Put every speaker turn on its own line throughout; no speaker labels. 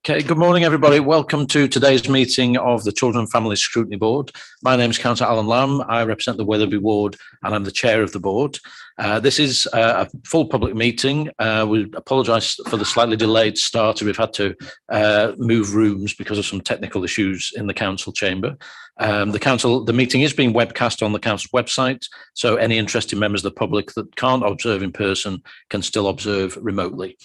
Okay, good morning, everybody. Welcome to today's meeting of the Children and Families Scrutiny Board. My name is Councillor Alan Lamb. I represent the Wetherby Ward and I'm the chair of the board. This is a full public meeting. We apologise for the slightly delayed start. We've had to move rooms because of some technical issues in the council chamber. The meeting is being webcast on the council website, so any interested members of the public that can't observe in person can still observe remotely.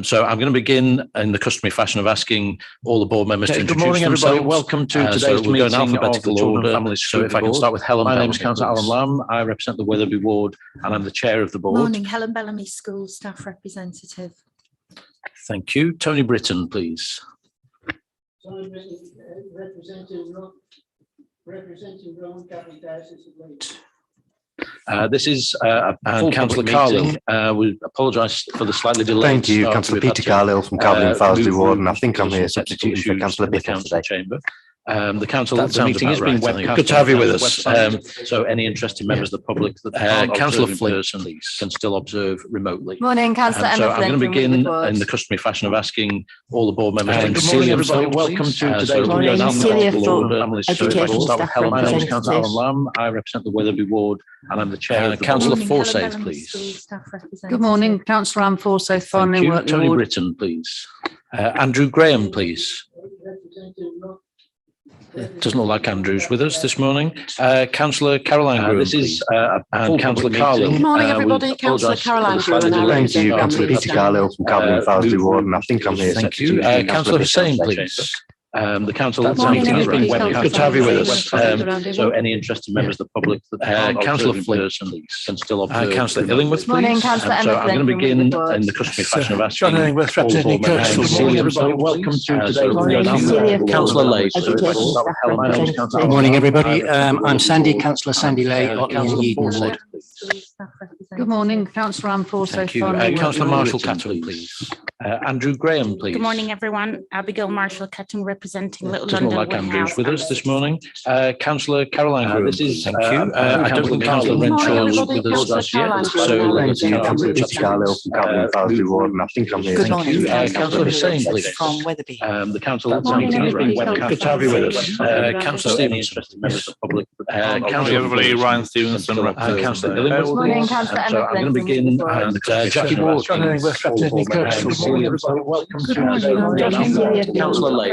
So I'm going to begin in the customary fashion of asking all the board members to introduce themselves. Good morning, everybody. Welcome to today's meeting in alphabetical order. So if I can start with Helen. My name is Councillor Alan Lamb. I represent the Wetherby Ward and I'm the chair of the board.
Morning, Helen Bellamy, School Staff Representative.
Thank you. Tony Britton, please.
Tony Britton, representing Rowan Catholic Diocese of Leeds.
This is and Councillor Carlill. We apologise for the slightly delayed.
Thank you, Councillor Peter Carlill from Calvin and Farsley Ward, and I think I'm here substituting for Councillor Biffle today.
Chamber. The meeting is being webcast. Good to have you with us. So any interested members of the public that Councillor Flynn can still observe remotely.
Morning, Councillor Emma
So I'm
Flynn
going to begin
from
in the customary fashion of asking all the board members to
Good
morning,
everybody.
Welcome to today's
Morning, Celia Thorpe, Education Staff
My name is Councillor
Representative.
Alan Lamb. I represent the Wetherby Ward and I'm the chair of the Councillor
Morning,
Forsyth,
Helen Bellamy,
please.
School Staff Representative.
Good morning, Councillor Anne Forsyth,
Thank
Farnley
you.
Wortley
Tony
Ward.
Britton, please. Andrew Graham, please. Doesn't look like Andrew's with us this morning. Councillor Caroline Groom,
this is
and Councillor Carlill.
Good morning, everybody. Councillor Caroline Groom.
Thank you, Councillor Peter Carlill from Calvin and Farsley Ward, and I think I'm here
Thank you.
substituting for
Councillor
Councillor
Hussain,
Biffle.
please. The council
Morning,
meeting is being
everybody.
webcast. Good to have you with us.
Councillor
So any interested members of the public that Councillor Flynn can still observe. Councillor Illingworth, please.
Morning, Councillor
So
Emma
I'm going to
Flynn from
begin
Wetherby Ward.
in the customary fashion of asking.
John Illingworth representing Kirkstall.
Morning, everybody. Welcome to today's
Morning,
Councillor Lay.
Education Staff Representative.
Good morning, everybody. I'm Sandy, Councillor Sandy Lay, Otley and Yeadon Ward.
Good morning, Councillor Anne Forsyth,
Thank you.
Farnley
Councillor
Wortley
Marshall
Ward.
Catton, please. Andrew Graham, please.
Good morning, everyone. Abigail Marshall Catton representing Little
Doesn't look
London
like
Woodhouse.
Andrew's with us this morning. Councillor Caroline Groom,
this is,
thank you. I don't think Councillor
Good morning,
Renshaw's
everybody.
with us
Councillor
yet.
Caroline
So
Thank you, Councillor Peter Carlill from Calvin and Farsley Ward, and I think I'm here
Good morning,
substituting for
Councillor Hussain,
Councillor
please.
From Wetherby.
The council
Morning,
meeting is being
everybody.
webcast. Good to have you with us. Councillor Stevenson, members of the public. Councillor
everybody, Ryan Stevenson,
Councillor Illingworth.
Morning, Councillor
So
Emma
I'm going to
Flynn
begin
from Wetherby Ward.
and Jackie Ward.
John Illingworth representing Kirkstall.
Welcome
Good
to
morning,
Councillor Lay.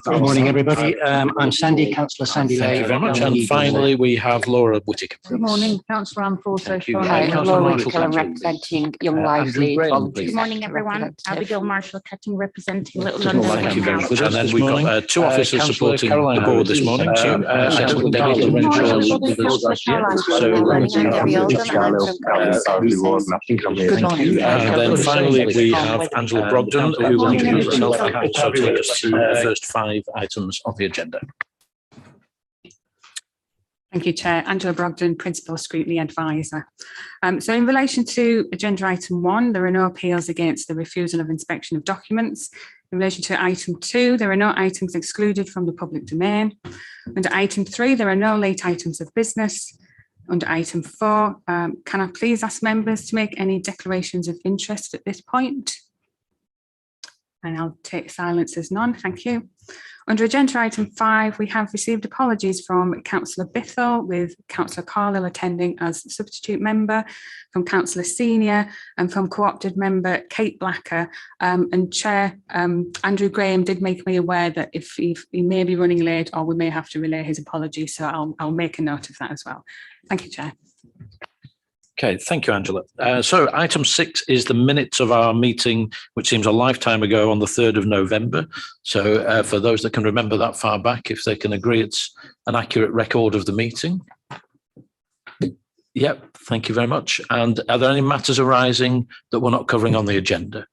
Good morning, everybody. I'm Sandy, Councillor Sandy Lay.
Thank you very much.
Otley
And
Yeadon
finally, we have Laura Whittaker.
Good morning, Councillor Anne Forsyth,
Thank you.
Farnley
Hi,
Wortley
Councillor
Ward.
Marshall Catton,
representing Young Lives
Andrew
Leeds.
Graham, please.
Good morning, everyone. Abigail Marshall Catton representing Little
Doesn't
London
look like
Woodhouse.
Andrew's with us this morning. And then we've got two officers supporting the board this morning.
Good morning,
Councillor
everybody. Councillor Caroline Groom.
Thank you, Councillor Peter Carlill from Calvin and Farsley Ward, and I think I'm here
Good morning.
And then finally, we have Angela Brogden, who will introduce herself and also take us through the first 5 items on the agenda.
Thank you, Chair. Angela Brogden, Principal Scrutiny Advisor. So in relation to agenda item 1, there are no appeals against the refusal of inspection of documents. In relation to item 2, there are no items excluded from the public domain. Under item 3, there are no late items of business. Under item 4, can I please ask members to make any declarations of interest at this point? And I'll take silence as none. Thank you. Under agenda item 5, we have received apologies from Councillor Biffle, with Councillor Carlill attending as substitute member, from Councillor Senior, and from co-opted member Kate Blacker. And Chair Andrew Graham did make me aware that if he may be running late, or we may have to relay his apologies. So I'll make a note of that as well. Thank you, Chair.
Okay, thank you, Angela. So item 6 is the minutes of our meeting, which seems a lifetime ago, on the 3rd of November. So for those that can remember that far back, if they can agree it's an accurate record of the meeting. Yep, thank you very much. And are there any matters arising that we're not covering on the agenda?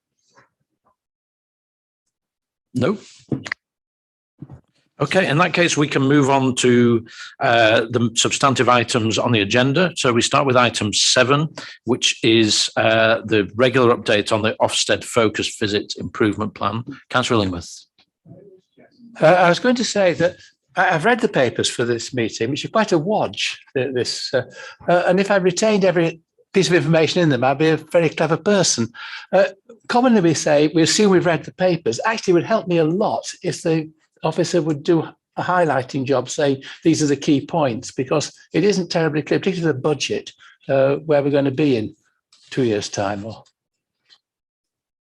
No? Okay, in that case, we can move on to the substantive items on the agenda. So we start with item 7, which is the regular update on the Ofsted Focus Visit Improvement Plan. Councillor Illingworth.
I was going to say that I've read the papers for this meeting, which are quite a wodge. And if I retained every
piece of information in them, I'd be a very clever person. Commonly we say, we assume we've read the papers. Actually, it would help me a lot if the officer would do a highlighting job, saying these are the key points, because it isn't terribly clear, particularly the budget, where we're going to be in 2 years' time.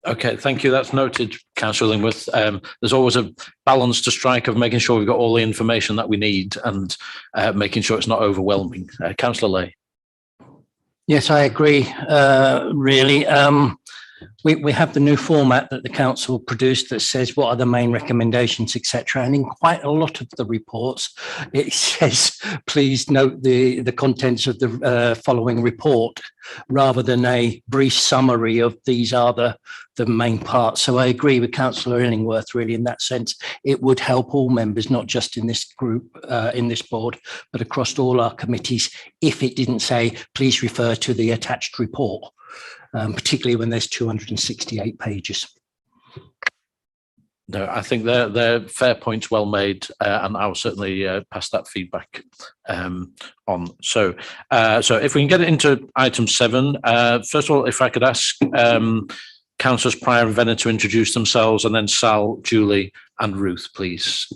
Okay, thank you. That's noted, Councillor Lingworth. There's always a balance to strike of making sure we've got all the information that we need and making sure it's not overwhelming. Councillor Lay.
Yes, I agree, really. We have the new format that the council produced that says what are the main recommendations, etc. And in quite a lot of the reports, it says, please note the contents of the following report, rather than a brief summary of these are the main parts. So I agree with Councillor Illingworth, really, in that sense. It would help all members, not just in this group, in this board, but across all our committees, if it didn't say, please refer to the attached report. Particularly when there's 268 pages.
No, I think they're fair points, well made, and I'll certainly pass that feedback on. So if we can get it into item 7, first of all, if I could ask Councillors Pryor and Venner to introduce themselves, and then Sal, Julie, and Ruth, please.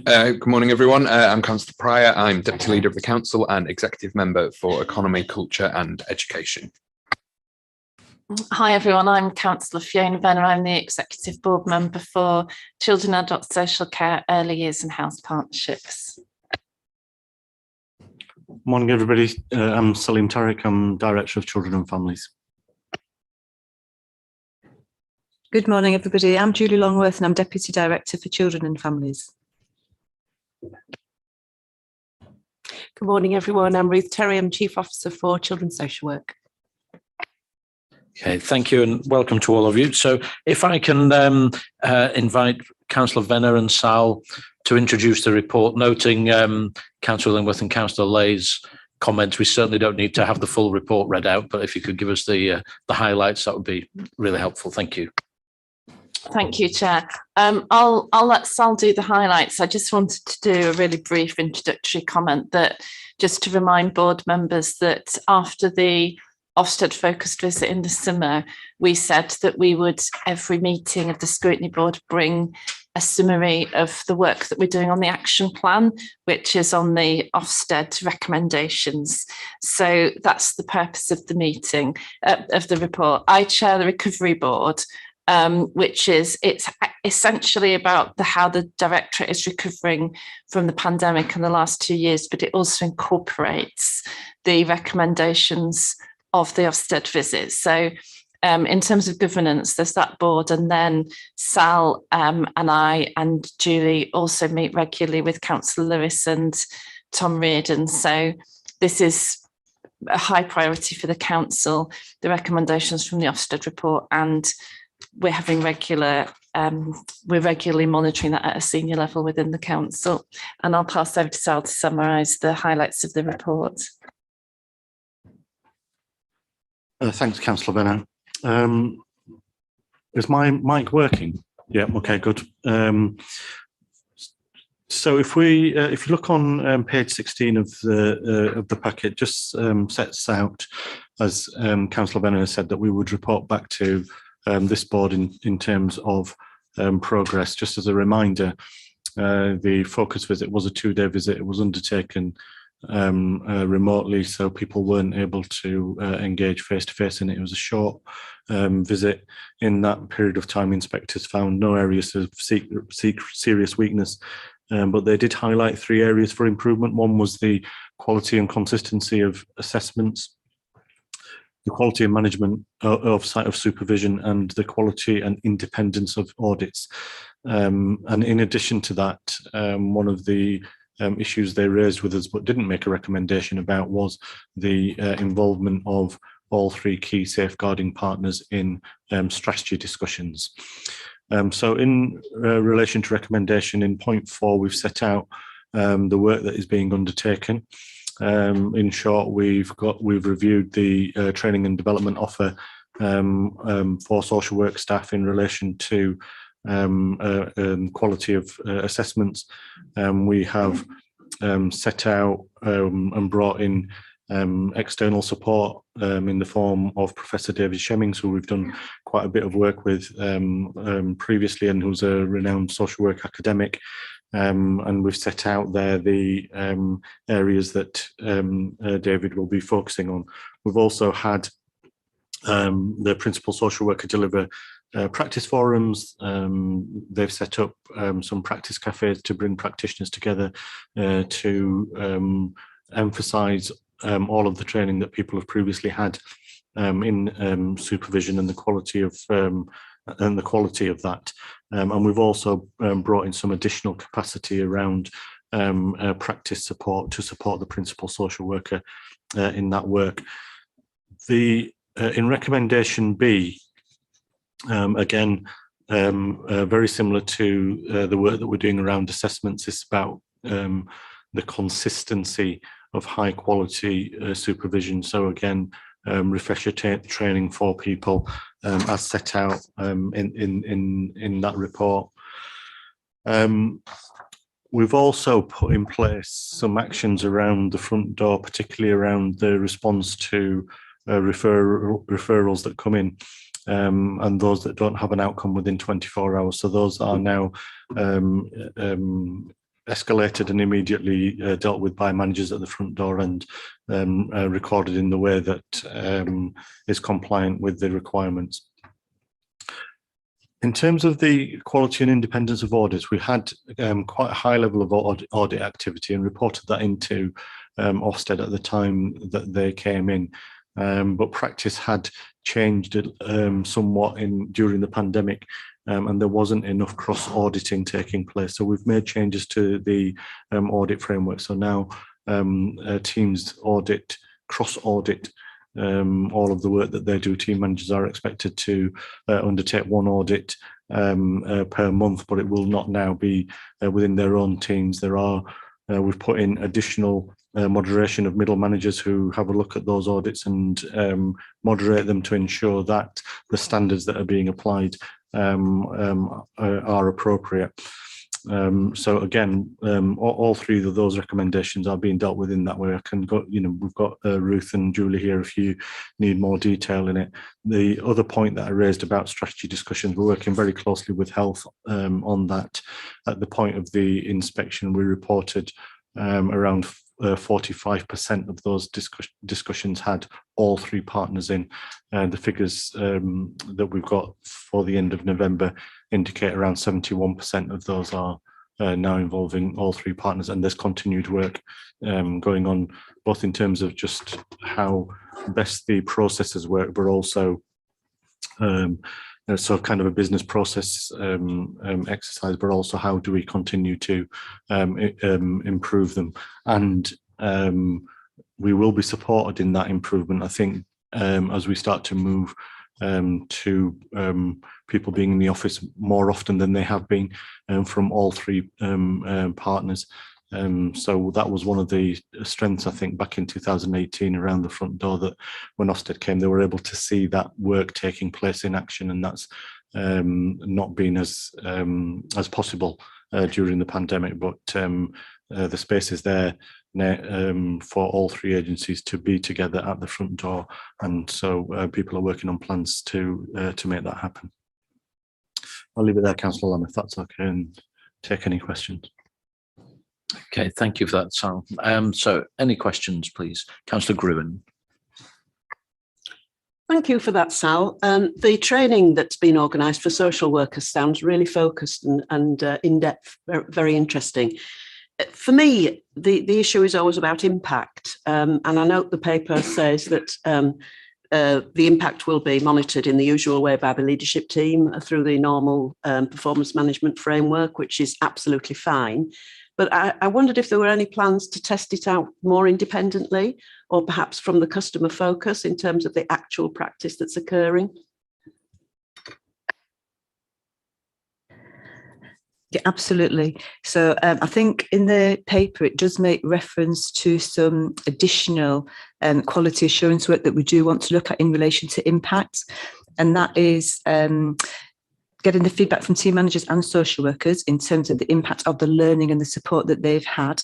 Good morning, everyone. I'm Councillor Pryor. I'm Deputy Leader of the Council and Executive Member for Economy, Culture and Education.
Hi, everyone. I'm Councillor Fiona Venner. I'm the Executive Board Member for Children, Adult Social Care, Early Years and House Partnerships.
Morning, everybody. I'm Salim Tariq. I'm Director of Children and Families.
Good morning, everybody. I'm Julie Longworth and I'm Deputy Director for Children and Families.
Good morning, everyone. I'm Ruth Terry. I'm Chief Officer for Children's Social Work.
Okay, thank you and welcome to all of you. So if I can invite Councillor Venner and Sal to introduce the report, noting Councillor Lingworth and Councillor Lay's comments. We certainly don't need to have the full report read out, but if you could give us the highlights, that would be really helpful. Thank you.
Thank you, Chair. I'll let Sal do the highlights. I just wanted to do a really brief introductory comment that just to remind board members that after the Ofsted focused visit in the summer, we said that we would, every meeting of the Scrutiny Board, bring a summary of the work that we're doing on the action plan, which is on the Ofsted recommendations. So that's the purpose of the meeting, of the report. I chair the Recovery Board, which is, it's essentially about how the Directorate is recovering from the pandemic in the last 2 years, but it also incorporates the recommendations of the Ofsted visit. So in terms of governance, there's that board, and then Sal and I and Julie also meet regularly with Councillor Lewis and Tom Reardon. So this is a high priority for the council, the recommendations from the Ofsted report, and we're having we're regularly monitoring that at a senior level within the council. And I'll pass over to Sal to summarise the highlights of the report.
Thanks, Councillor Venner. Is my mic working? Yeah, okay, good. So if you look on page 16 of the packet, just sets out, as Councillor Venner has said, that we would report back to this board in terms of progress. Just as a reminder, the focus visit was a 2-day visit. It was undertaken remotely, so people weren't able to engage face-to-face in it. It was a short visit. In that period of time, inspectors found no areas of serious weakness, but they did highlight 3 areas for improvement. One was the quality and consistency of assessments, the quality and management of site of supervision, and the quality and independence of audits. And in addition to that, one of the issues they raised with us but didn't make a recommendation about was the involvement of all 3 key safeguarding partners in strategy discussions. So in relation to recommendation, in point 4, we've set out the work that is being undertaken. In short, we've reviewed the training and development offer for social work staff in relation to quality of assessments. We have set out and brought in external support in the form of Professor David Shemmings, who we've done quite a bit of work with previously, and who's a renowned social work academic. And we've set out there the areas that David will be focusing on. We've also had the principal social worker deliver practice forums. They've set up some practice cafes to bring practitioners together to emphasise all of the training that people have previously had in supervision and the quality of that. And we've also brought in some additional capacity around practice support to support the principal social worker in that work. In recommendation B, again, very similar to the work that we're doing around assessments. It's about the consistency of high quality supervision. So again, refresher training for people as set out in that report. We've also put in place some actions around the front door, particularly around the response to referrals that come in and those that don't have an outcome within 24 hours. So those are now escalated and immediately dealt with by managers at the front door and recorded in the way that is compliant with the requirements. In terms of the quality and independence of audits, we had quite a high level of audit activity and reported that into Ofsted at the time that they came in. But practice had changed somewhat during the pandemic, and there wasn't enough cross-auditing taking place. So we've made changes to the audit framework. So now teams cross-audit all of the work that they do. Team managers are expected to undertake one audit per month, but it will not now be within their own teams. We've put in additional moderation of middle managers who have a look at those audits and moderate them to ensure that the standards that are being applied are appropriate. So again, all three of those recommendations are being dealt with in that way. I can go, we've got Ruth and Julie here if you need more detail in it. The other point that I raised about strategy discussions, we're working very closely with health on that. At the point of the inspection, we reported around 45% of those discussions had all three partners in. The figures that we've got for the end of November indicate around 71% of those are now involving all three partners, and there's continued work going on, both in terms of just how best the processes work, but also so kind of a business process exercise, but also how do we continue to improve them. And we will be supported in that improvement, I think, as we start to move to people being in the office more often than they have been from all three partners. So that was one of the strengths, I think, back in 2018 around the front door, that when Ofsted came, they were able to see that work taking place in action, and that's not been as possible during the pandemic. But the space is there for all three agencies to be together at the front door, and so people are working on plans to make that happen. I'll leave it there, Councillor Lamb, if that's okay, and take any questions.
Okay, thank you for that, Sal. So any questions, please? Councillor Gruen.
Thank you for that, Sal. The training that's been organised for social workers sounds really focused and in-depth, very interesting. For me, the issue is always about impact. And I note the paper says that the impact will be monitored in the usual way by the leadership team through the normal performance management framework, which is absolutely fine. But I wondered if there were any plans to test it out more independently, or perhaps from the customer focus in terms of the actual practice that's occurring.
Yeah, absolutely. So I think in the paper, it does make reference to some additional quality assurance work that we do want to look at in relation to impact. And that is getting the feedback from team managers and social workers in terms of the impact of the learning and the support that they've had.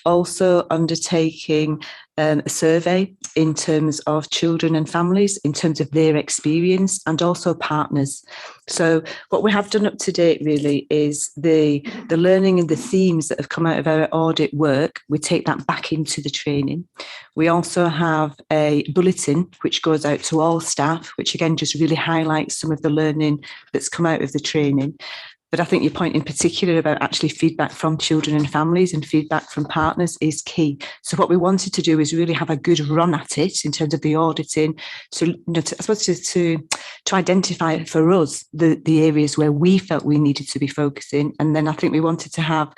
Also undertaking a survey in terms of children and families, in terms of their experience, and also partners. So what we have done up to date really is the learning and the themes that have come out of our audit work, we take that back into the training. We also have a bulletin which goes out to all staff, which again just really highlights some of the learning that's come out of the training. But I think your point in particular about actually feedback from children and families and feedback from partners is key. So what we wanted to do is really have a good run at it in terms of the auditing, to identify for us the areas where we felt we needed to be focusing. And then I think we wanted to have,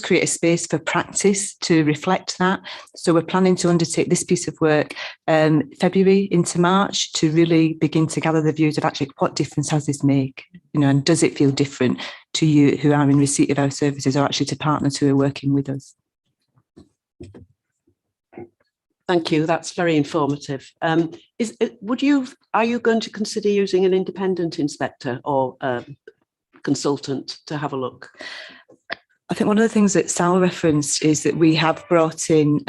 create a space for practice to reflect that. So we're planning to undertake this piece of work February into March to really begin to gather the views of actually what difference has this make, and does it feel different to you who are in receipt of our services, or actually to partners who are working with us.
Thank you. That's very informative. Are you going to consider using an independent inspector or consultant to have a look?
I think one of the things that Sal referenced is that we have brought in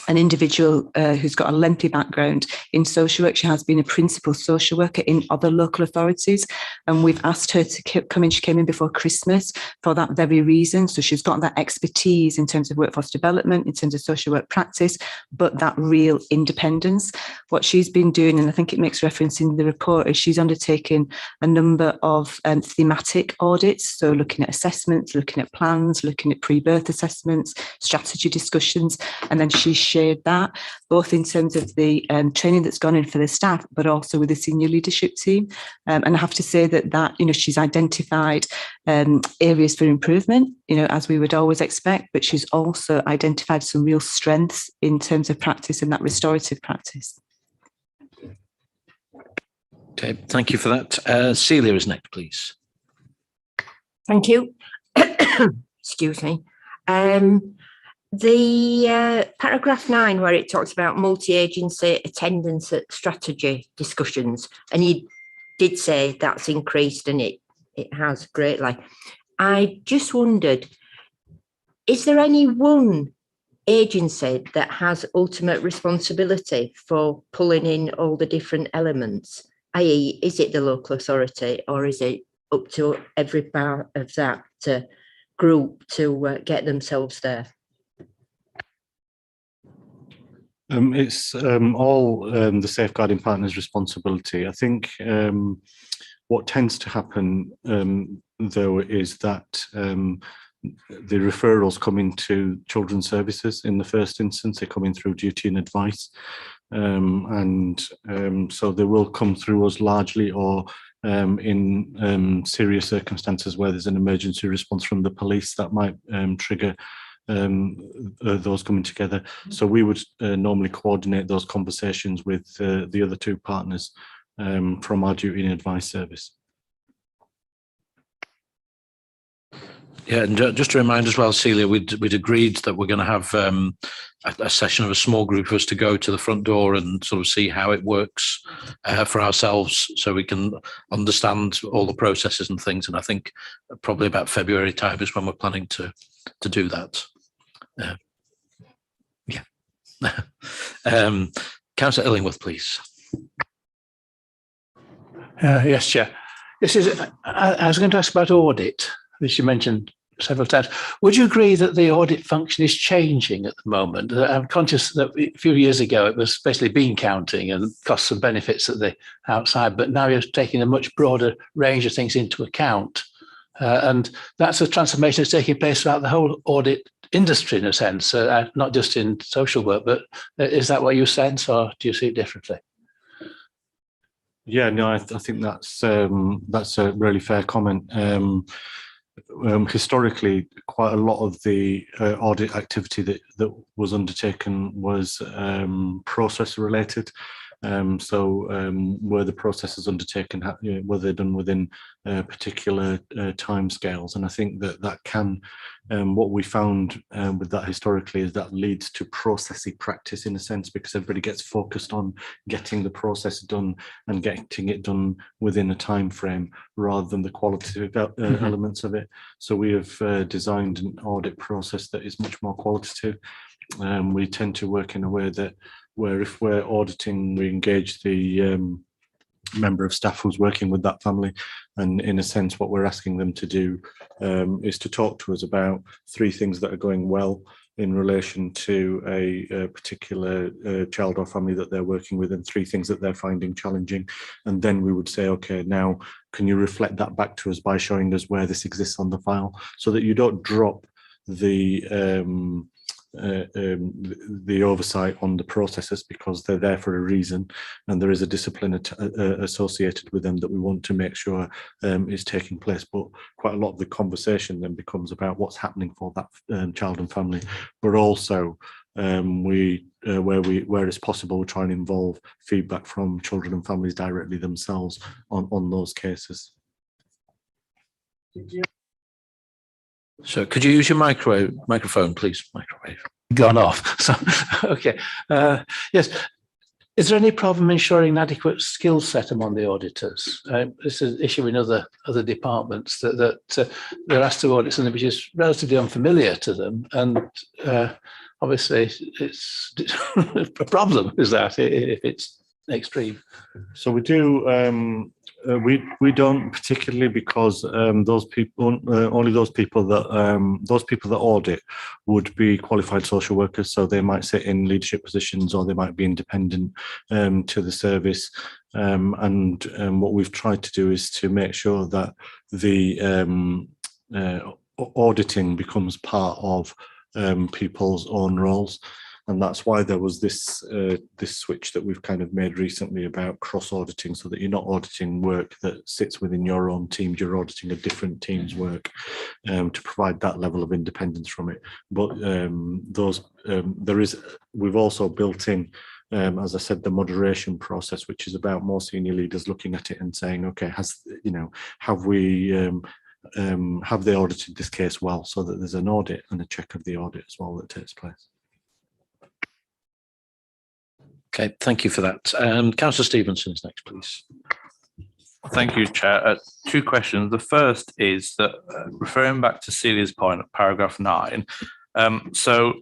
an individual who's got a lengthy background in social work. She has been a principal social worker in other local authorities, and we've asked her to come in. She came in before Christmas for that very reason. So she's got that expertise in terms of workforce development, in terms of social work practice, but that real independence. What she's been doing, and I think it makes reference in the report, is she's undertaken a number of thematic audits. So looking at assessments, looking at plans, looking at pre-birth assessments, strategy discussions, and then she's shared that both in terms of the training that's gone in for the staff, but also with the senior leadership team. And I have to say that she's identified areas for improvement, as we would always expect, but she's also identified some real strengths in terms of practice and that restorative practice.
Okay, thank you for that. Celia is next, please.
Thank you. Excuse me. The paragraph 9, where it talks about multi-agency attendance at strategy discussions, and you did say that's increased, and it has greatly. I just wondered, is there any one agency that has ultimate responsibility for pulling in all the different elements? i.e., is it the local authority, or is it up to every part of that group to get themselves there?
It's all the safeguarding partner's responsibility. I think what tends to happen, though, is that the referrals come into children's services in the first instance. They come in through duty and advice. So they will come through us largely, or in serious circumstances where there's an emergency response from the police that might trigger those coming together. So we would normally coordinate those conversations with the other two partners from our duty and advice service.
Yeah, and just to remind as well, Celia, we'd agreed that we're going to have a session of a small group of us to go to the front door and sort of see how it works for ourselves, so we can understand all the processes and things. And I think probably about February time is when we're planning to do that. Councillor Illingworth, please.
Yes, Chair. I was going to ask about audit, which you mentioned several times. Would you agree that the audit function is changing at the moment? I'm conscious that a few years ago it was basically bean counting and costs and benefits at the outside, but now you're taking a much broader range of things into account. And that's a transformation that's taking place throughout the whole audit industry, in a sense, not just in social work. But is that what you sense, or do you see it differently?
Yeah, no, I think that's a really fair comment. Historically, quite a lot of the audit activity that was undertaken was process related. Were the processes undertaken, were they done within particular timescales? And I think that can, what we found with that historically is that leads to processy practice in a sense, because everybody gets focused on getting the process done and getting it done within a time frame rather than the qualitative elements of it. So we have designed an audit process that is much more qualitative. We tend to work in a way that where if we're auditing, we engage the member of staff who's working with that family, and in a sense what we're asking them to do is to talk to us about 3 things that are going well in relation to a particular child or family that they're working with, and 3 things that they're finding challenging. And then we would say, okay, now can you reflect that back to us by showing us where this exists on the file, so that you don't drop the oversight on the processes, because they're there for a reason, and there is a discipline associated with them that we want to make sure is taking place. But quite a lot of the conversation then becomes about what's happening for that child and family, but also where it's possible, we try and involve feedback from children and families directly themselves on those cases.
So could you use your microphone, please? Microwave.
Gone off. So, okay. Yes. Is there any problem ensuring an adequate skill set among the auditors? This is an issue in other departments that they're asked to audit something which is relatively unfamiliar to them, and obviously it's a problem. Is that if it's extreme?
So we do. We don't particularly, because those people, only those people that audit would be qualified social workers. So they might sit in leadership positions, or they might be independent to the service. And what we've tried to do is to make sure that the auditing becomes part of people's own roles. And that's why there was this switch that we've kind of made recently about cross auditing, so that you're not auditing work that sits within your own team, you're auditing a different team's work to provide that level of independence from it. But we've also built in, as I said, the moderation process, which is about more senior leaders looking at it and saying, okay, have they audited this case well, so that there's an audit and a check of the audit as well that takes place.
Okay, thank you for that. Councillor Stevenson is next, please.
Thank you, Chair. 2 questions. The first is that referring back to Celia's point at paragraph 9, so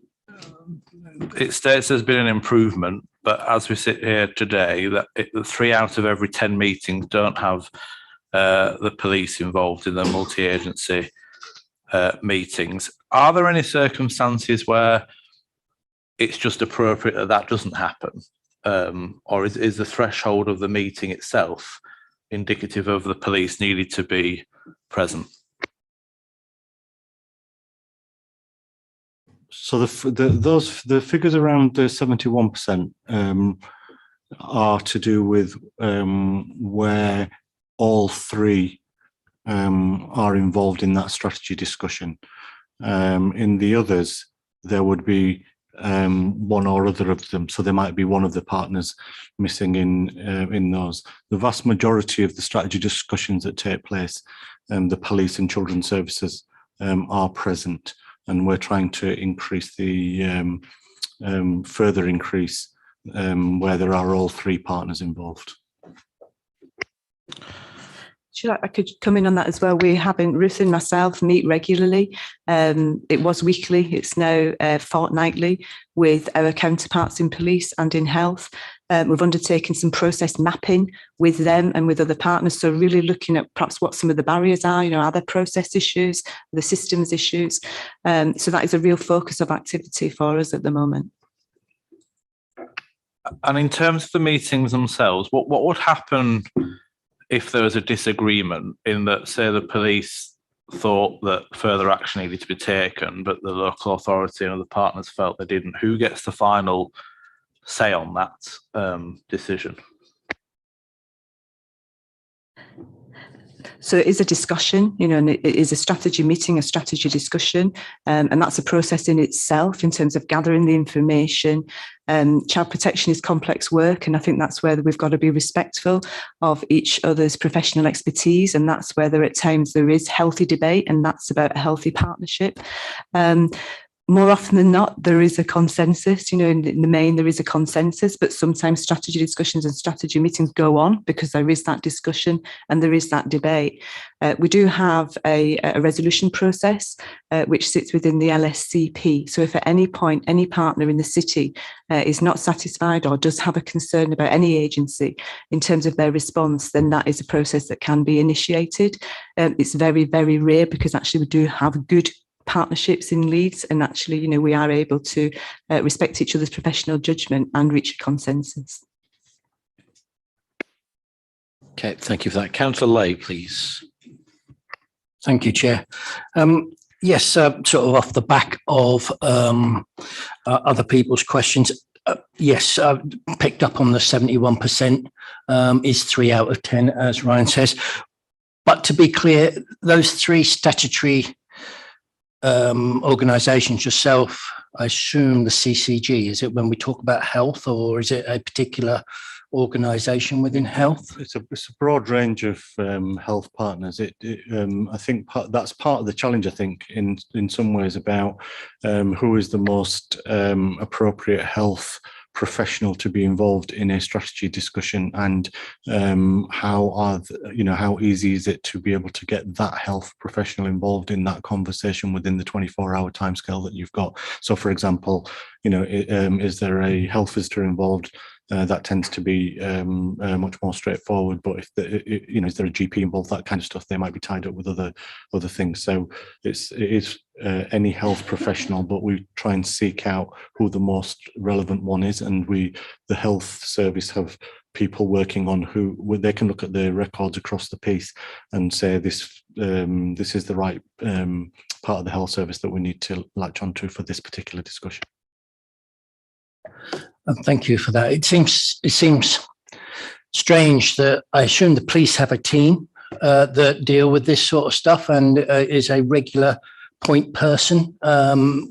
it states there's been an improvement, but as we sit here today, that 3 out of every 10 meetings don't have the police involved in the multi-agency meetings. Are there any circumstances where it's just appropriate that that doesn't happen? Or is the threshold of the meeting itself indicative of the police needed to be present?
So the figures around the 71% are to do with where all 3 are involved in that strategy discussion. In the others, there would be one or other of them, so there might be one of the partners missing in those. The vast majority of the strategy discussions that take place, the police and children's services are present, and we're trying to increase the further increase where there are all 3 partners involved.
I could come in on that as well. We're having, Ruth and myself meet regularly. It was weekly, it's now fortnightly with our counterparts in police and in health. We've undertaken some process mapping with them and with other partners. So really looking at perhaps what some of the barriers are, are there process issues, the systems issues? So that is a real focus of activity for us at the moment.
And in terms of the meetings themselves, what would happen if there was a disagreement in that, say, the police thought that further action needed to be taken, but the local authority and other partners felt they didn't? Who gets the final say on that decision?
So it is a discussion, and it is a strategy meeting, a strategy discussion, and that's a process in itself in terms of gathering the information. Child protection is complex work, and I think that's where we've got to be respectful of each other's professional expertise, and that's where at times there is healthy debate, and that's about a healthy partnership. More often than not, there is a consensus, in the main, there is a consensus, but sometimes strategy discussions and strategy meetings go on because there is that discussion and there is that debate. We do have a resolution process which sits within the LSCP. So if at any point any partner in the city is not satisfied or does have a concern about any agency in terms of their response, then that is a process that can be initiated. It's very, very rare because actually we do have good partnerships in Leeds, and actually, we are able to respect each other's professional judgment and reach a consensus.
Okay, thank you for that. Councillor Lay, please.
Thank you, Chair. Yes, sort of off the back of other people's questions. Yes, I've picked up on the 71% is 3 out of 10, as Ryan says. But to be clear, those 3 statutory organisations, yourself, I assume the CCG, is it when we talk about health, or is it a particular organisation within health?
It's a broad range of health partners. I think that's part of the challenge, I think, in some ways, about who is the most appropriate health professional to be involved in a strategy discussion, and how easy is it to be able to get that health professional involved in that conversation within the 24-hour timescale that you've got. So, for example, is there a health visitor involved? That tends to be much more straightforward. But if is there a GP involved, that kind of stuff, they might be tied up with other things. So it is any health professional, but we try and seek out who the most relevant one is, and the health service have people working on who they can look at the records across the piece and say this is the right part of the health service that we need to latch onto for this particular discussion.
Thank you for that. It seems strange that I assume the police have a team that deal with this sort of stuff and is a regular point person.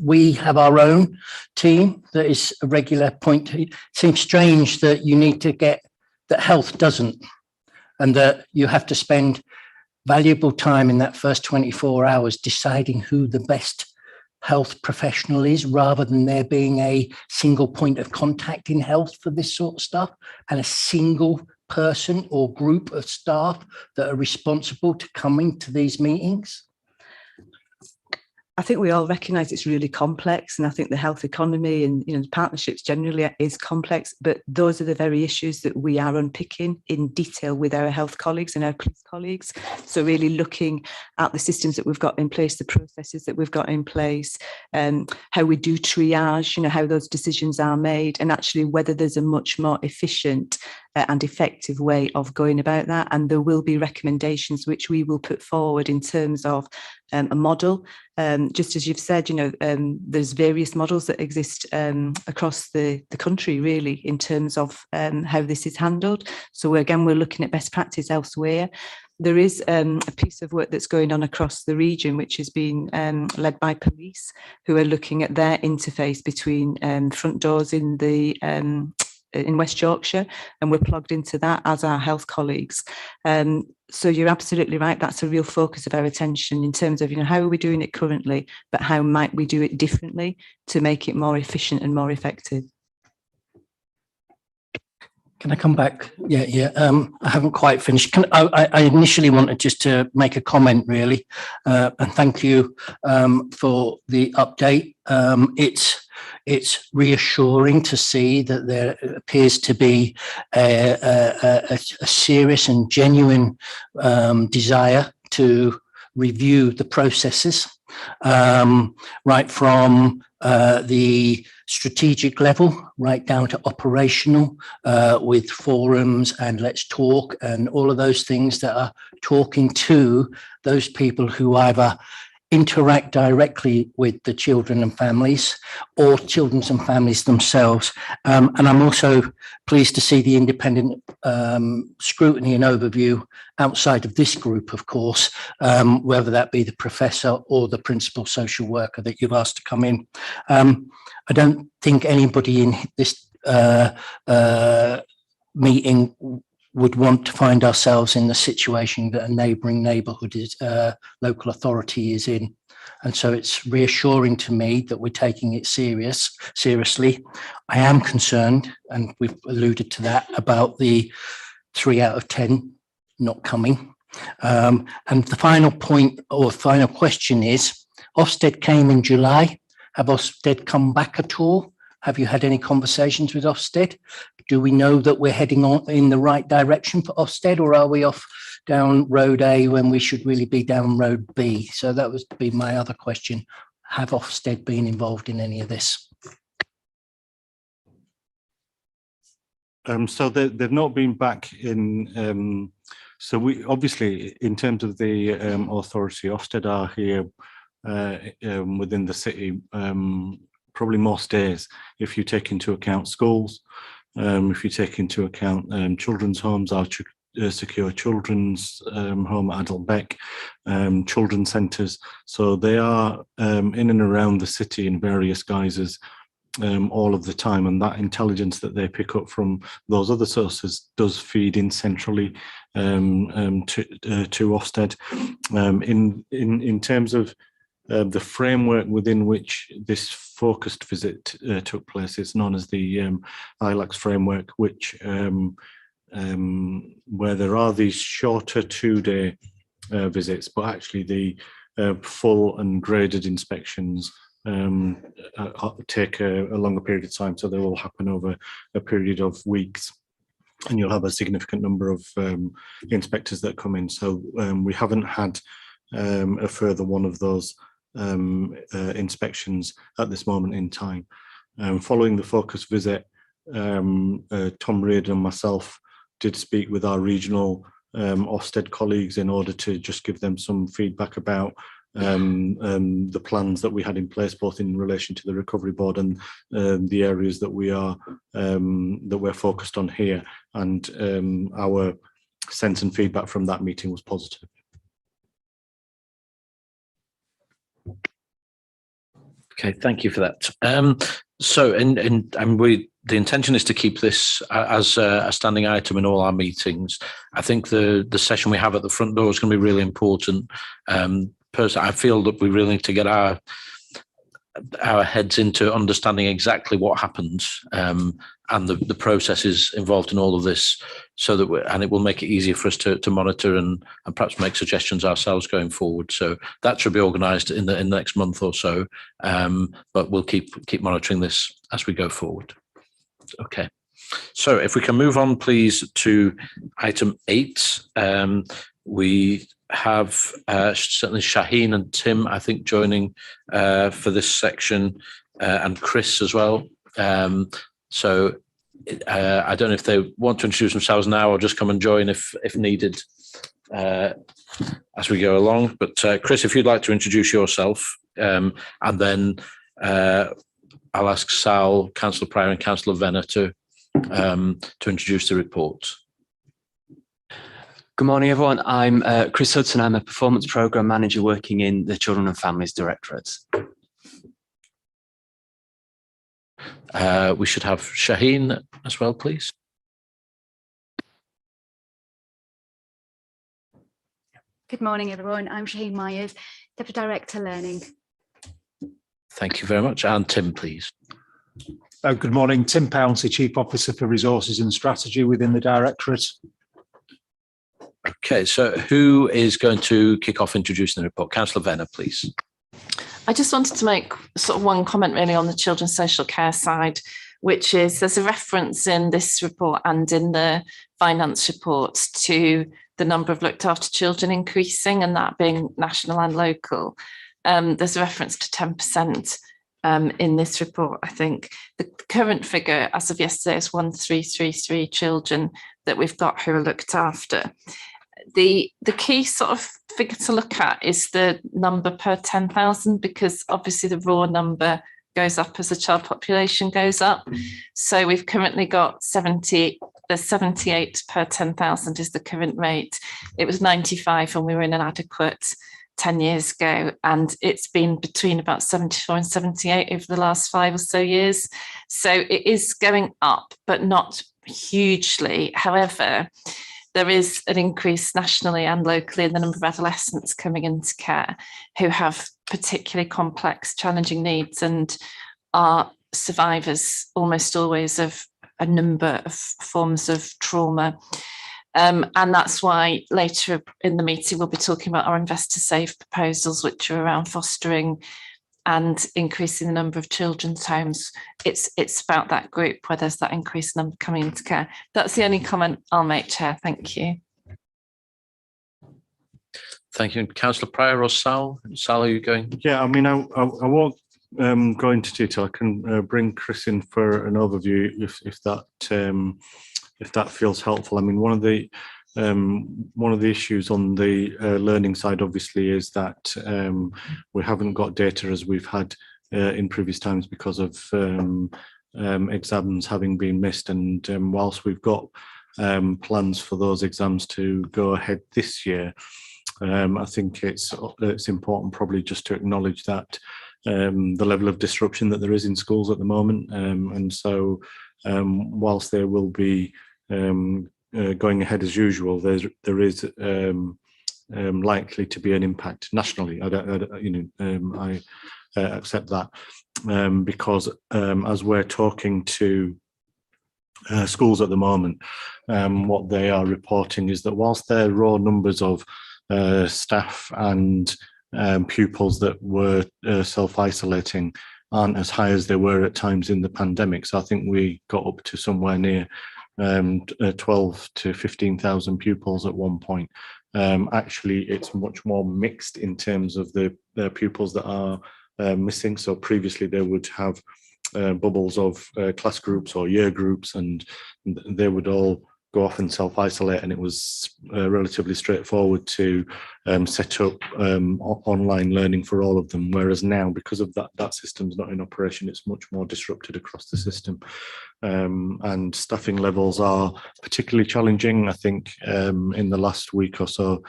We have our own team that is a regular point. It seems strange that you need to get that health doesn't, and that you have to spend valuable time in that first 24 hours deciding who the best health professional is, rather than there being a single point of contact in health for this sort of stuff, and a single person or group of staff that are responsible to coming to these meetings.
I think we all recognise it's really complex, and I think the health economy and partnerships generally is complex, but those are the very issues that we are unpicking in detail with our health colleagues and our police colleagues. So really looking at the systems that we've got in place, the processes that we've got in place, how we do triage, how those decisions are made, and actually whether there's a much more efficient and effective way of going about that. And there will be recommendations which we will put forward in terms of a model. Just as you've said, there's various models that exist across the country, really, in terms of how this is handled. So again, we're looking at best practice elsewhere. There is a piece of work that's going on across the region, which has been led by police, who are looking at their interface between front doors in West Yorkshire, and we're plugged into that as our health colleagues. So you're absolutely right. That's a real focus of our attention in terms of, how are we doing it currently, but how might we do it differently to make it more efficient and more effective?
Can I come back? Yeah. I haven't quite finished. I initially wanted just to make a comment, really, and thank you for the update. It's reassuring to see that there appears to be a serious and genuine desire to review the processes, right from the strategic level right down to operational, with forums and Let's Talk and all of those things that are talking to those people who either interact directly with the children and families, or children and families themselves. And I'm also pleased to see the independent scrutiny and overview outside of this group, of course, whether that be the professor or the principal social worker that you've asked to come in. I don't think anybody in this meeting would want to find ourselves in the situation that a neighbouring neighbourhood is, local authority is in. And so it's reassuring to me that we're taking it seriously. I am concerned, and we've alluded to that, about the 3 out of 10 not coming. And the final point or final question is, Ofsted came in July. Have Ofsted come back at all? Have you had any conversations with Ofsted? Do we know that we're heading on in the right direction for Ofsted, or are we off down road A when we should really be down road B? So that would be my other question. Have Ofsted been involved in any of this?
So they've not been back in. So we obviously, in terms of the authority, Ofsted are here within the city probably most days, if you take into account schools, if you take into account children's homes, our secure children's home at Adelbeck, children's centres. So they are in and around the city in various guises all of the time, and that intelligence that they pick up from those other sources does feed in centrally to Ofsted. In terms of the framework within which this focused visit took place, it's known as the ILACS framework, which where there are these shorter 2-day visits, but actually the full and graded inspections take a longer period of time, so they will happen over a period of weeks, and you'll have a significant number of inspectors that come in. So we haven't had a further one of those inspections at this moment in time. Following the focus visit, Tom Reardon and myself did speak with our regional Ofsted colleagues in order to just give them some feedback about the plans that we had in place, both in relation to the recovery board and the areas that we're focused on here. And our sense and feedback from that meeting was positive.
Okay, thank you for that. So, the intention is to keep this as a standing item in all our meetings. I think the session we have at the front door is going to be really important. Personally, I feel that we really need to get our heads into understanding exactly what happened and the processes involved in all of this, so that and it will make it easier for us to monitor and perhaps make suggestions ourselves going forward. So that should be organised in the next month or so, but we'll keep monitoring this as we go forward. Okay, so if we can move on, please, to item 8. We have certainly Shaheen and Tim, I think, joining for this section, and Chris as well. So I don't know if they want to introduce themselves now or just come and join if needed as we go along. But Chris, if you'd like to introduce yourself, and then I'll ask Sal, Councillor Pryor and Councillor Venner to introduce the report.
Good morning, everyone. I'm Chris Hudson. I'm a Performance Programme Manager working in the Children and Families Directorate.
We should have Shaheen as well, please.
Good morning, everyone. I'm Shaheen Myers, Deputy Director Learning.
Thank you very much. And Tim, please.
Good morning. Tim Pouncey, Chief Officer for Resources and Strategy within the Directorate.
Okay, so who is going to kick off introducing the report? Councillor Venner, please.
I just wanted to make sort of one comment really on the children's social care side, which is there's a reference in this report and in the finance reports to the number of looked after children increasing, and that being national and local. There's a reference to 10% in this report. I think the current figure as of yesterday is 1333 children that we've got who are looked after. the key sort of figure to look at is the number per 10,000, because obviously the raw number goes up as the child population goes up. So we've currently got 78 per 10,000 is the current rate. It was 95 when we were in inadequate 10 years ago, and it's been between about 74 and 78 over the last 5 or so years. So it is going up, but not hugely. However, there is an increase nationally and locally in the number of adolescents coming into care who have particularly complex, challenging needs and are survivors almost always of a number of forms of trauma. And that's why later in the meeting, we'll be talking about our investor safe proposals, which are around fostering and increasing the number of children's homes. It's about that group where there's that increased number coming into care. That's the only comment I'll make, Chair. Thank you.
Thank you. Councillor Pryor or Sal? Sal, are you going?
Yeah, I mean, I won't go into detail. I can bring Chris in for an overview if that feels helpful. I mean, one of the issues on the learning side, obviously, is that we haven't got data as we've had in previous times because of exams having been missed. And whilst we've got plans for those exams to go ahead this year, I think it's important probably just to acknowledge that the level of disruption that there is in schools at the moment. And so whilst there will be going ahead as usual, there is likely to be an impact nationally. I accept that because as we're talking to schools at the moment, what they are reporting is that whilst their raw numbers of staff and pupils that were self-isolating aren't as high as they were at times in the pandemic. So I think we got up to somewhere near 12 to 15,000 pupils at one point. Actually, it's much more mixed in terms of the pupils that are missing. So previously they would have bubbles of class groups or year groups, and they would all go off and self-isolate, and it was relatively straightforward to set up online learning for all of them. Whereas now, because of that system's not in operation, it's much more disrupted across the system. And staffing levels are particularly challenging. I think in the last week or so,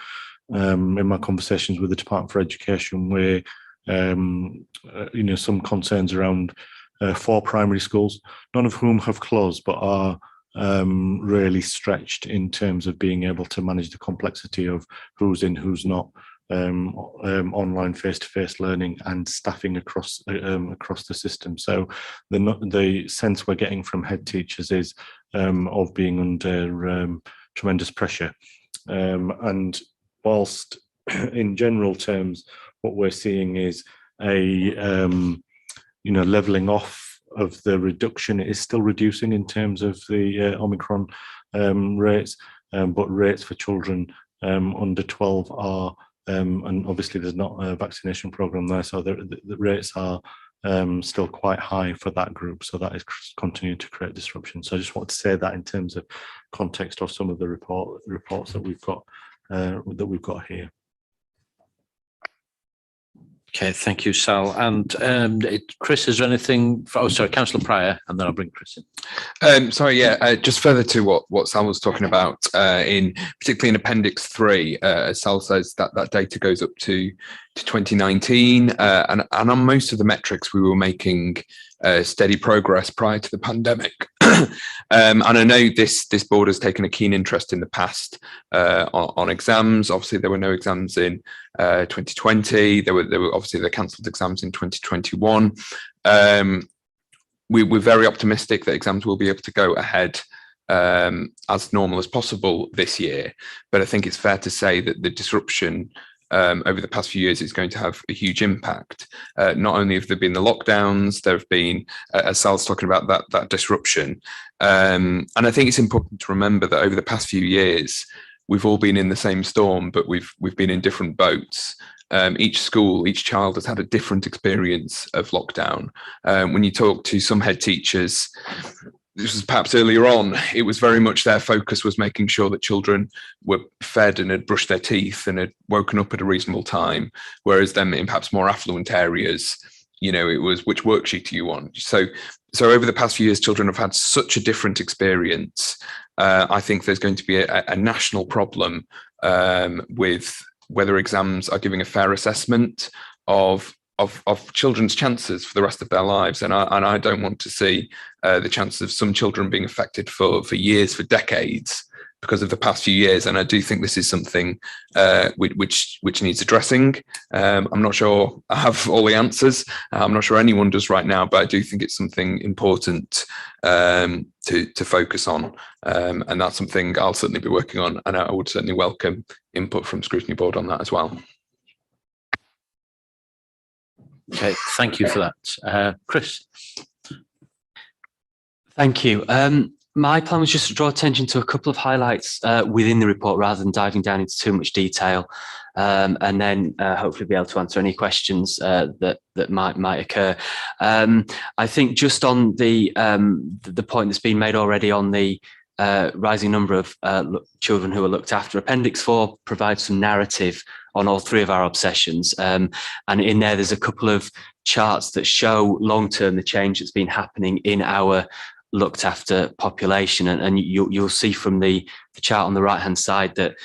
in my conversations with the Department for Education, where some concerns around 4 primary schools, none of whom have closed, but are really stretched in terms of being able to manage the complexity of who's in, who's not, online face-to-face learning and staffing across the system. So the sense we're getting from head teachers is of being under tremendous pressure. And whilst in general terms, what we're seeing is a leveling off of the reduction. It is still reducing in terms of the Omicron rates, but rates for children under 12 are, and obviously there's not a vaccination program there, so the rates are still quite high for that group. So that is continuing to create disruption. So I just want to say that in terms of context of some of the reports that we've got here.
Okay, thank you, Sal. And Chris, is there anything? Councillor Pryor, and then I'll bring Chris in.
Just further to what Sal was talking about, particularly in Appendix 3, as Sal says, that data goes up to 2019, and on most of the metrics we were making steady progress prior to the pandemic. And I know this board has taken a keen interest in the past on exams. Obviously, there were no exams in 2020. There were obviously the cancelled exams in 2021. We're very optimistic that exams will be able to go ahead as normal as possible this year. But I think it's fair to say that the disruption over the past few years is going to have a huge impact. Not only have there been the lockdowns, there have been, as Sal's talking about, that disruption. And I think it's important to remember that over the past few years, we've all been in the same storm, but we've been in different boats. Each school, each child has had a different experience of lockdown. When you talk to some head teachers, this was perhaps earlier on, it was very much their focus was making sure that children were fed and had brushed their teeth and had woken up at a reasonable time. Whereas then in perhaps more affluent areas, you know, it was which worksheet do you want? So over the past few years, children have had such a different experience. I think there's going to be a national problem with whether exams are giving a fair assessment of children's chances for the rest of their lives, and I don't want to see the chances of some children being affected for years, for decades, because of the past few years. And I do think this is something which needs addressing. I'm not sure I have all the answers. I'm not sure anyone does right now, but I do think it's something important to focus on, and that's something I'll certainly be working on, and I would certainly welcome input from Scrutiny Board on that as well.
Okay, thank you for that. Chris.
Thank you. My plan was just to draw attention to a couple of highlights within the report rather than diving down into too much detail, and then hopefully be able to answer any questions that might occur. I think just on the point that's been made already on the rising number of children who are looked after, Appendix 4 provides some narrative on all three of our obsessions. And in there's a couple of charts that show long-term the change that's been happening in our looked after population. And you'll see from the chart on the right-hand side that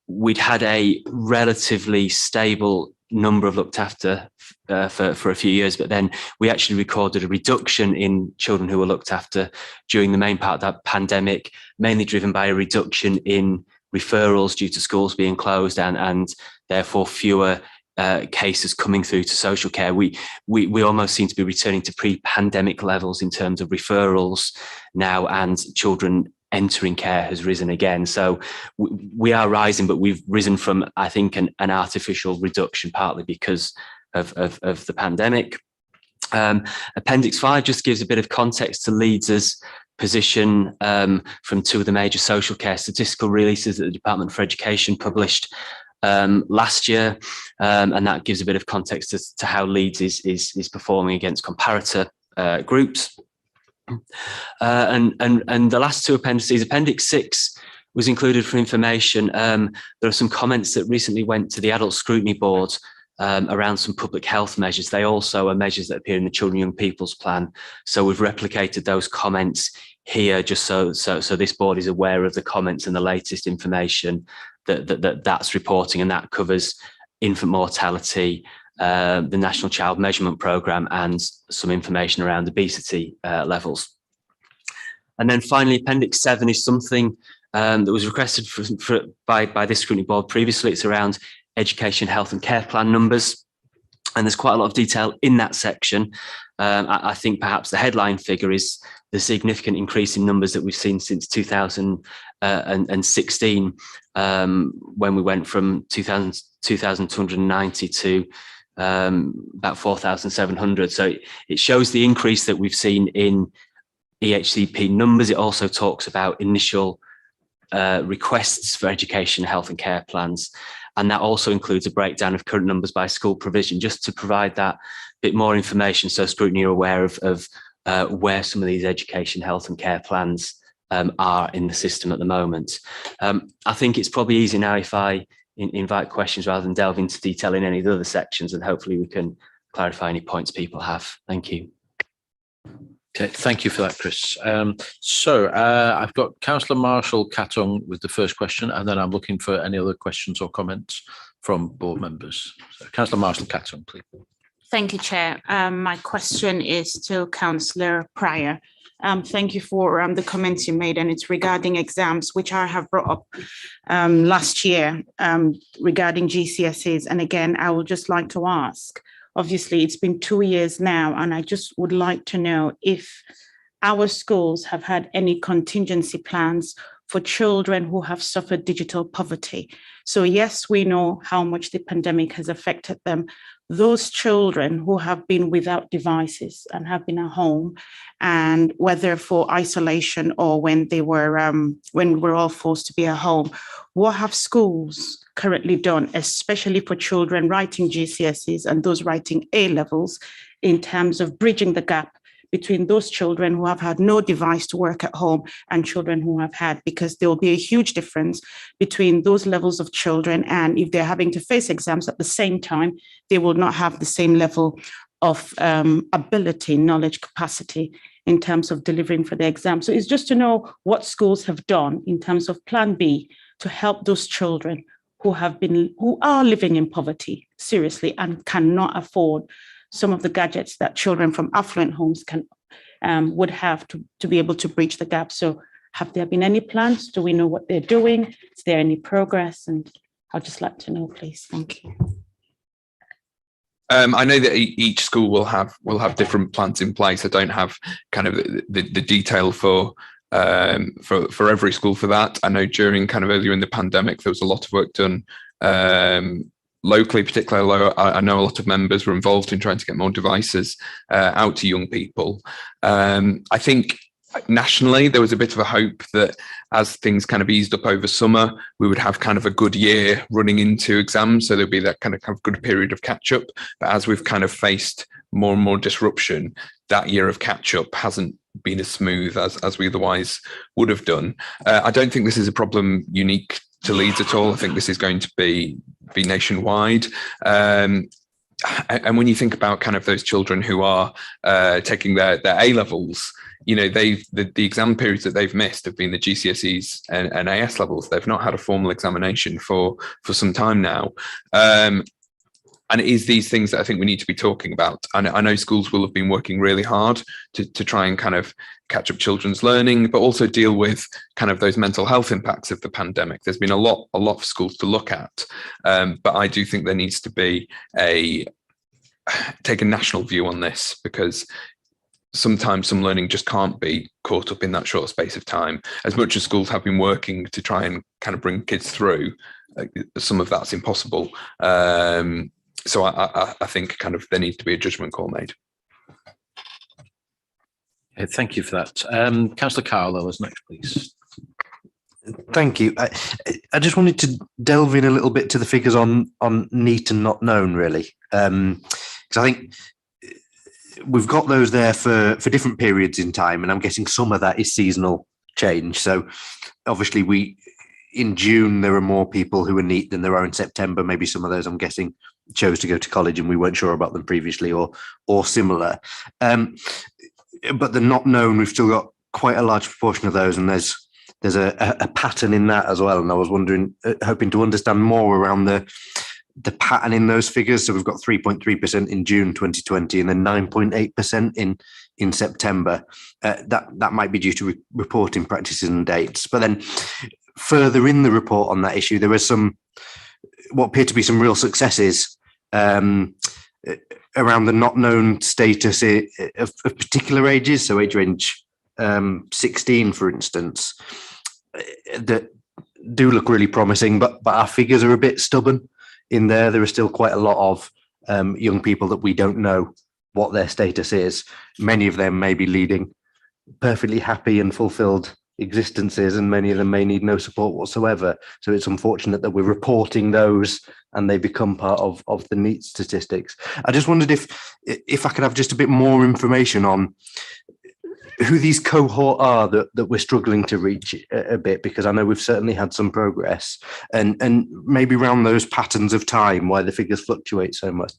we'd had a relatively stable number of looked after for a few years, but then we actually recorded a reduction in children who were looked after during the main part of that pandemic, mainly driven by a reduction in referrals due to schools being closed and therefore fewer cases coming through to social care. We almost seem to be returning to pre-pandemic levels in terms of referrals now, and children entering care has risen again. So we are rising, but we've risen from, I think, an artificial reduction, partly because of the pandemic. Appendix 5 just gives a bit of context to Leeds' position from two of the major social care statistical releases that the Department for Education published last year, and that gives a bit of context as to how Leeds is performing against comparator groups. And the last two appendices, Appendix 6 was included for information. There are some comments that recently went to the Adult Scrutiny Board around some public health measures. They also are measures that appear in the Children and Young People's Plan. So we've replicated those comments here just so this board is aware of the comments and the latest information that's reporting, and that covers infant mortality, the National Child Measurement Programme, and some information around obesity levels. And then finally, Appendix 7 is something that was requested by this Scrutiny Board previously. It's around education, health and care plan numbers. And there's quite a lot of detail in that section. I think perhaps the headline figure is the significant increase in numbers that we've seen since 2016, when we went from 2,290 to about 4,700. So it shows the increase that we've seen in EHCP numbers. It also talks about initial requests for education, health and care plans. And that also includes a breakdown of current numbers by school provision, just to provide that bit more information so Scrutiny are aware of where some of these education, health and care plans are in the system at the moment. I think it's probably easy now if I invite questions rather than delve into detail in any of the other sections, and hopefully we can clarify any points people have. Thank you.
Okay, thank you for that, Chris. I've got Councillor Marshall Cattung with the first question, and then I'm looking for any other questions or comments from board members. So, Councillor Marshall Cattung, please.
Thank you, Chair. My question is to Councillor Pryor. Thank you for the comments you made, and it's regarding exams, which I have brought up last year regarding GCSEs. And again, I would just like to ask, obviously, it's been 2 years now, and I just would like to know if our schools have had any contingency plans for children who have suffered digital poverty. So yes, we know how much the pandemic has affected them. Those children who have been without devices and have been at home, and whether for isolation or when we were all forced to be at home, what have schools currently done, especially for children writing GCSEs and those writing A levels, in terms of bridging the gap between those children who have had no device to work at home and children who have had, because there will be a huge difference between those levels of children. And if they're having to face exams at the same time, they will not have the same level of ability, knowledge, capacity in terms of delivering for the exam. So it's just to know what schools have done in terms of Plan B to help those children who are living in poverty, seriously, and cannot afford some of the gadgets that children from affluent homes would have to be able to bridge the gap. So have there been any plans? Do we know what they're doing? Is there any progress? And I'd just like to know, please. Thank you.
I know that each school will have different plans in place. I don't have kind of the detail for every school for that. I know during kind of earlier in the pandemic, there was a lot of work done locally, particularly. I know a lot of members were involved in trying to get more devices out to young people. I think nationally, there was a bit of a hope that as things kind of eased up over summer, we would have kind of a good year running into exams. So there'd be that kind of good period of catch up. But as we've kind of faced more and more disruption, that year of catch up hasn't been as smooth as we otherwise would have done. I don't think this is a problem unique to Leeds at all. I think this is going to be nationwide. And when you think about kind of those children who are taking their A levels, you know, the exam periods that they've missed have been the GCSEs and AS levels. They've not had a formal examination for some time now. And it is these things that I think we need to be talking about. And I know schools will have been working really hard to try and kind of catch up children's learning, but also deal with kind of those mental health impacts of the pandemic. There's been a lot for schools to look at. But I do think there needs to be take a national view on this, because sometimes some learning just can't be caught up in that short space of time. As much as schools have been working to try and kind of bring kids through, some of that's impossible. So I think kind of there needs to be a judgment call made.
Okay, thank you for that. Councillor Carlow is next, please.
Thank you. I just wanted to delve in a little bit to the figures on NEET and not known, really, because I think we've got those there for different periods in time, and I'm guessing some of that is seasonal change. So obviously in June, there are more people who are NEET than there are in September. Maybe some of those, I'm guessing, chose to go to college and we weren't sure about them previously, or similar. But the not known, we've still got quite a large proportion of those, and there's a pattern in that as well. And I was wondering, hoping to understand more around the pattern in those figures. So we've got 3.3% in June 2020 and then 9.8% in September. That might be due to reporting practices and dates. But then further in the report on that issue, there were what appear to be some real successes around the not known status of particular ages. So age range 16, for instance, that do look really promising, but our figures are a bit stubborn. In there are still quite a lot of young people that we don't know what their status is. Many of them may be leading perfectly happy and fulfilled existences, and many of them may need no support whatsoever. So it's unfortunate that we're reporting those and they become part of the NEET statistics. I just wondered if I could have just a bit more information on who these cohort are that we're struggling to reach a bit, because I know we've certainly had some progress, and maybe around those patterns of time, why the figures fluctuate so much.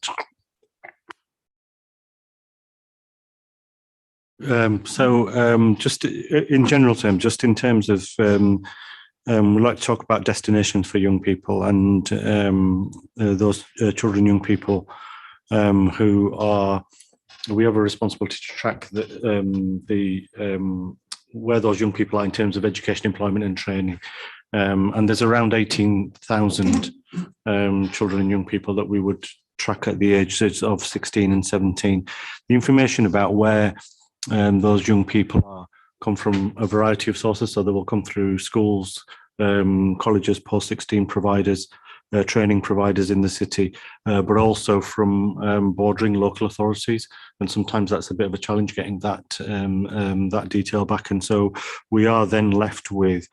Just in general terms, just in terms of, we'd like to talk about destinations for young people and those children, young people we have a responsibility to track where those young people are in terms of education, employment and training. And there's around 18,000 children and young people that we would track at the ages of 16 and 17. The information about where those young people are come from a variety of sources. So they will come through schools, colleges, post-16 providers, training providers in the city, but also from bordering local authorities. And sometimes that's a bit of a challenge getting that detail back. And so we are then left with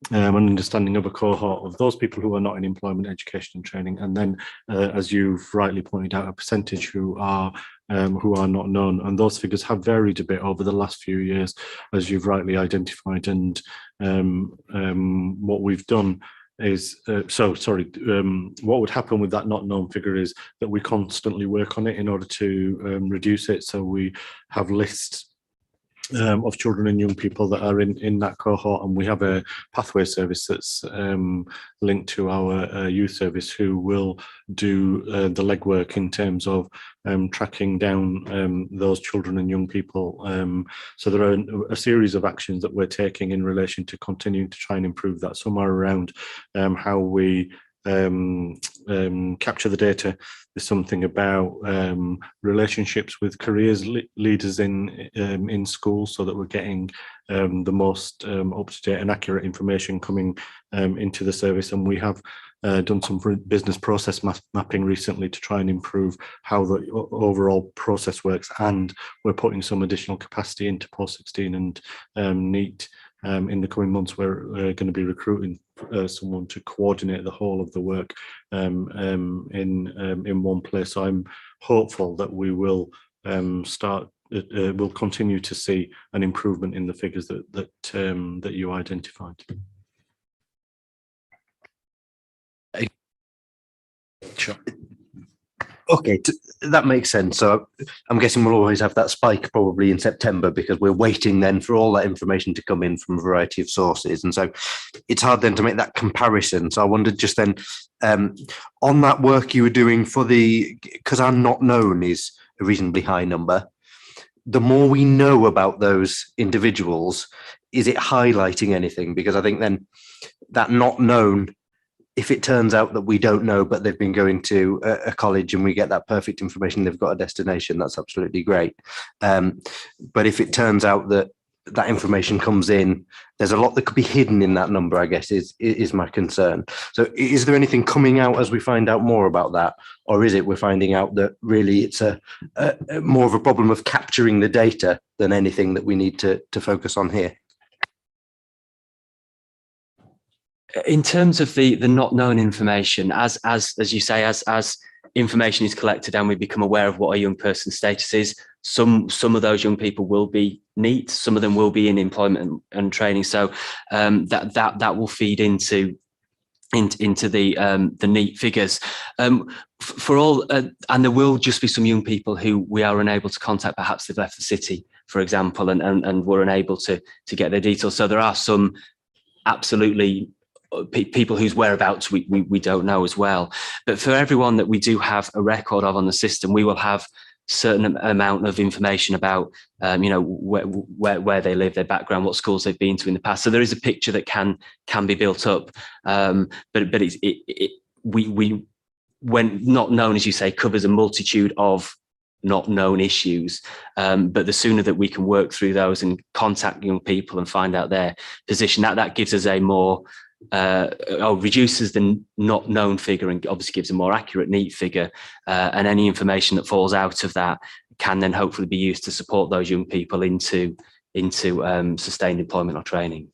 an understanding of a cohort of those people who are not in employment, education and training. And then, as you've rightly pointed out, a percentage who are who are not known, and those figures have varied a bit over the last few years, as you've rightly identified. And what we've done is, what would happen with that not known figure is that we constantly work on it in order to reduce it. So we have lists of children and young people that are in that cohort, and we have a pathway service that's linked to our youth service, who will do the legwork in terms of tracking down those children and young people. So there are a series of actions that we're taking in relation to continuing to try and improve that. Some are around how we capture the data. There's something about relationships with careers leaders in schools, so that we're getting the most up-to-date and accurate information coming into the service. And we have done some business process mapping recently to try and improve how the overall process works, and we're putting some additional capacity into post-16 and NEET. In the coming months, we're going to be recruiting someone to coordinate the whole of the work in one place. So I'm hopeful that we will we'll continue to see an improvement in the figures that you identified.
Sure.
Okay, that makes sense. So I'm guessing we'll always have that spike probably in September, because we're waiting then for all that information to come in from a variety of sources. And so it's hard then to make that comparison. So I wondered just then, on that work you were doing for because our not known is a reasonably high number, the more we know about those individuals, is it highlighting anything? Because I think then that not known, if it turns out that we don't know, but they've been going to a college and we get that perfect information, they've got a destination, that's absolutely great. But if it turns out that that information comes in, there's a lot that could be hidden in that number, I guess, is my concern. So is there anything coming out as we find out more about that? Or is it we're finding out that really it's a more of a problem of capturing the data than anything that we need to focus on here?
In terms of the not known information, as you say, as information is collected and we become aware of what a young person's status is, some of those young people will be NEET, some of them will be in employment and training. So that will feed into the NEET figures. For all, and there will just be some young people who we are unable to contact. Perhaps they've left the city, for example, and we're unable to get their details. So there are some absolutely people whose whereabouts we don't know as well. But for everyone that we do have a record of on the system, we will have certain amount of information about where they live, their background, what schools they've been to in the past. So there is a picture that can be built up. But we when not known, as you say, covers a multitude of not known issues. But the sooner that we can work through those and contact young people and find out their position, that gives us a more reduces the not known figure and obviously gives a more accurate NEET figure, and any information that falls out of that can then hopefully be used to support those young people into sustained employment or training.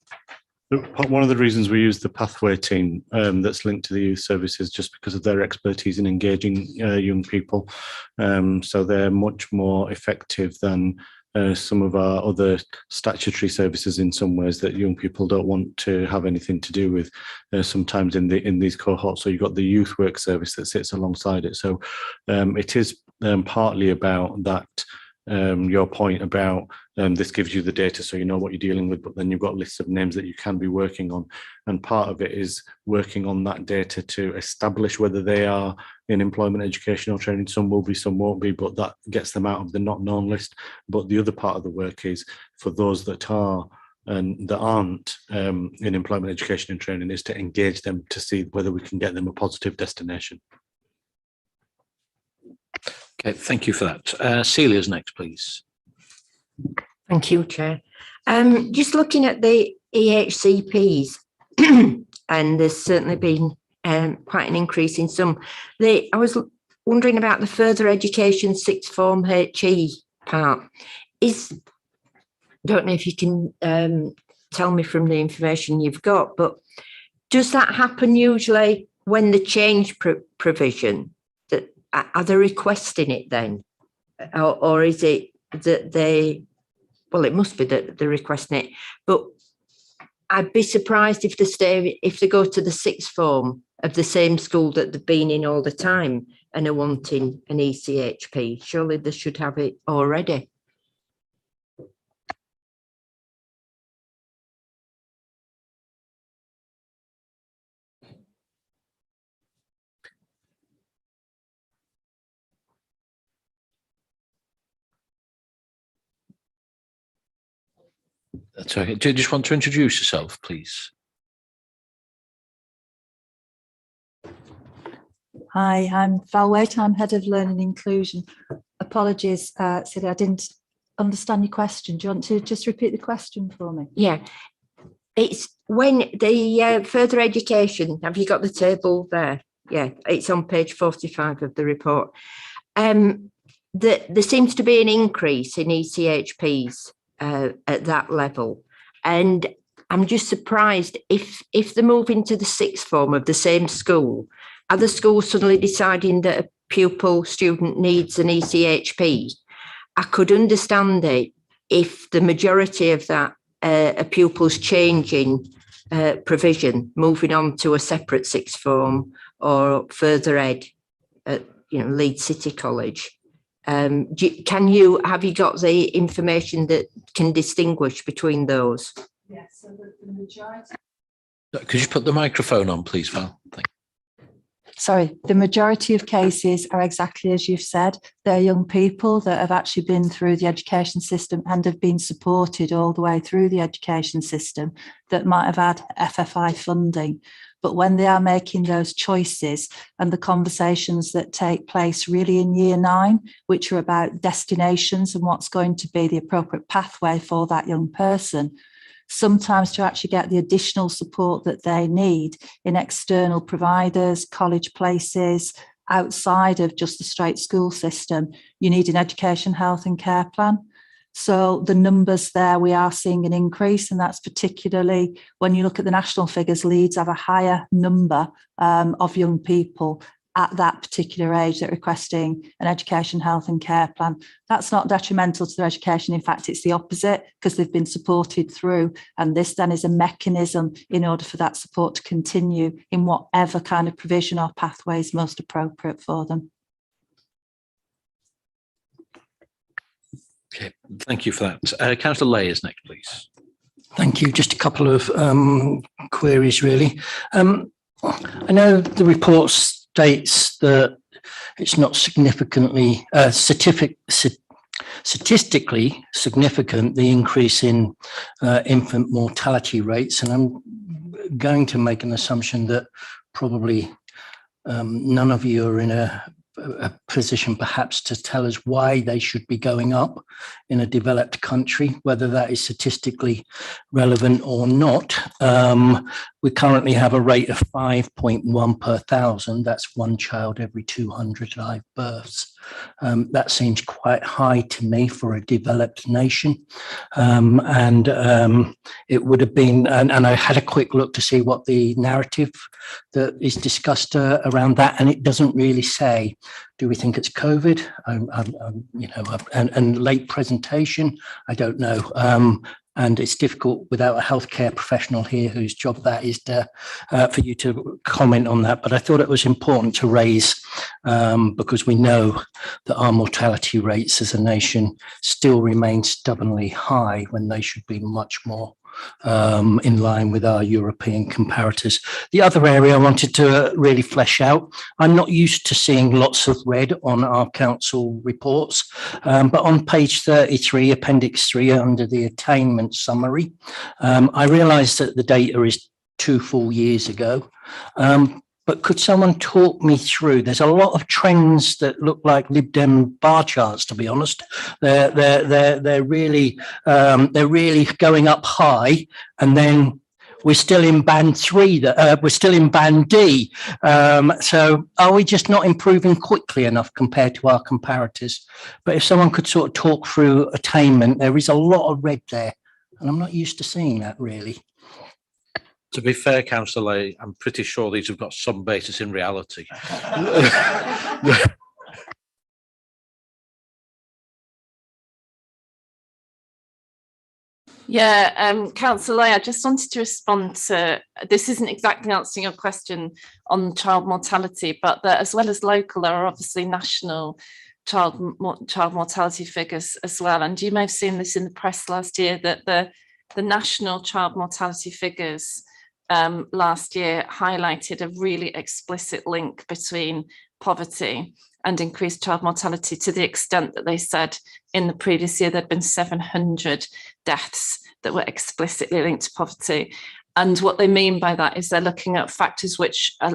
One of the reasons we use the pathway team that's linked to the youth services, just because of their expertise in engaging young people. So they're much more effective than some of our other statutory services in some ways that young people don't want to have anything to do with sometimes in these cohorts. So you've got the youth work service that sits alongside it. So it is partly about that, your point about this gives you the data so you know what you're dealing with, but then you've got lists of names that you can be working on. And part of it is working on that data to establish whether they are in employment, education or training. Some will be, some won't be, but that gets them out of the not known list. But the other part of the work is for those that are and that aren't in employment, education and training, is to engage them to see whether we can get them a positive destination.
Okay, thank you for that. Celia's next, please.
Thank you, Chair. Just looking at the EHCPs, and there's certainly been quite an increase in some. I was wondering about the further education sixth form HE part. Don't know if you can tell me from the information you've got, but does that happen usually when the change provision? Are they requesting it then? or is it that they, well, it must be that they're requesting it, but I'd be surprised if they go to the sixth form of the same school that they've been in all the time and are wanting an ECHP. Surely they should have it already.
That's okay. Do you just want to introduce yourself, please?
Hi, I'm Val Waite. I'm Head of Learning Inclusion. Apologies, Celia, I didn't understand your question. Do you want to just repeat the question for me?
Yeah, it's when the further education, have you got the table there? Yeah, it's on page 45 of the report. There seems to be an increase in ECHPs at that level. And I'm just surprised if they're moving to the sixth form of the same school, are the schools suddenly deciding that a pupil student needs an ECHP? I could understand it if the majority of that a pupil's changing provision, moving on to a separate sixth form or further ed at Leeds City College. Have you got the information that can distinguish between those?
Yes, so the majority.
Could you put the microphone on, please, Val? Thank you.
Sorry, the majority of cases are exactly as you've said. They're young people that have actually been through the education system and have been supported all the way through the education system that might have had FFI funding. But when they are making those choices and the conversations that take place really in year 9, which are about destinations and what's going to be the appropriate pathway for that young person, sometimes to actually get the additional support that they need in external providers, college places, outside of just the straight school system, you need an education, health and care plan. So the numbers there, we are seeing an increase, and that's particularly when you look at the national figures. Leeds have a higher number of young people at that particular age that are requesting an education, health and care plan. That's not detrimental to their education. In fact, it's the opposite, because they've been supported through, and this then is a mechanism in order for that support to continue in whatever kind of provision or pathway is most appropriate for them.
Okay, thank you for that. Councillor Lay is next, please.
Thank you. Just a couple of queries, really. I know the report states that it's not significantly statistically significant, the increase in infant mortality rates, and I'm going to make an assumption that probably none of you are in a position perhaps to tell us why they should be going up in a developed country, whether that is statistically relevant or not. We currently have a rate of 5.1 per thousand. That's one child every 200 live births. That seems quite high to me for a developed nation. It would have been, and I had a quick look to see what the narrative that is discussed around that, and it doesn't really say, do we think it's COVID? And late presentation, I don't know. And it's difficult without a healthcare professional here whose job that is to, for you to comment on that. But I thought it was important to raise because we know that our mortality rates as a nation still remain stubbornly high when they should be much more in line with our European comparators. The other area I wanted to really flesh out, I'm not used to seeing lots of red on our council reports, but on page 33, Appendix 3, under the attainment summary, I realised that the data is 2 full years ago. But could someone talk me through? There's a lot of trends that look like Lib Dem bar charts, to be honest. They're really going up high, and then we're still in band 3. We're still in band D. So are we just not improving quickly enough compared to our comparators? But if someone could sort of talk through attainment, there is a lot of red there, and I'm not used to seeing that really.
To be fair, Councillor Lay, I'm pretty sure these have got some basis in reality.
Yeah, Councillor Lay, I just wanted to respond to, this isn't exactly answering your question on child mortality, but that as well as local, there are obviously national child mortality figures as well. And you may have seen this in the press last year, that the national child mortality figures last year highlighted a really explicit link between poverty and increased child mortality, to the extent that they said in the previous year there'd been 700 deaths that were explicitly linked to poverty. And what they mean by that is they're looking at factors which are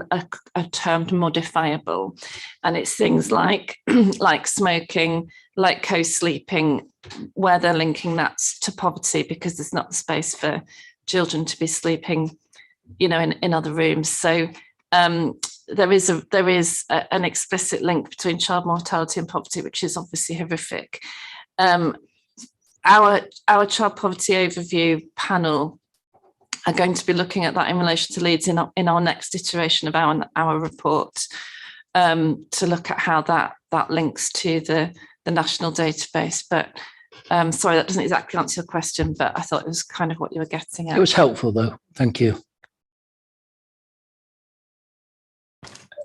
termed modifiable. And it's things like, like smoking, like co-sleeping, where they're linking that to poverty because there's not the space for children to be sleeping, you know, in other rooms. So there is an explicit link between child mortality and poverty, which is obviously horrific. Our child poverty overview panel are going to be looking at that in relation to Leeds in our next iteration of our report, to look at how that links to the national database. But sorry, that doesn't exactly answer your question, but I thought it was kind of what you were getting at.
It was helpful though. Thank you.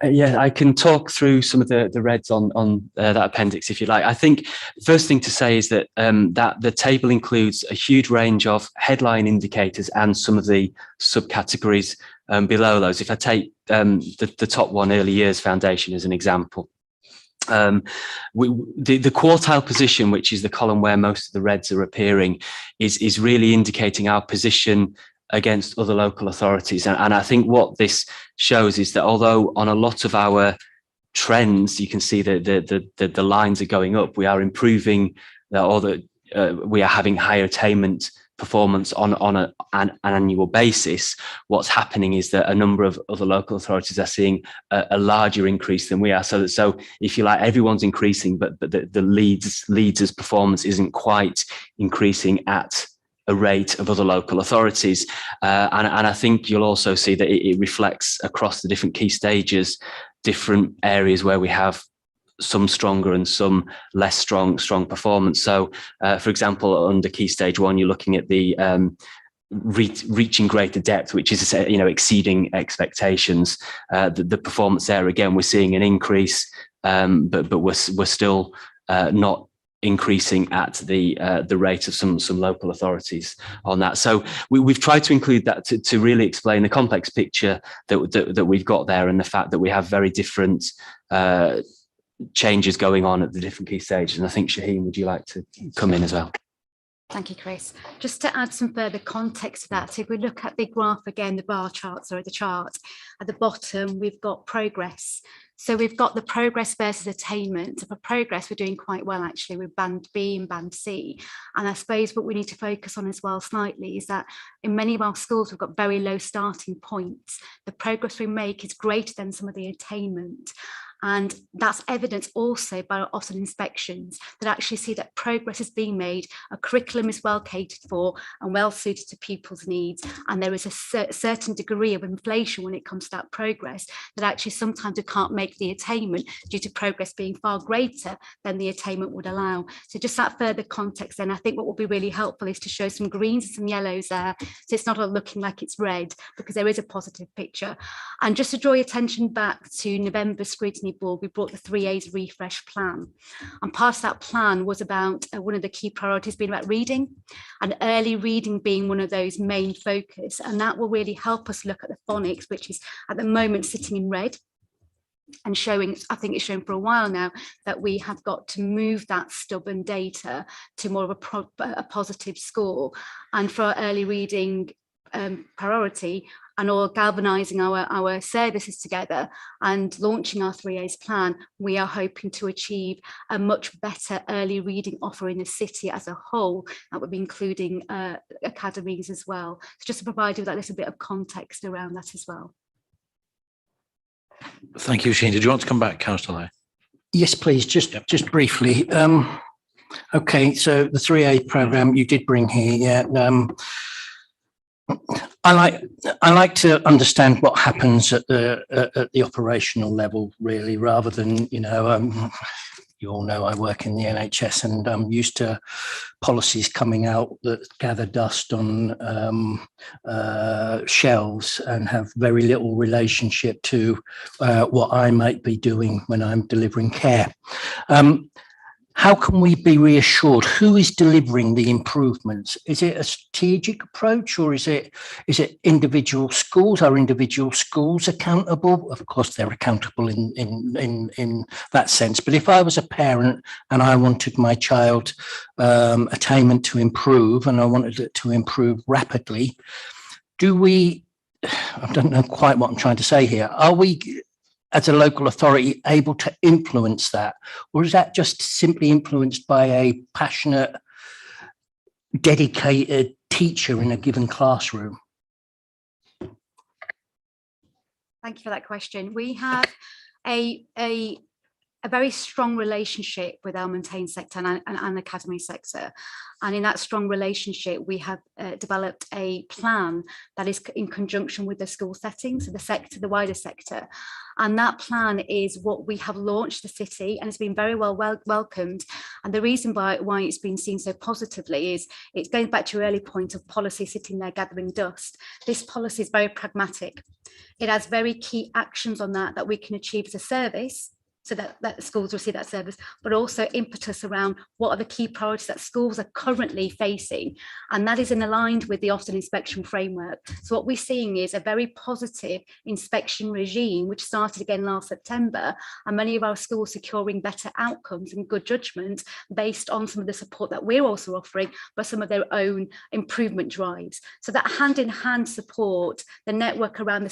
Yeah, I can talk through some of the reds on that appendix if you like. I think first thing to say is that that the table includes a huge range of headline indicators and some of the subcategories below those. If I take the top one, early years foundation, as an example, the quartile position, which is the column where most of the reds are appearing, is really indicating our position against other local authorities. And I think what this shows is that although on a lot of our trends, you can see that the lines are going up, we are improving, or that we are having higher attainment performance on an annual basis. What's happening is that a number of other local authorities are seeing a larger increase than we are. So if you like, everyone's increasing, but the Leeds' performance isn't quite increasing at a rate of other local authorities. And I think you'll also see that it reflects across the different key stages, different areas where we have some stronger and some less strong performance. So, for example, under key stage 1, you're looking at the reaching greater depth, which is, you know, exceeding expectations. The performance there, again, we're seeing an increase, but we're still not increasing at the rate of some local authorities on that. So we've tried to include that to really explain the complex picture that we've got there, and the fact that we have very different changes going on at the different key stages. And I think, Shaheen, would you like to come in as well?
Thank you, Chris. Just to add some further context to that, if we look at the graph again, the bar charts or the chart, at the bottom, we've got progress. So we've got the progress versus attainment. So for progress, we're doing quite well, actually, with band B and band C. And I suppose what we need to focus on as well slightly is that in many of our schools, we've got very low starting points. The progress we make is greater than some of the attainment. And that's evidenced also by our Ofsted inspections that actually see that progress is being made, a curriculum is well catered for and well suited to pupils' needs, and there is a certain degree of inflation when it comes to that progress, that actually sometimes we can't make the attainment due to progress being far greater than the attainment would allow. So just that further context, then I think what will be really helpful is to show some greens and some yellows there, so it's not all looking like it's red, because there is a positive picture. And just to draw your attention back to November Scrutiny Board, we brought the 3A's refresh plan, and part of that plan was about one of the key priorities being about reading, and early reading being one of those main focus, and that will really help us look at the phonics, which is at the moment sitting in red and showing, I think it's shown for a while now, that we have got to move that stubborn data to more of a positive score. And for our early reading priority, and all galvanising our services together and launching our 3A's plan, we are hoping to achieve a much better early reading offer in the city as a whole. That would be including academies as well. So just to provide you with that little bit of context around that as well.
Thank you, Shane. Did you want to come back, Councillor?
Yes, please, just briefly. Okay, so the 3A programme you did bring here, yeah. I like to understand what happens at the operational level, really, rather than, you know, you all know I work in the NHS, and I'm used to policies coming out that gather dust on shelves and have very little relationship to what I might be doing when I'm delivering care. How can we be reassured? Who is delivering the improvements? Is it a strategic approach, or is it individual schools? Are individual schools accountable? Of course, they're accountable in that sense. But if I was a parent and I wanted my child attainment to improve, and I wanted it to improve rapidly, I don't know quite what I'm trying to say here. Are we, as a local authority, able to influence that? Or is that just simply influenced by a passionate, dedicated teacher in a given classroom?
Thank you for that question. We have a very strong relationship with our maintained sector and academy sector. And in that strong relationship, we have developed a plan that is in conjunction with the school settings, so the sector, the wider sector. And that plan is what we have launched the city, and it's been very well welcomed. And the reason why it's been seen so positively is it's going back to your early point of policy sitting there gathering dust. This policy is very pragmatic. It has very key actions on that we can achieve as a service, so that schools receive that service, but also impetus around what are the key priorities that schools are currently facing. And that is aligned with the Ofsted inspection framework. So what we're seeing is a very positive inspection regime, which started again last September, and many of our schools securing better outcomes and good judgment based on some of the support that we're also offering, but some of their own improvement drives. So that hand-in-hand support, the network around the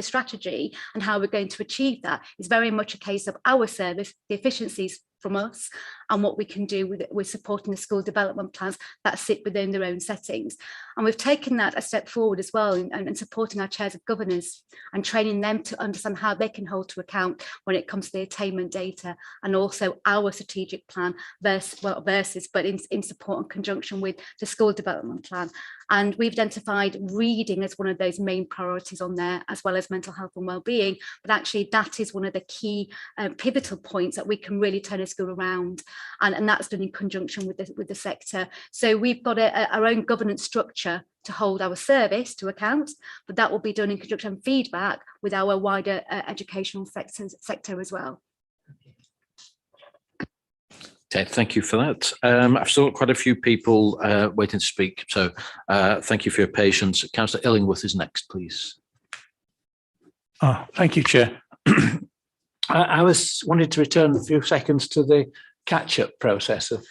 strategy and how we're going to achieve that is very much a case of our service, the efficiencies from us, and what we can do with supporting the school development plans that sit within their own settings. And we've taken that a step forward as well and supporting our chairs of governors and training them to understand how they can hold to account when it comes to the attainment data, and also our strategic plan versus but in support and conjunction with the school development plan. And we've identified reading as one of those main priorities on there, as well as mental health and wellbeing. But actually that is one of the key pivotal points that we can really turn a school around. And that's done in conjunction with the sector. So we've got our own governance structure to hold our service to account, but that will be done in conjunction and feedback with our wider educational sector as well.
Okay, thank you for that. I've still got quite a few people waiting to speak, so thank you for your patience. Councillor Illingworth is next, please.
Oh, thank you, Chair. I was wanted to return a few seconds to the catch-up process of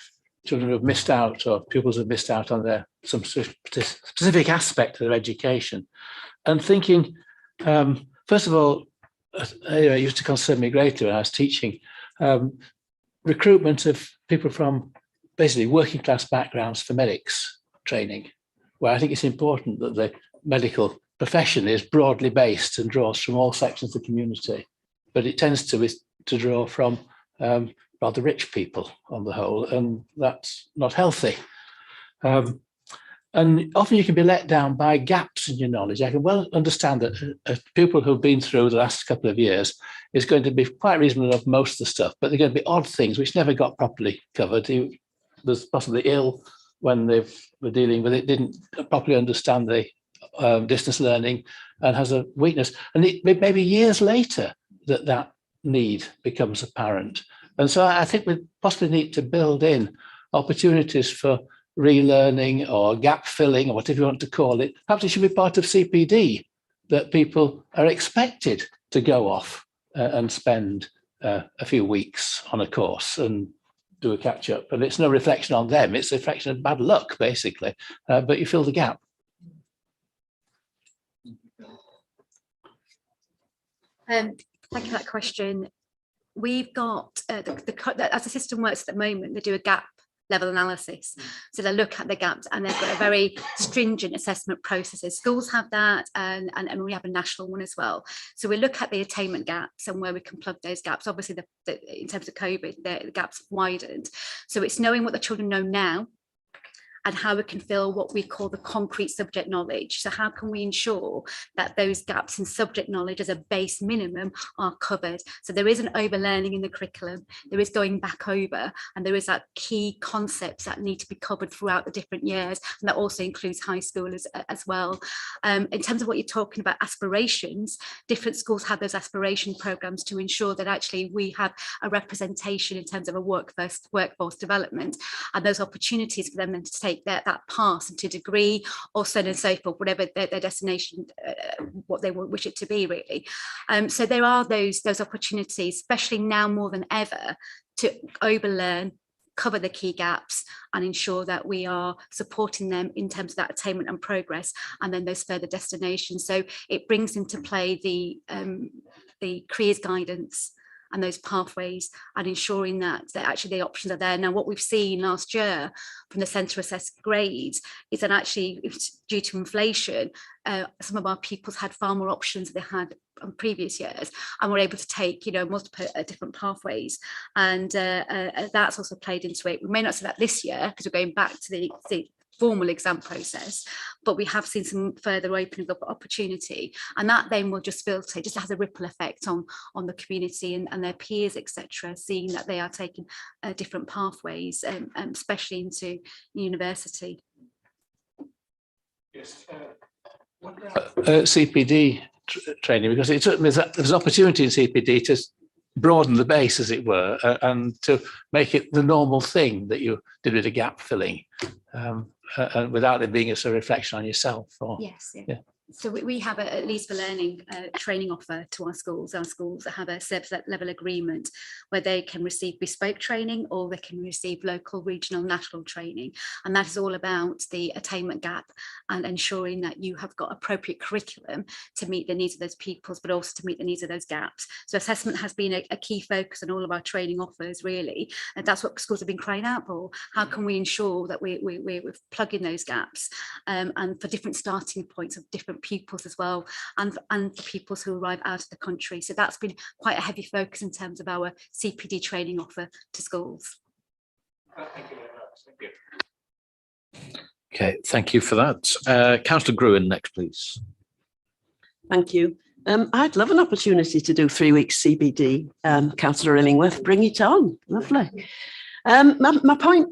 children who have missed out, or pupils who have missed out on some specific aspect of their education, and thinking, first of all, it used to concern me greatly when I was teaching, recruitment of people from basically working class backgrounds for medics training, where I think it's important that the medical profession is broadly based and draws from all sections of the community, but it tends to draw from rather rich people on the whole, and that's not healthy. And often you can be let down by gaps in your knowledge. I can well understand that people who've been through the last couple of years is going to be quite reasonable of most of the stuff, but they're going to be odd things which never got properly covered. He was possibly ill when they were dealing with it, didn't properly understand the distance learning, and has a weakness. And it may be years later that need becomes apparent. And so I think we possibly need to build in opportunities for relearning or gap filling, or whatever you want to call it. Perhaps it should be part of CPD, that people are expected to go off and spend a few weeks on a course and do a catch up. And it's no reflection on them, it's a reflection of bad luck, basically, but you fill the gap.
Thank you for that question. We've got, as the system works at the moment, they do a gap level analysis. So they look at the gaps, and they've got a very stringent assessment processes. Schools have that, and we have a national one as well. So we look at the attainment gaps and where we can plug those gaps. Obviously, in terms of COVID, the gaps have widened. So it's knowing what the children know now, and how we can fill what we call the concrete subject knowledge. So how can we ensure that those gaps in subject knowledge as a base minimum are covered? So there is an overlearning in the curriculum, there is going back over, and there is that key concepts that need to be covered throughout the different years, and that also includes high school as well. In terms of what you're talking about, aspirations, different schools have those aspiration programs to ensure that actually we have a representation in terms of a workforce development, and those opportunities for them then to take that path into degree or so on and so forth, whatever their destination, what they will wish it to be, really. So there are those opportunities, especially now more than ever, to overlearn, cover the key gaps, and ensure that we are supporting them in terms of that attainment and progress, and then those further destinations. So it brings into play the careers guidance and those pathways, and ensuring that actually the options are there. Now, what we've seen last year from the centre assessed grades is that actually, due to inflation, some of our pupils had far more options than they had on previous years, and were able to take, multiple different pathways, and that's also played into it. We may not see that this year because we're going back to the formal exam process, but we have seen some further opening up opportunity, and that then will just filter, just has a ripple effect on the community and their peers, etc., seeing that they are taking different pathways, especially into university.
Yes. CPD training, because it took me, there's an opportunity in CPD to broaden the base, as it were, and to make it the normal thing that you did with a gap filling, and without it being a sort of reflection on yourself. Or,
yes, yeah.
Yeah.
So we have a Leeds for Learning training offer to our schools. Our schools have a service level agreement where they can receive bespoke training, or they can receive local, regional, national training. And that is all about the attainment gap and ensuring that you have got appropriate curriculum to meet the needs of those pupils, but also to meet the needs of those gaps. So assessment has been a key focus on all of our training offers, really. And that's what schools have been crying out for. How can we ensure that we're plugging those gaps, and for different starting points of different pupils as well, and for pupils who arrive out of the country. So that's been quite a heavy focus in terms of our CPD training offer to schools.
Thank you very much. Thank you.
Okay, thank you for that. Councillor Gruen next, please.
Thank you. I'd love an opportunity to do 3 weeks CBD, Councillor Illingworth. Bring it on. Lovely. My point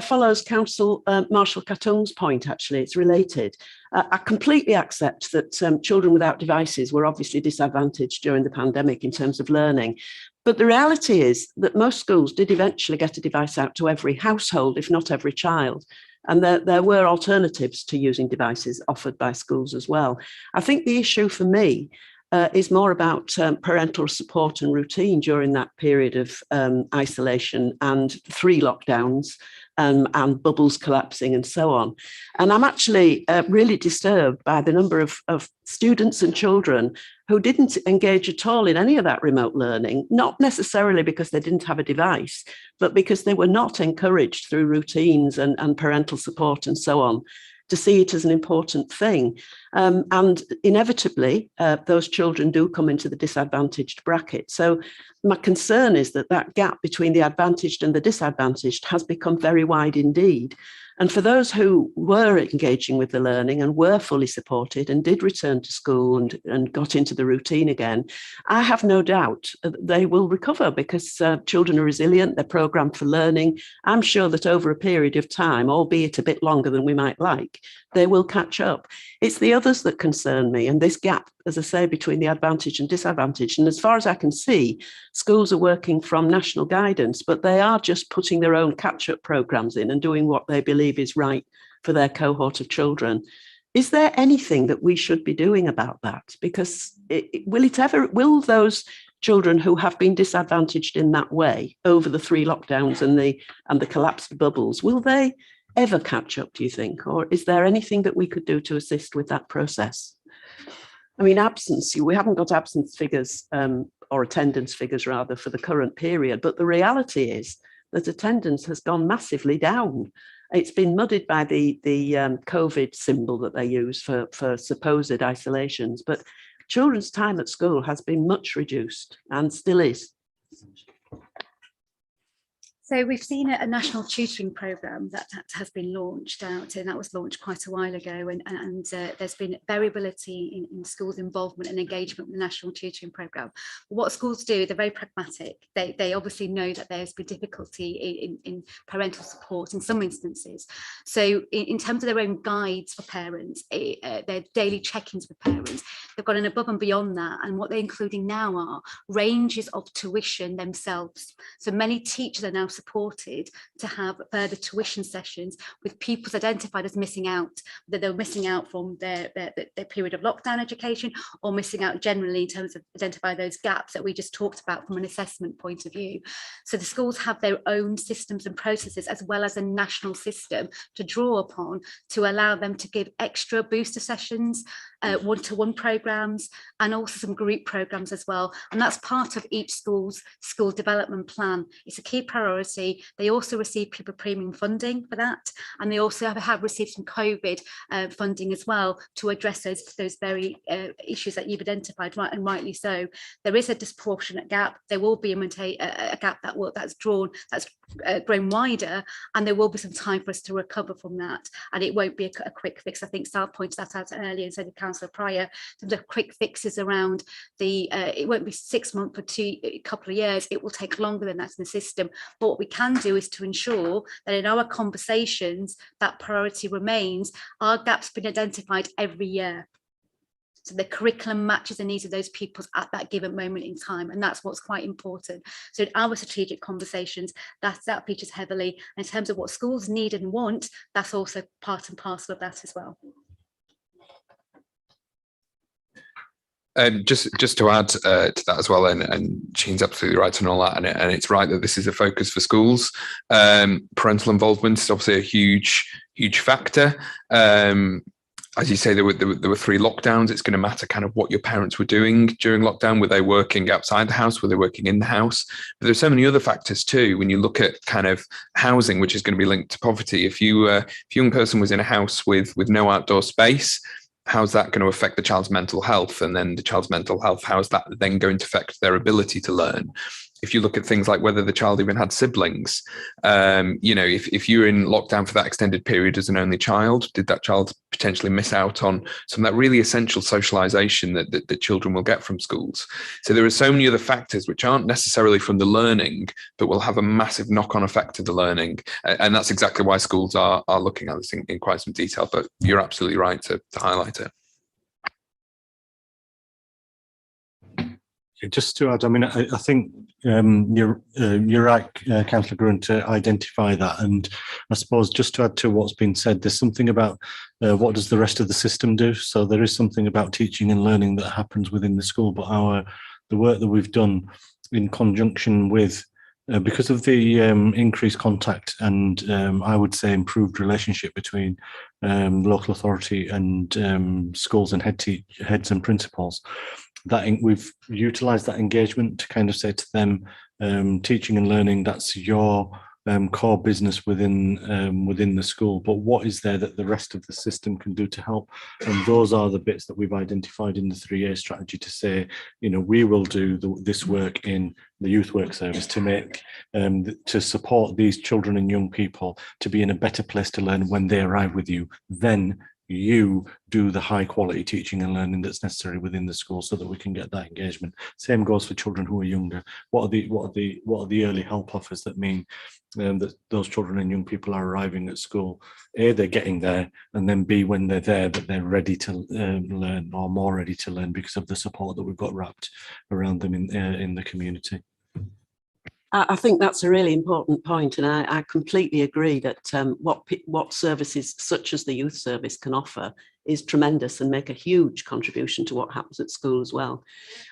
follows Councillor Marshall Katung's point, actually. It's related. I completely accept that children without devices were obviously disadvantaged during the pandemic in terms of learning. But the reality is that most schools did eventually get a device out to every household, if not every child. And there were alternatives to using devices offered by schools as well. I think the issue for me is more about parental support and routine during that period of isolation and 3 lockdowns and bubbles collapsing and so on. And I'm actually really disturbed by the number of students and children who didn't engage at all in any of that remote learning, not necessarily because they didn't have a device, but because they were not encouraged through routines and parental support and so on to see it as an important thing. And inevitably, those children do come into the disadvantaged bracket. So my concern is that that gap between the advantaged and the disadvantaged has become very wide indeed. And for those who were engaging with the learning and were fully supported and did return to school and got into the routine again, I have no doubt they will recover because children are resilient, they're programmed for learning. I'm sure that over a period of time, albeit a bit longer than we might like, they will catch up. It's the others that concern me, and this gap, as I say, between the advantaged and disadvantaged. And as far as I can see, schools are working from national guidance, but they are just putting their own catch-up programs in and doing what they believe is right for their cohort of children. Is there anything that we should be doing about that? Because will those children who have been disadvantaged in that way over the 3 lockdowns and the collapsed bubbles, will they ever catch up, do you think? Or is there anything that we could do to assist with that process? I mean, absence, we haven't got absence figures or attendance figures rather for the current period, but the reality is that attendance has gone massively down. It's been muddied by the COVID symbol that they use for supposed isolations, but children's time at school has been much reduced and still is.
So we've seen a national tutoring programme that has been launched out, and that was launched quite a while ago. And there's been variability in schools' involvement and engagement with the national tutoring programme. What schools do, they're very pragmatic. They obviously know that there's been difficulty in parental support in some instances. So in terms of their own guides for parents, their daily check-ins with parents, they've gone above and beyond that. And what they're including now are ranges of tuition themselves. So many teachers are now supported to have further tuition sessions with pupils identified as missing out, that they're missing out from their period of lockdown education, or missing out generally in terms of identify those gaps that we just talked about from an assessment point of view. So the schools have their own systems and processes, as well as a national system to draw upon to allow them to give extra booster sessions, one-to-one programs, and also some group programs as well. And that's part of each school's school development plan. It's a key priority. They also receive pupil premium funding for that, and they also have received some COVID funding as well to address those very issues that you've identified, right, and rightly so. There is a disproportionate gap. There will be a gap that's grown wider, and there will be some time for us to recover from that. And it won't be a quick fix. I think Sal pointed that out earlier, and said to Councillor Pryor, the quick fixes around it won't be 6 months or a couple of years. It will take longer than that in the system. But what we can do is to ensure that in our conversations, that priority remains. Our gaps been identified every year. So the curriculum matches the needs of those pupils at that given moment in time. And that's what's quite important. So in our strategic conversations, that features heavily. And in terms of what schools need and want, that's also part and parcel of that as well.
Just to add to that as well, and Jean's absolutely right on all that, and it's right that this is a focus for schools. Parental involvement is obviously a huge factor. As you say, there were 3 lockdowns. It's going to matter kind of what your parents were doing during lockdown. Were they working outside the house? Were they working in the house? But there's so many other factors too. When you look at kind of housing, which is going to be linked to poverty, if a young person was in a house with no outdoor space, how's that going to affect the child's mental health? And then the child's mental health, how's that then going to affect their ability to learn? If you look at things like whether the child even had siblings, if you're in lockdown for that extended period as an only child, did that child potentially miss out on some of that really essential socialization that children will get from schools? So there are so many other factors which aren't necessarily from the learning, but will have a massive knock-on effect to the learning. And that's exactly why schools are looking at this in quite some detail, but you're absolutely right to highlight it.
Just to add, I mean, I think you're right, Councillor Gruen, to identify that. And I suppose just to add to what's been said, there's something about what does the rest of the system do? So there is something about teaching and learning that happens within the school, but the work that we've done in conjunction with, because of the increased contact and I would say improved relationship between local authority and schools and heads and principals, that we've utilised that engagement to kind of say to them, teaching and learning, that's your core business within the school, but what is there that the rest of the system can do to help? And those are the bits that we've identified in the 3A strategy to say, we will do this work in the youth work service to make to support these children and young people to be in a better place to learn when they arrive with you. Then you do the high quality teaching and learning that's necessary within the school so that we can get that engagement. Same goes for children who are younger. What are the early help offers that mean that those children and young people are arriving at school? A, they're getting there, and then B, when they're there, but they're ready to learn, or more ready to learn because of the support that we've got wrapped around them in the community.
I think that's a really important point, and I completely agree that what services such as the youth service can offer is tremendous and make a huge contribution to what happens at school as well.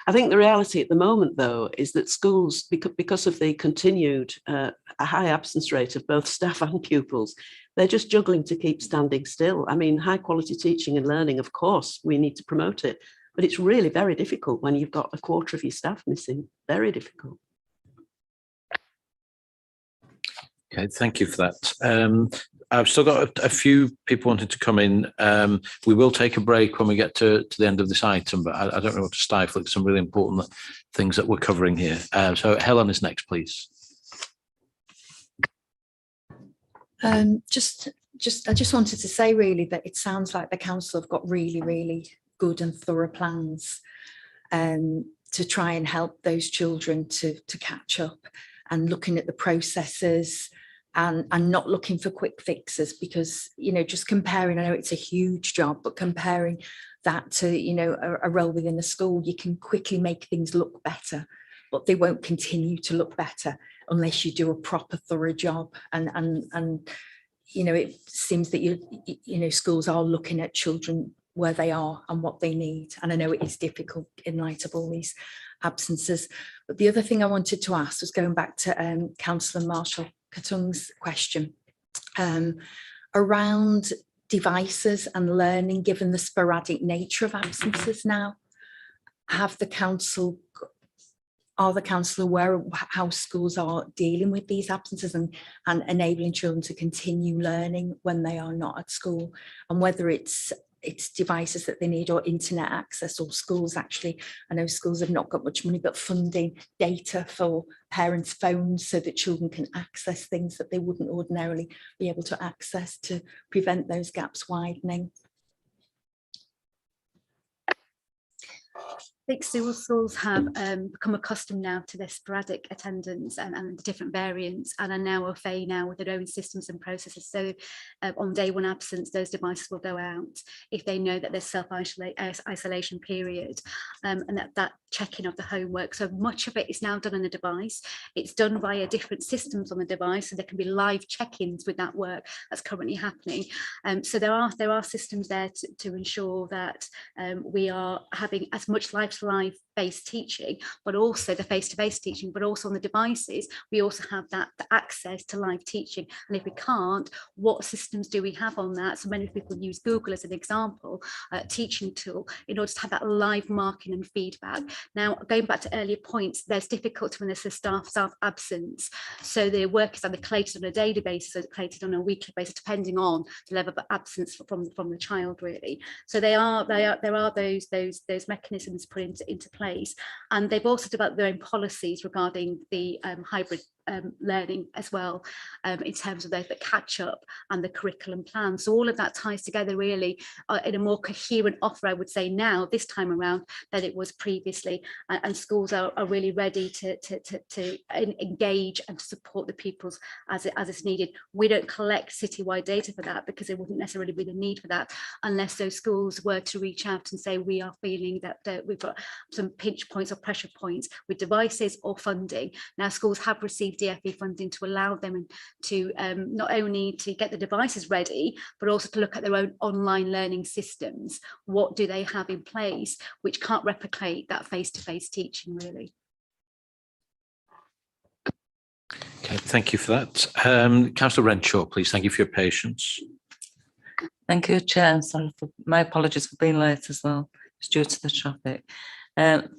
I think the reality at the moment, though, is that schools, because of the continued a high absence rate of both staff and pupils, they're just juggling to keep standing still. I mean, high quality teaching and learning, of course, we need to promote it, but it's really very difficult when you've got a quarter of your staff missing. Very difficult.
Okay, thank you for that. I've still got a few people wanting to come in. We will take a break when we get to the end of this item, but I don't know what to stifle. It's some really important things that we're covering here. So Helen is next, please.
I just wanted to say really that it sounds like the council have got really good and thorough plans to try and help those children to catch up, and looking at the processes and not looking for quick fixes, because, you know, just comparing, I know it's a huge job, but comparing that to, you know, a role within a school, you can quickly make things look better, but they won't continue to look better unless you do a proper thorough job. And you know, it seems that you know, schools are looking at children where they are and what they need. And I know it is difficult in light of all these absences. But the other thing I wanted to ask was going back to Councillor Marshall Katung's question around devices and learning, given the sporadic nature of absences now. Are the council aware of how schools are dealing with these absences and enabling children to continue learning when they are not at school, and whether it's devices that they need or internet access, or schools actually, I know schools have not got much money, but funding data for parents' phones so that children can access things that they wouldn't ordinarily be able to access, to prevent those gaps widening.
I think schools have become accustomed now to their sporadic attendance and the different variants, and are now au fait now with their own systems and processes. So on day one absence, those devices will go out if they know that there's self-isolation period, and that checking of the homework. So much of it is now done on the device. It's done via different systems on the device, so there can be live check-ins with that work that's currently happening. So there are systems there to ensure that we are having as much live-based teaching, but also the face-to-face teaching, but also on the devices, we also have that access to live teaching. And if we can't, what systems do we have on that? So many people use Google as an example, teaching tool, in order to have that live marking and feedback. Now, going back to earlier points, there's difficulty when there's a staff absence. So the work is either collated on a daily basis or collated on a weekly basis, depending on the level of absence from the child, really. So there are those mechanisms put into place, and they've also developed their own policies regarding the hybrid learning as well, in terms of the catch up and the curriculum plan. So all of that ties together really in a more coherent offer, I would say now, this time around, than it was previously. And schools are really ready to engage and to support the pupils as it's needed. We don't collect citywide data for that, because there wouldn't necessarily be the need for that unless those schools were to reach out and say, we are feeling that we've got some pinch points or pressure points with devices or funding. Now, schools have received DFE funding to allow them to not only to get the devices ready, but also to look at their own online learning systems. What do they have in place which can't replicate that face-to-face teaching, really?
Okay, thank you for that. Councillor Renshaw, please. Thank you for your patience.
Thank you, Chair. Sorry for my apologies for being late as well. It's due to the traffic.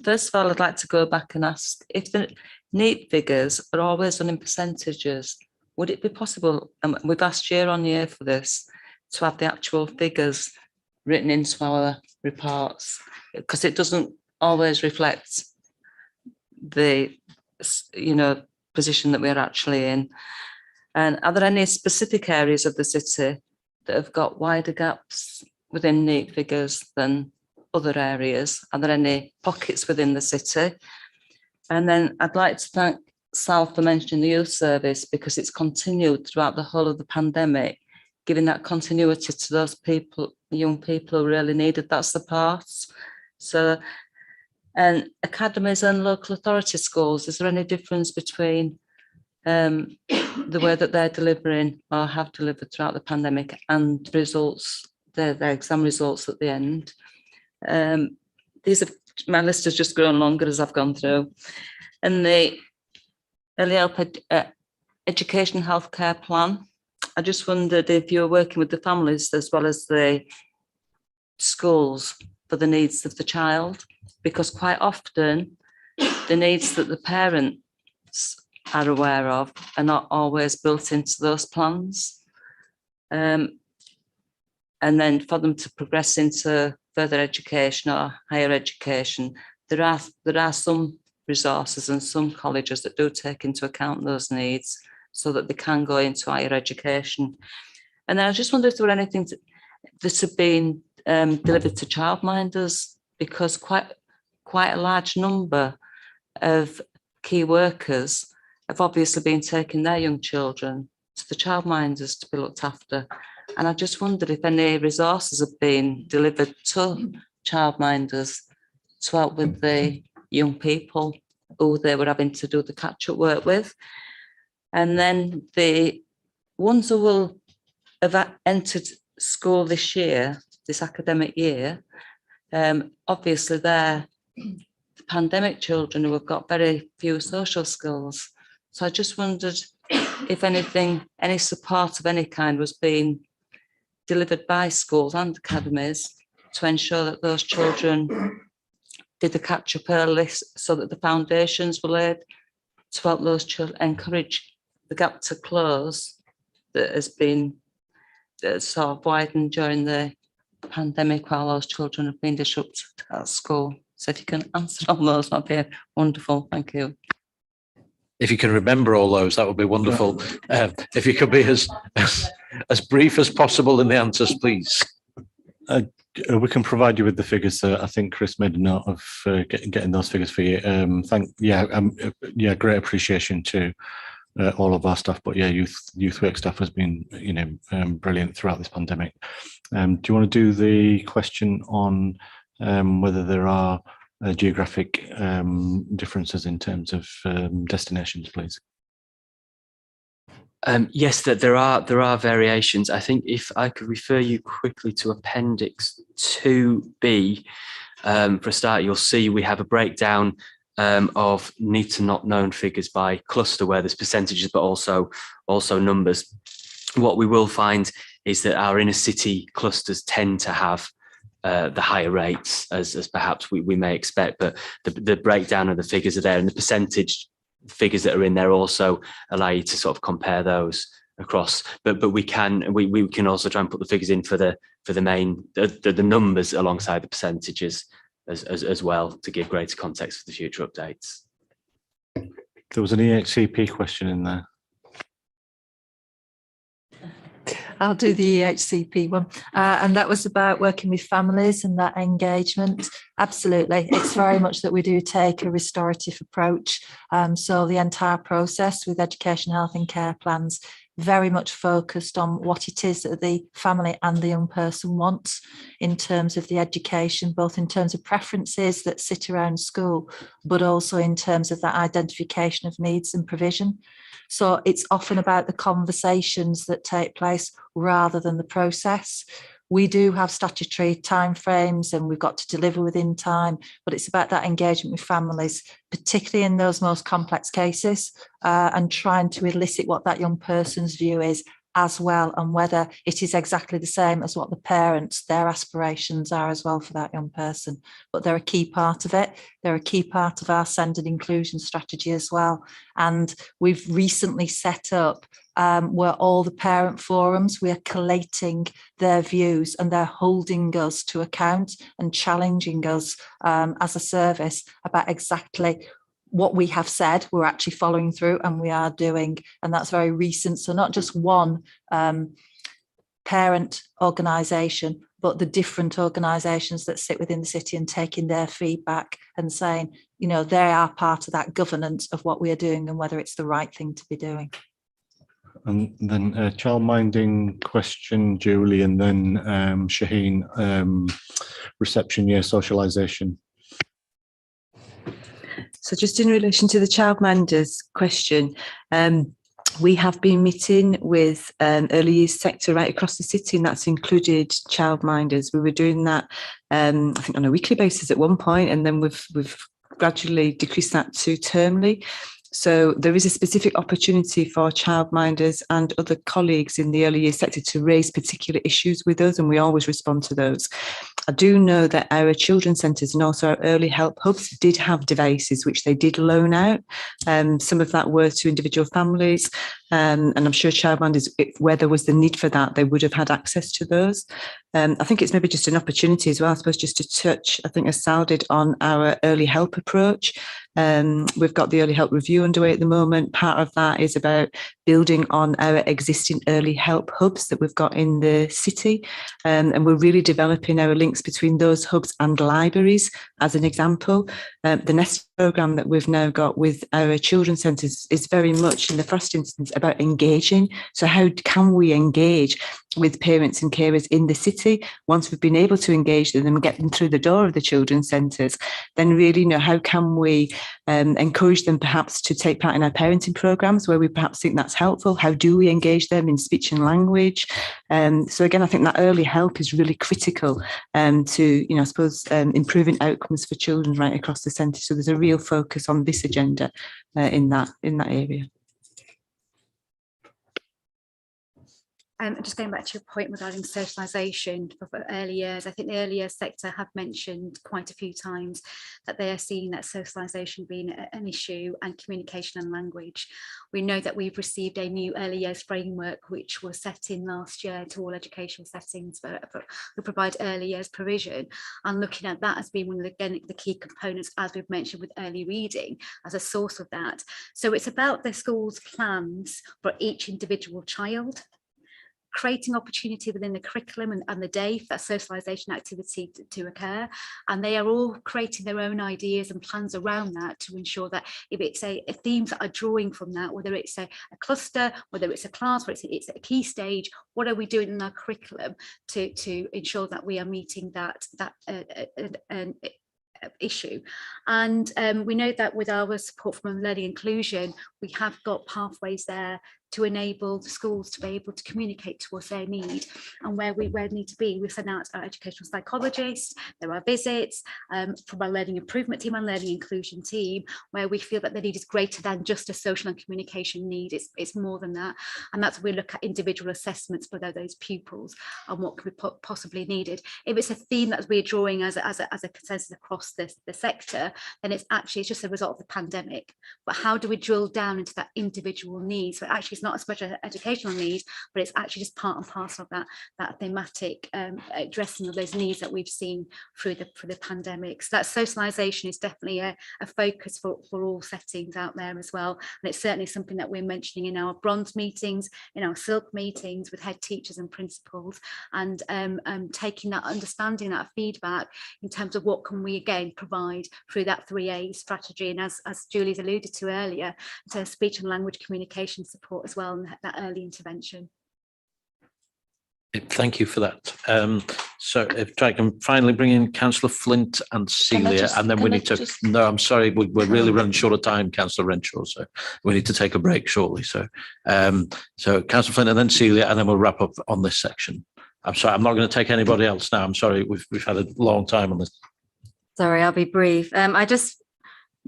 First of all, I'd like to go back and ask if the NEET figures are always done in percentages. Would it be possible, and we've asked year on year for this, to have the actual figures written into our reports? Because it doesn't always reflect the, position that we're actually in. And are there any specific areas of the city that have got wider gaps within NEET figures than other areas? Are there any pockets within the city? And then I'd like to thank Sal for mentioning the youth service, because it's continued throughout the whole of the pandemic, giving that continuity to those people, young people who really needed that support. So, and academies and local authority schools, is there any difference between the way that they're delivering or have delivered throughout the pandemic and results, their exam results at the end? My list has just grown longer as I've gone through. And the early help education healthcare plan, I just wondered if you're working with the families as well as the schools for the needs of the child, because quite often the needs that the parents are aware of are not always built into those plans. And then for them to progress into further education or higher education, there are some resources and some colleges that do take into account those needs. so that they can go into higher education. And then I just wonder if there were anything that had been delivered to childminders, because quite a large number of key workers have obviously been taking their young children to the childminders to be looked after. And I just wondered if any resources have been delivered to childminders to help with the young people who they were having to do the catch-up work with. And then the ones who will have entered school this year, this academic year, obviously they're the pandemic children who have got very few social skills. So I just wondered if any support of any kind was being delivered by schools and academies to ensure that those children did the catch up early, so that the foundations were laid to help those children, encourage the gap to close that has been sort of widened during the pandemic while those children have been disrupted at school. So if you can answer all those, that'd be wonderful. Thank you.
If you can remember all those, that would be wonderful. If you could be as brief as possible in the answers, please.
We can provide you with the figures. I think Chris made a note of getting those figures for you. Great appreciation to all of our staff, but youth work staff has been brilliant throughout this pandemic. Do you want to do the question on whether there are geographic differences in terms of destinations, please?
Yes, that there are variations. I think if I could refer you quickly to Appendix 2B, for a start, you'll see we have a breakdown of need to not known figures by cluster, where there's percentages but also numbers. What we will find is that our inner city clusters tend to have the higher rates as perhaps we may expect, but the breakdown of the figures are there, and the percentage figures that are in there also allow you to sort of compare those across. But we can also try and put the figures in for the main the numbers alongside the percentages as well, to give greater context for the future updates.
There was an EHCP question in there.
I'll do the EHCP one. And that was about working with families and that engagement. Absolutely. It's very much that we do take a restorative approach. So the entire process with education, health and care plans, very much focused on what it is that the family and the young person wants in terms of the education, both in terms of preferences that sit around school, but also in terms of that identification of needs and provision. So it's often about the conversations that take place rather than the process. We do have statutory timeframes and we've got to deliver within time, but it's about that engagement with families, particularly in those most complex cases, and trying to elicit what that young person's view is as well, and whether it is exactly the same as what the parents, their aspirations are as well for that young person. But they're a key part of it. They're a key part of our send and inclusion strategy as well. And we've recently set up where all the parent forums, we are collating their views and they're holding us to account and challenging us as a service about exactly what we have said we're actually following through and we are doing. And that's very recent. So not just one parent organisation, but the different organisations that sit within the city and taking their feedback and saying, you know, they are part of that governance of what we are doing and whether it's the right thing to be doing.
And then childminding question, Julie, and then Shaheen, reception year socialisation.
So just in relation to the childminders question, we have been meeting with early years sector right across the city, and that's included childminders. We were doing that, I think, on a weekly basis at one point, and then we've gradually decreased that to termly. So there is a specific opportunity for childminders and other colleagues in the early years sector to raise particular issues with us, and we always respond to those. I do know that our children's centres and also our early help hubs did have devices which they did loan out. Some of that were to individual families, and I'm sure childminders, where there was the need for that, they would have had access to those. I think it's maybe just an opportunity as well, I suppose, just to touch, I think as Sal did, on our early help approach. We've got the early help review underway at the moment. Part of that is about building on our existing early help hubs that we've got in the city. And we're really developing our links between those hubs and libraries, as an example. The NEST programme that we've now got with our children's centres is very much, in the first instance, about engaging. So how can we engage with parents and carers in the city? Once we've been able to engage them and get them through the door of the children's centres, then really know how can we encourage them perhaps to take part in our parenting programmes where we perhaps think that's helpful. How do we engage them in speech and language? So again, I think that early help is really critical to, I suppose, improving outcomes for children right across the centre. So there's a real focus on this agenda in that area.
Just going back to your point regarding socialisation for early years, I think the early years sector have mentioned quite a few times that they are seeing that socialisation being an issue, and communication and language. We know that we've received a new early years framework which was set in last year to all educational settings who provide early years provision, and looking at that as being one of the key components, as we've mentioned, with early reading as a source of that. So it's about the school's plans for each individual child, creating opportunity within the curriculum and the day for that socialisation activity to occur. And they are all creating their own ideas and plans around that to ensure that if it's a themes that are drawing from that, whether it's a cluster, whether it's a class, whether it's a key stage, what are we doing in our curriculum to ensure that we are meeting that issue. And we know that with our support from learning inclusion, we have got pathways there to enable the schools to be able to communicate towards their need and where we need to be. We send out our educational psychologists, there are visits from our learning improvement team and learning inclusion team, where we feel that the need is greater than just a social and communication need. It's more than that. And that's where we look at individual assessments for those pupils and what could be possibly needed. If it's a theme that we're drawing as a consensus across the sector, then it's just a result of the pandemic. But how do we drill down into that individual need? So actually it's not as much an educational need, but it's actually just part and parcel of that thematic addressing of those needs that we've seen through the pandemic. So that socialisation is definitely a focus for all settings out there as well. And it's certainly something that we're mentioning in our bronze meetings, in our silk meetings with head teachers and principals, and taking that understanding, that feedback in terms of what can we again provide through that 3A strategy. And as Julie's alluded to earlier, so speech and language communication support as well, and that early intervention.
Thank you for that. So if I can finally bring in Councillor Flint and Celia, and then we need to, no, I'm sorry, we're really running short of time, Councillor Renshaw, so we need to take a break shortly. So, so Councillor Flint and then Celia, and then we'll wrap up on this section. I'm sorry, I'm not going to take anybody else now. I'm sorry, we've had a long time on this.
Sorry, I'll be brief.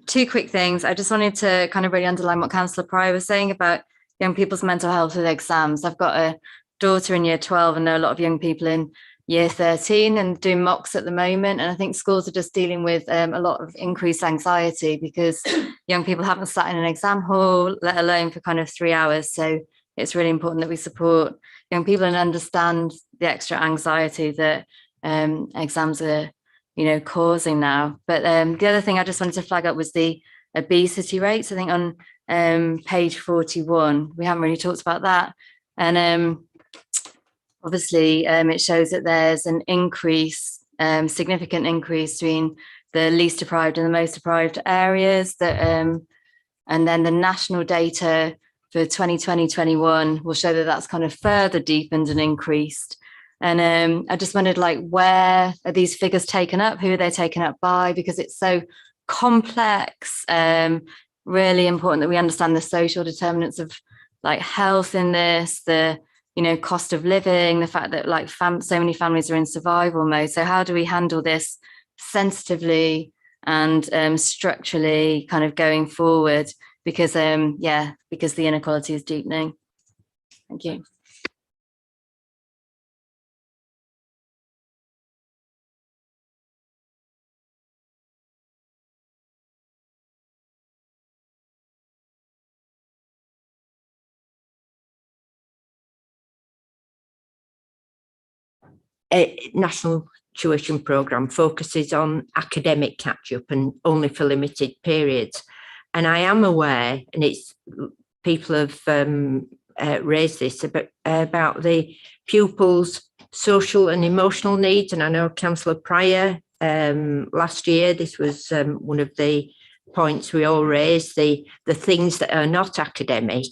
Two quick things. I just wanted to kind of really underline what Councillor Pryor was saying about young people's mental health with exams. I've got a daughter in year 12 and know a lot of young people in year 13 and doing mocks at the moment. And I think schools are just dealing with a lot of increased anxiety because young people haven't sat in an exam hall, let alone for kind of 3 hours. So it's really important that we support young people and understand the extra anxiety that exams are causing now. But the other thing I just wanted to flag up was the obesity rates. I think on page 41, we haven't really talked about that. And obviously it shows that there's an increase, significant increase between the least deprived and the most deprived areas. And then the national data for 2020-21 will show that that's kind of further deepened and increased. And I just wondered, where are these figures taken up? Who are they taken up by? Because it's so complex. Really important that we understand the social determinants of health in this, the cost of living, the fact that so many families are in survival mode. So how do we handle this sensitively and structurally kind of going forward? Because because the inequality is deepening. Thank you.
A national tuition programme focuses on academic catch-up and only for limited periods. And I am aware, and it's people have raised this about the pupils' social and emotional needs. And I know Councillor Pryor, last year, this was one of the points we all raised, the things that are not academic.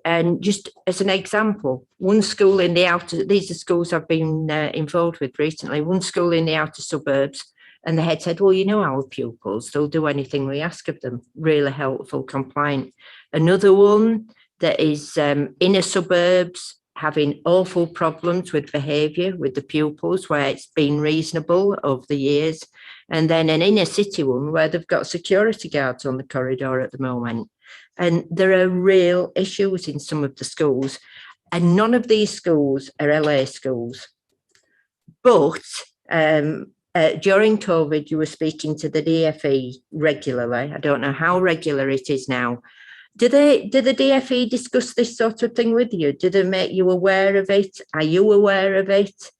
And just as an example, one school in the outer, these are schools I've been involved with recently, one school in the outer suburbs, and the head said, well, you know our pupils, they'll do anything we ask of them, really helpful, compliant. Another one that is inner suburbs, having awful problems with behaviour with the pupils, where it's been reasonable over the years. And then an inner city one where they've got security guards on the corridor at the moment. And there are real issues in some of the schools, and none of these schools are LA schools. But during COVID, you were speaking to the DFE regularly. I don't know how regular it is now. Did the DFE discuss this sort of thing with you? Did they make you aware of it? Are you aware of it?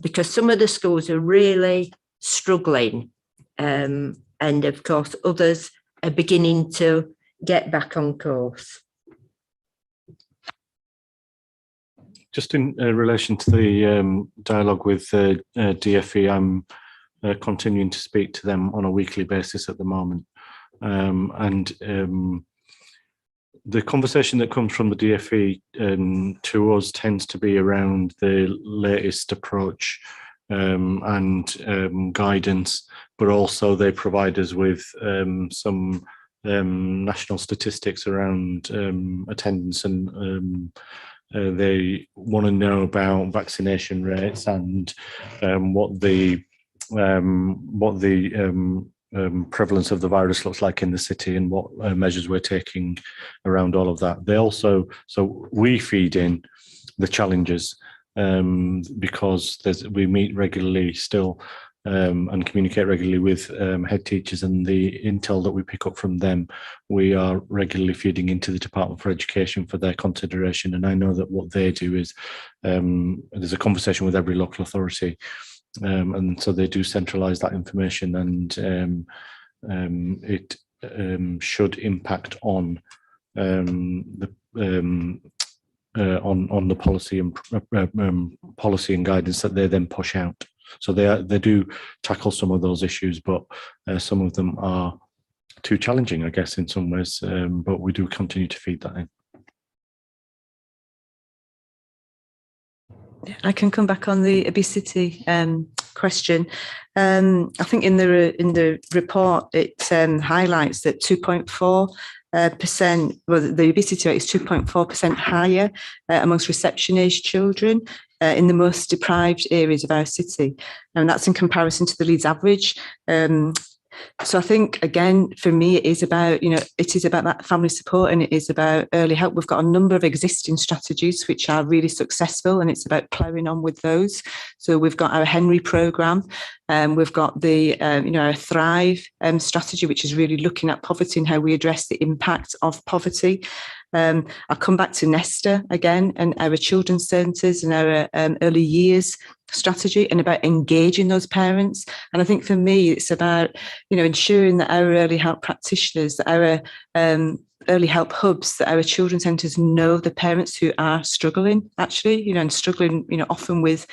Because some of the schools are really struggling. And of course, others are beginning to get back on course.
Just in relation to the dialogue with DFE, I'm continuing to speak to them on a weekly basis at the moment. The conversation that comes from the DFE to us tends to be around the latest approach and guidance, but also they provide us with some national statistics around attendance, and they want to know about vaccination rates and what the prevalence of the virus looks like in the city, and what measures we're taking around all of that. They also, so we feed in the challenges because we meet regularly still and communicate regularly with head teachers, and the intel that we pick up from them, we are regularly feeding into the Department for Education for their consideration. And I know that what they do is there's a conversation with every local authority, and so they do centralise that information, and it should impact on the policy and policy and guidance that they then push out. So they do tackle some of those issues, but some of them are too challenging, I guess, in some ways. But we do continue to feed that in.
I can come back on the obesity question. I think in the report it highlights that 2.4%, well, the obesity rate is 2.4% higher amongst reception age children in the most deprived areas of our city, and that's in comparison to the Leeds average. So I think, again, for me, it is about that family support, and it is about early help. We've got a number of existing strategies which are really successful, and it's about ploughing on with those. So we've got our Henry programme, we've got the our Thrive strategy, which is really looking at poverty and how we address the impact of poverty. I'll come back to Nesta again, and our children's centres and our early years strategy, and about engaging those parents. And I think for me, it's about ensuring that our early help practitioners, that our early help hubs, that our children's centres know the parents who are struggling, actually, and struggling, often with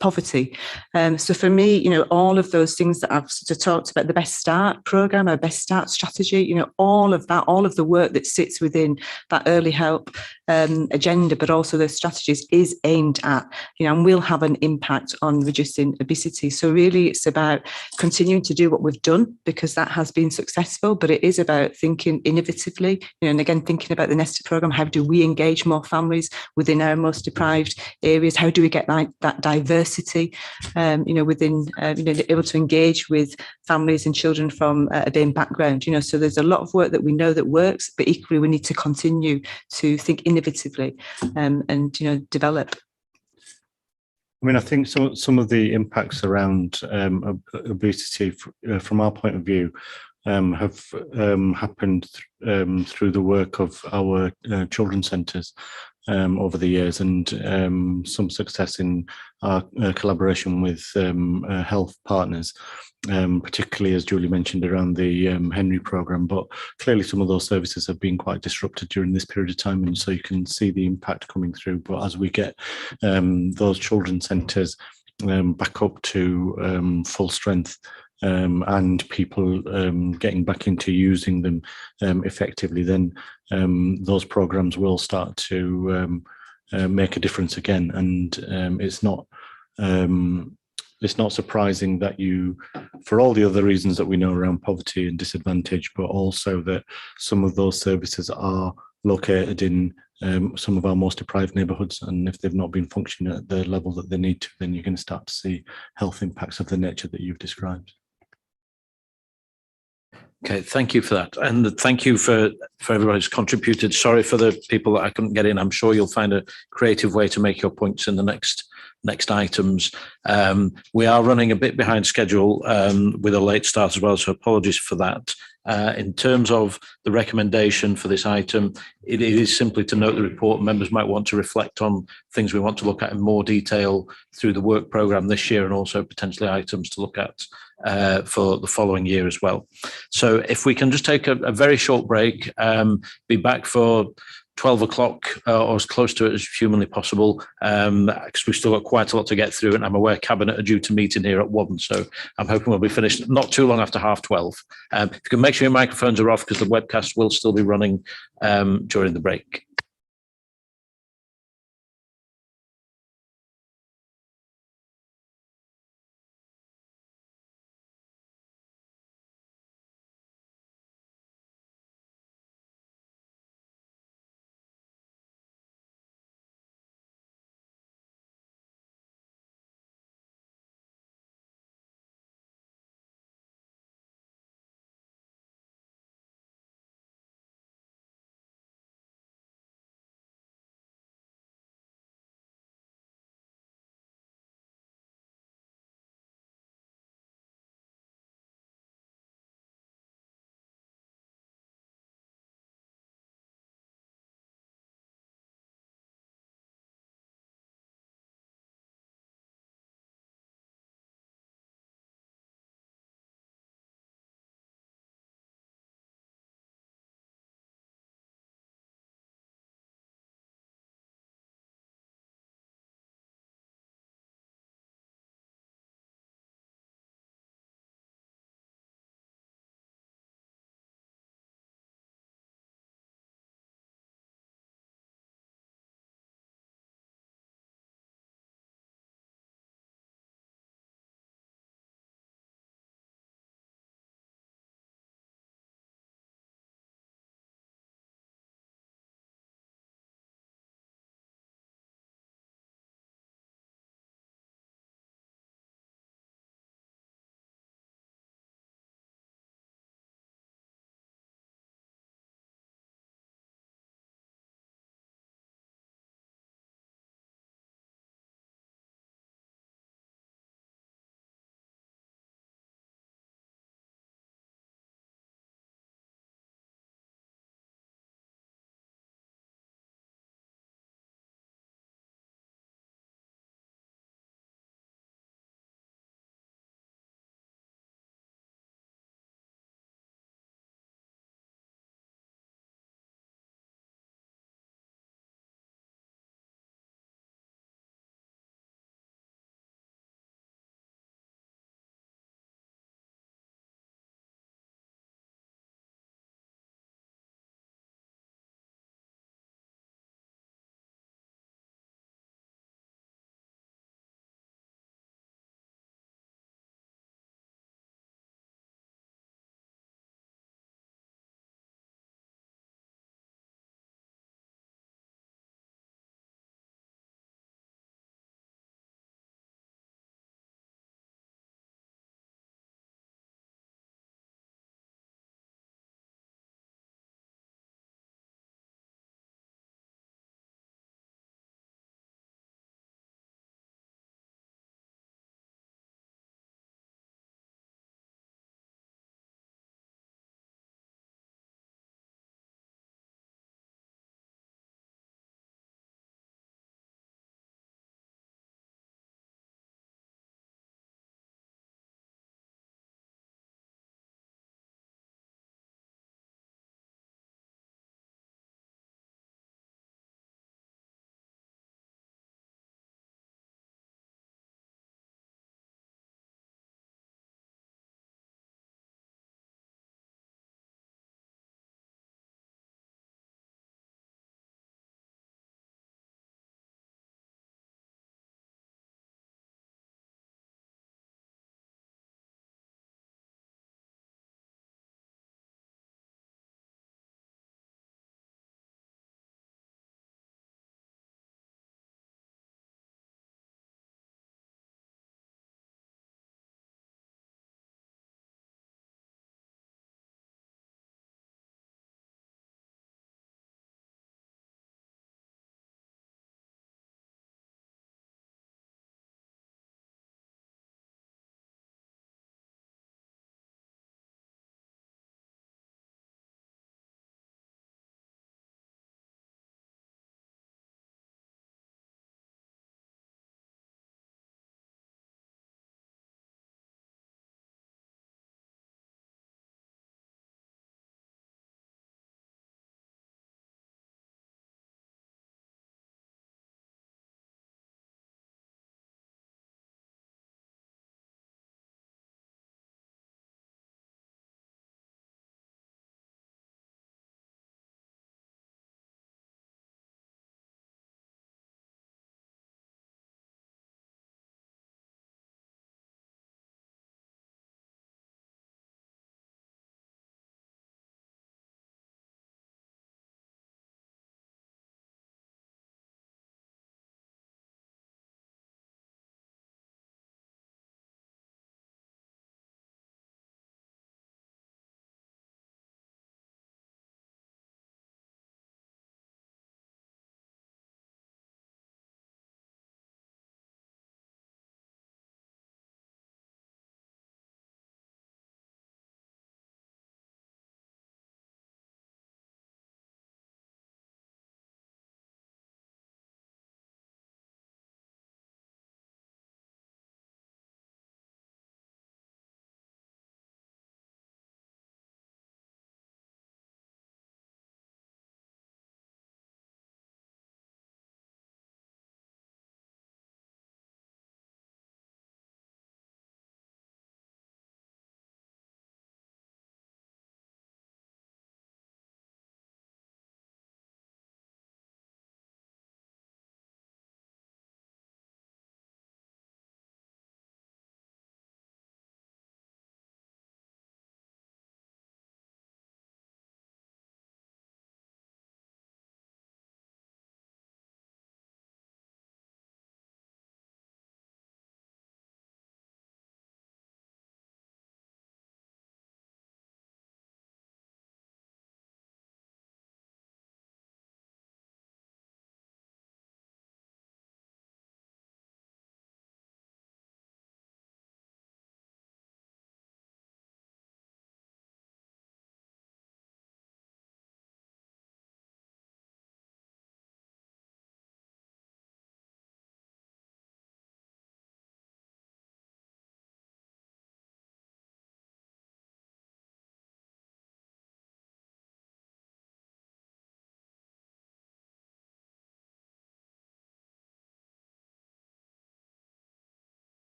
poverty. So for me, all of those things that I've sort of talked about, the Best Start programme, our Best Start strategy, all of that, all of the work that sits within that early help agenda, but also those strategies, is aimed at, and will have an impact on reducing obesity. So really it's about continuing to do what we've done, because that has been successful, but it is about thinking innovatively, and again, thinking about the Nesta programme. How do we engage more families within our most deprived areas? How do we get that diversity, within, able to engage with families and children from a BAME background, so there's a lot of work that we know that works, but equally we need to continue to think innovatively and develop.
I mean, I think some of the impacts around obesity, from our point of view, have happened through the work of our children's centres. over the years, and some success in our collaboration with health partners, particularly as Julie mentioned around the Henry programme. But clearly some of those services have been quite disrupted during this period of time, and so you can see the impact coming through. But as we get those children's centres back up to full strength, and people getting back into using them effectively, then those programs will start to make a difference again. And it's not surprising that for all the other reasons that we know around poverty and disadvantage, but also that some of those services are located in some of our most deprived neighbourhoods, and if they've not been functioning at the level that they need to, then you're going to start to see health impacts of the nature that you've described.
Okay, thank you for that. And thank you for everybody who's contributed. Sorry for the people that I couldn't get in. I'm sure you'll find a creative way to make your points in the next items. We are running a bit behind schedule with a late start as well, so apologies for that. In terms of the recommendation for this item, it is simply to note the report. Members might want to reflect on things we want to look at in more detail through the work programme this year, and also potentially items to look at for the following year as well. So if we can just take a very short break, be back for 12 o'clock or as close to it as humanly possible, because we've still got quite a lot to get through, and I'm aware Cabinet are due to meet in here at 1, so I'm hoping we'll be finished not too long after 12:30. If you can make sure your microphones are off, because the webcast will still be running during the break.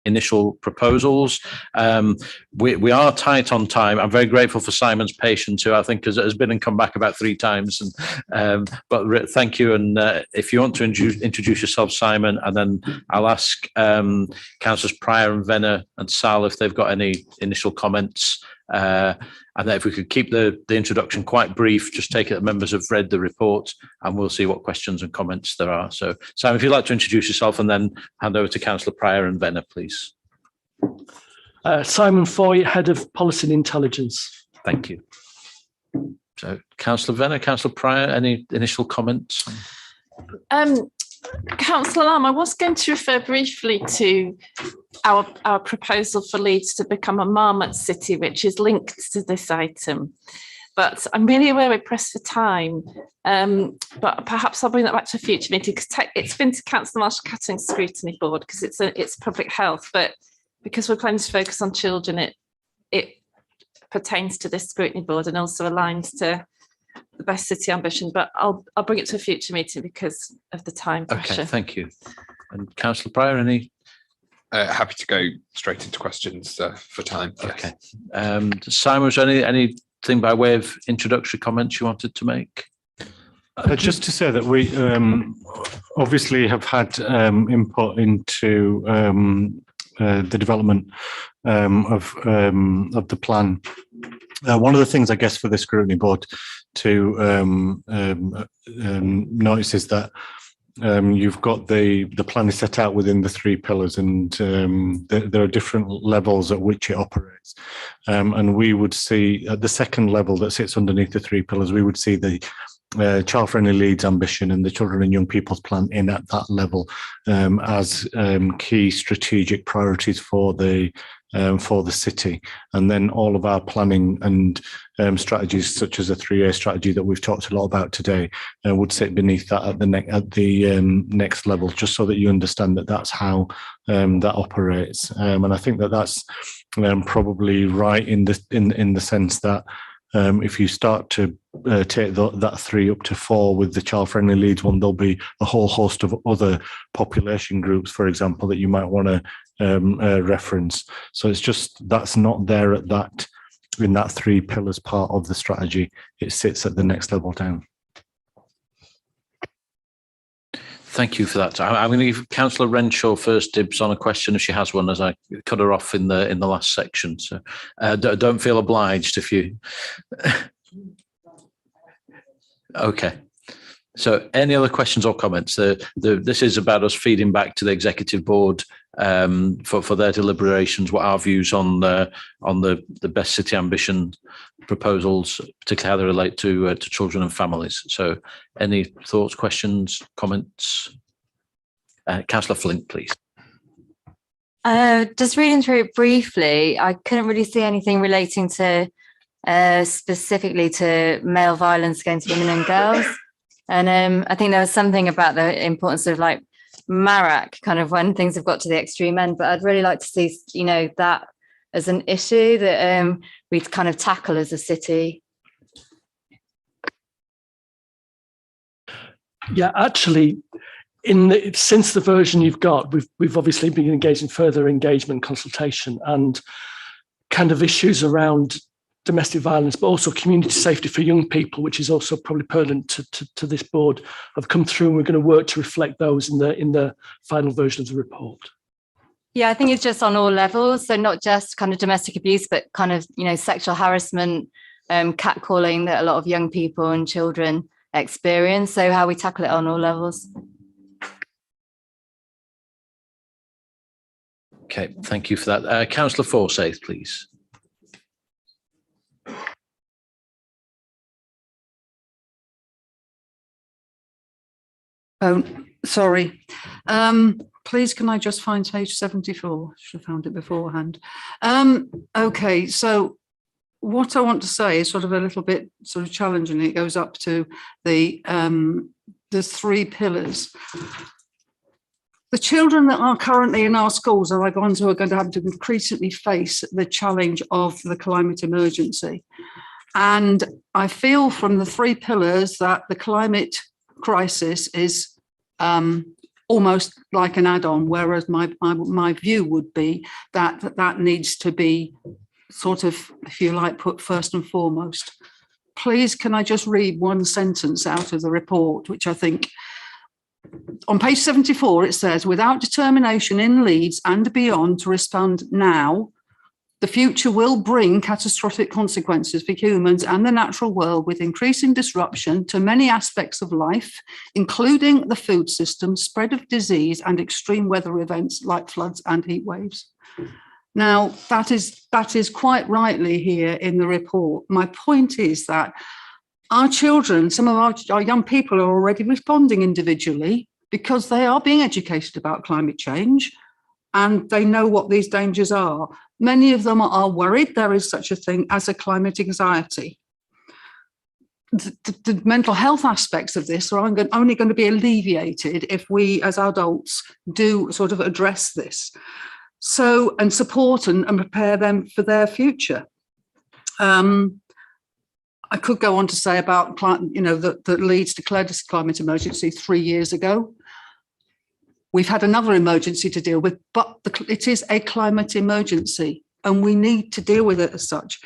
initial proposals. We are tight on time. I'm very grateful for Simon's patience, who I think has been and come back about 3 times. And but thank you. And if you want to introduce yourself, Simon, and then I'll ask Councillors Pryor and Venner and Sal if they've got any initial comments. And then if we could keep the introduction quite brief, just take it that members have read the report, and we'll see what questions and comments there are. So, Simon, if you'd like to introduce yourself and then hand over to Councillor Pryor and Venner, please.
Simon Foy, Head of Policy and Intelligence.
Thank you. So, Councillor Venner, Councillor Pryor, any initial comments?
Councillor Lamb, I was going to refer briefly to our proposal for Leeds to become a marmot city, which is linked to this item. But I'm really aware we're pressed for time. But perhaps I'll bring that back to a future meeting, because it's been to Councillor Marshall-Catton's Scrutiny Board, because it's public health. But because we're planning to focus on children, it pertains to this Scrutiny Board and also aligns to the best city ambition, but I'll bring it to a future meeting because of the time pressure.
Okay, thank you. And Councillor Pryor, any?
Happy to go straight into questions for time.
Okay. Simon, was there anything by way of introductory comments you wanted to make?
Just to say that we obviously have had input into the development of the plan. One of the things, I guess, for the Scrutiny Board to notice is that you've got the plan is set out within the 3 pillars, and there are different levels at which it operates. And we would see at the second level that sits underneath the 3 pillars, we would see the child-friendly Leeds ambition and the children and young people's plan in at that level as key strategic priorities for the city. And then all of our planning and strategies, such as a 3A strategy that we've talked a lot about today, would sit beneath that at the next level, just so that you understand that that's how that operates. And I think that that's probably right in the sense that if you start to take that 3 up to 4 with the child-friendly Leeds one, there'll be a whole host of other population groups, for example, that you might want to reference. So it's just that's not there at that in that 3 pillars part of the strategy. It sits at the next level down.
Thank you for that. I'm going to give Councillor Renshaw first dibs on a question if she has one, as I cut her off in the last section. So don't feel obliged if you. Okay. So any other questions or comments? This is about us feeding back to the Executive Board for their deliberations, what our views on the best city ambition proposals, particularly how they relate to children and families. So any thoughts, questions, comments? Councillor Flint, please.
Just reading through it briefly, I couldn't really see anything relating to specifically to male violence against women and girls. And I think there was something about the importance of like MARAC, kind of when things have got to the extreme end. But I'd really like to see, that as an issue that we'd kind of tackle as a city.
Yeah, actually, since the version you've got, we've obviously been engaged in further engagement, consultation, and kind of issues around domestic violence, but also community safety for young people, which is also probably pertinent to this board, have come through, and we're going to work to reflect those in the final version of the report.
Yeah, I think it's just on all levels, so not just kind of domestic abuse, but kind of sexual harassment, catcalling that a lot of young people and children experience. So how we tackle it on all levels.
Okay, thank you for that. Councillor Forsyth, please.
Oh, sorry. Please, can I just find page 74? Should have found it beforehand. Okay, so what I want to say is sort of a little bit sort of challenging. It goes up to the 3 pillars. The children that are currently in our schools are the ones who are going to have to increasingly face the challenge of the climate emergency. And I feel from the 3 pillars that the climate crisis is almost like an add-on, whereas my view would be that needs to be sort of, if you like, put first and foremost. Please, can I just read one sentence out of the report, which I think, on page 74, it says, without determination in Leeds and beyond to respond now, the future will bring catastrophic consequences for humans and the natural world, with increasing disruption to many aspects of life, including the food system, spread of disease and extreme weather events like floods and heat waves. Now, that is quite rightly here in the report. My point is that our children, some of our young people are already responding individually because they are being educated about climate change and they know what these dangers are. Many of them are worried there is such a thing as a climate anxiety. The mental health aspects of this are only going to be alleviated if we as adults do sort of address this. So, and support and prepare them for their future. I could go on to say about, that Leeds declared a climate emergency 3 years ago. We've had another emergency to deal with, but it is a climate emergency and we need to deal with it as such.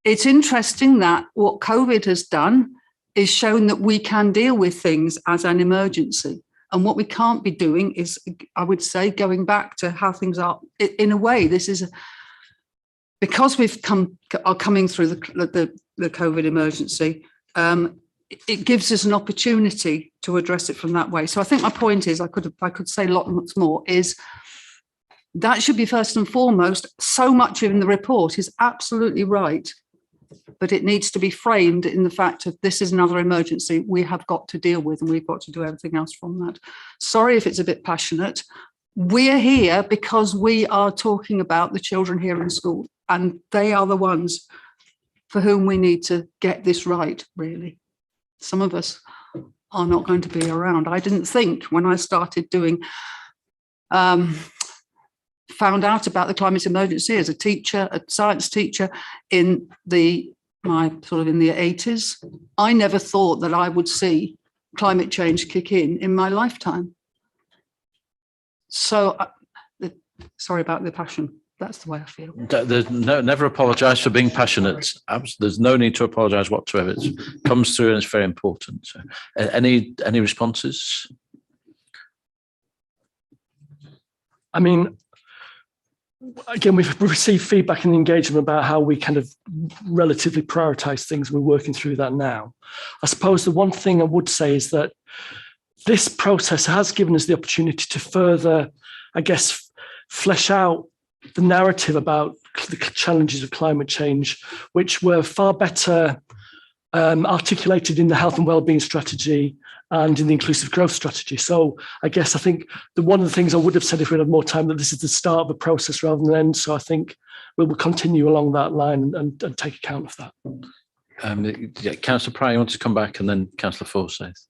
It's interesting that what COVID has done is shown that we can deal with things as an emergency. And what we can't be doing is, I would say, going back to how things are. In a way, this is because are coming through the COVID emergency. It gives us an opportunity to address it from that way. So I think my point is, I could say lots more, is that should be first and foremost. So much in the report is absolutely right, but it needs to be framed in the fact of this is another emergency we have got to deal with, and we've got to do everything else from that. Sorry if it's a bit passionate. We're here because we are talking about the children here in school, and they are the ones for whom we need to get this right, really. Some of us are not going to be around. I didn't think when I started doing, found out about the climate emergency as a teacher, a science teacher in the 80s. I never thought that I would see climate change kick in my lifetime. So, sorry about the passion. That's the way I feel.
Never apologise for being passionate. There's no need to apologise whatsoever. It comes through and it's very important. So, any responses?
I mean, again, we've received feedback and engagement about how we kind of relatively prioritise things. We're working through that now. I suppose the one thing I would say is that this process has given us the opportunity to further, I guess, flesh out the narrative about the challenges of climate change, which were far better articulated in the health and wellbeing strategy and in the inclusive growth strategy. So I think one of the things I would have said if we had more time, that this is the start of a process rather than the end. So I think we will continue along that line and take account of that.
Councillor Pryor, you want to come back, and then Councillor Forsyth.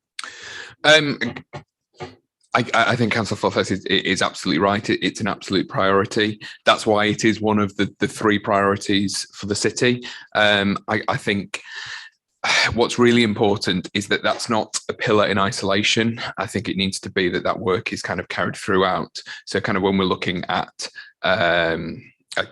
I think Councillor Forsyth is absolutely right. It's an absolute priority. That's why it is one of the three priorities for the city. I think what's really important is that that's not a pillar in isolation. I think it needs to be that work is kind of carried throughout. So kind of when we're looking at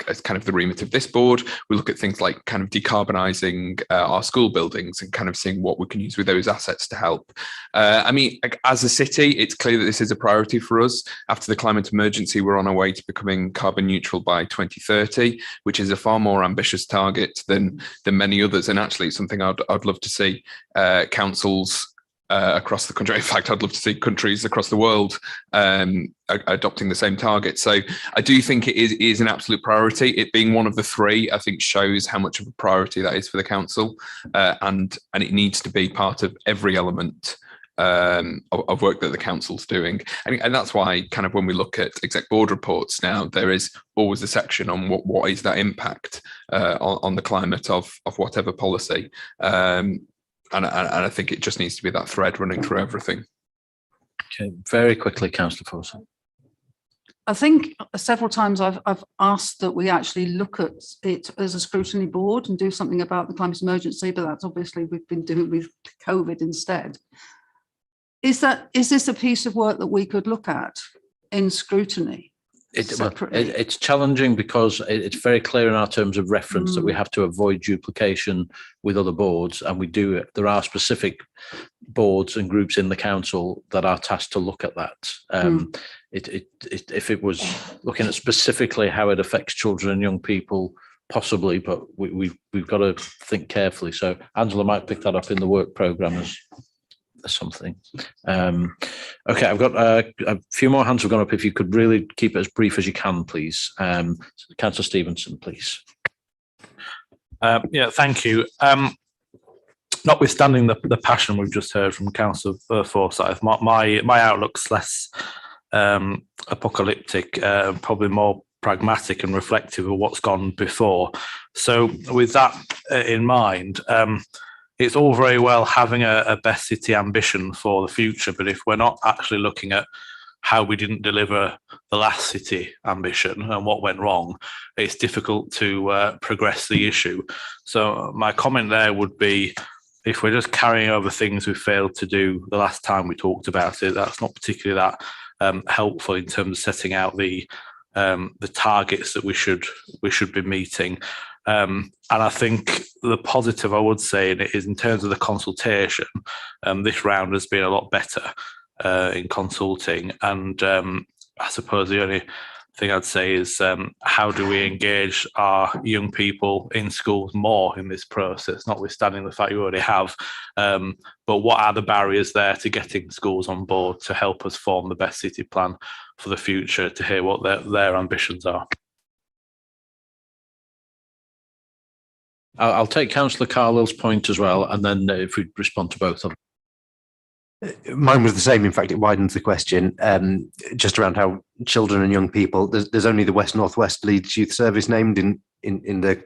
as kind of the remit of this board, we look at things like kind of decarbonising our school buildings and kind of seeing what we can use with those assets to help. I mean, as a city, it's clear that this is a priority for us. After the climate emergency, we're on our way to becoming carbon neutral by 2030, which is a far more ambitious target than many others. And actually, it's something I'd love to see councils across the country. In fact, I'd love to see countries across the world adopting the same target. So I do think it is an absolute priority. It being one of the three, I think, shows how much of a priority that is for the council, and it needs to be part of every element of work that the council's doing. And that's why kind of when we look at exec board reports now, there is always a section on what is that impact on the climate of whatever policy. And I think it just needs to be that thread running through everything.
Okay, very quickly, Councillor Forsyth.
I think several times I've asked that we actually look at it as a scrutiny board and do something about the climate emergency, but that's obviously we've been doing with COVID instead. is this a piece of work that we could look at in scrutiny?
It's challenging because it's very clear in our terms of reference that we have to avoid duplication with other boards, and there are specific boards and groups in the council that are tasked to look at that. If it was looking at specifically how it affects children and young people, possibly, but we've got to think carefully. So Angela might pick that up in the work programme as something. Okay, I've got a few more hands have gone up. If you could really keep it as brief as you can, please. Councillor Stevenson, please.
Yeah, thank you. Notwithstanding the passion we've just heard from Councillor Forsyth, my outlook's less apocalyptic, probably more pragmatic and reflective of what's gone before. So with that in mind, it's all very well having a best city ambition for the future, but if we're not actually looking at how we didn't deliver the last city ambition and what went wrong, it's difficult to progress the issue. So my comment there would be, if we're just carrying over things we failed to do the last time we talked about it, that's not particularly that helpful in terms of setting out the targets that we should be meeting. And I think the positive I would say in it is in terms of the consultation, this round has been a lot better in consulting. And I suppose the only thing I'd say is how do we engage our young people in schools more in this process, notwithstanding the fact you already have, but what are the barriers there to getting schools on board to help us form the best city plan for the future, to hear what their ambitions are.
I'll take Councillor Carlill's point as well, and then if we respond to both of them.
Mine was the same. In fact, it widens the question just around how children and young people. There's only the West Northwest Leeds Youth Service named in the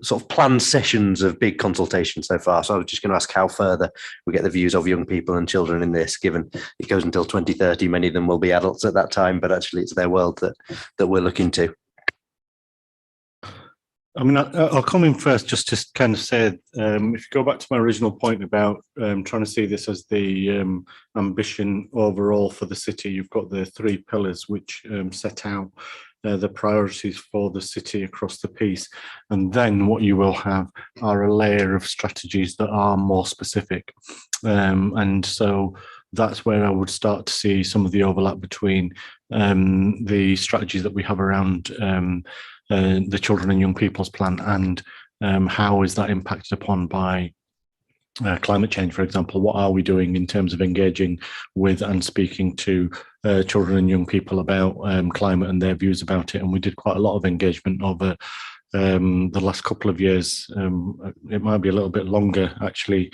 sort of planned sessions of big consultation so far. So I was just going to ask how further we get the views of young people and children in this, given it goes until 2030. Many of them will be adults at that time, but actually it's their world that we're looking to.
I mean, I'll come in first just to kind of say, if you go back to my original point about trying to see this as the ambition overall for the city, you've got the three pillars which set out the priorities for the city across the piece. And then what you will have are a layer of strategies that are more specific. And so that's where I would start to see some of the overlap between the strategies that we have around the children and young people's plan and how is that impacted upon by climate change, for example. What are we doing in terms of engaging with and speaking to children and young people about climate and their views about it? And we did quite a lot of engagement over the last couple of years. It might be a little bit longer actually,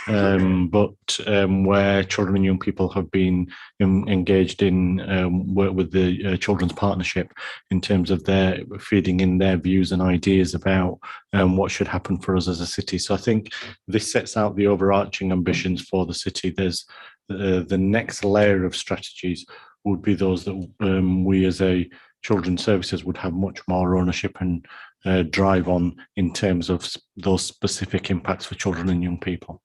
but where children and young people have been engaged in work with the Children's Partnership in terms of their feeding in their views and ideas about what should happen for us as a city. So I think this sets out the overarching ambitions for the city. There's the next layer of strategies would be those that we as a children's services would have much more ownership and drive on in terms of those specific impacts for children and young people.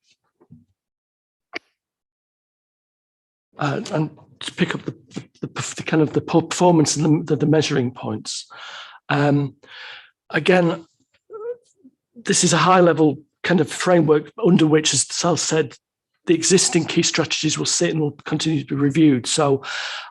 And to pick up the kind of the performance and the measuring points. Again, this is a high level kind of framework under which, as Sal said, the existing key strategies will sit and will continue to be reviewed. So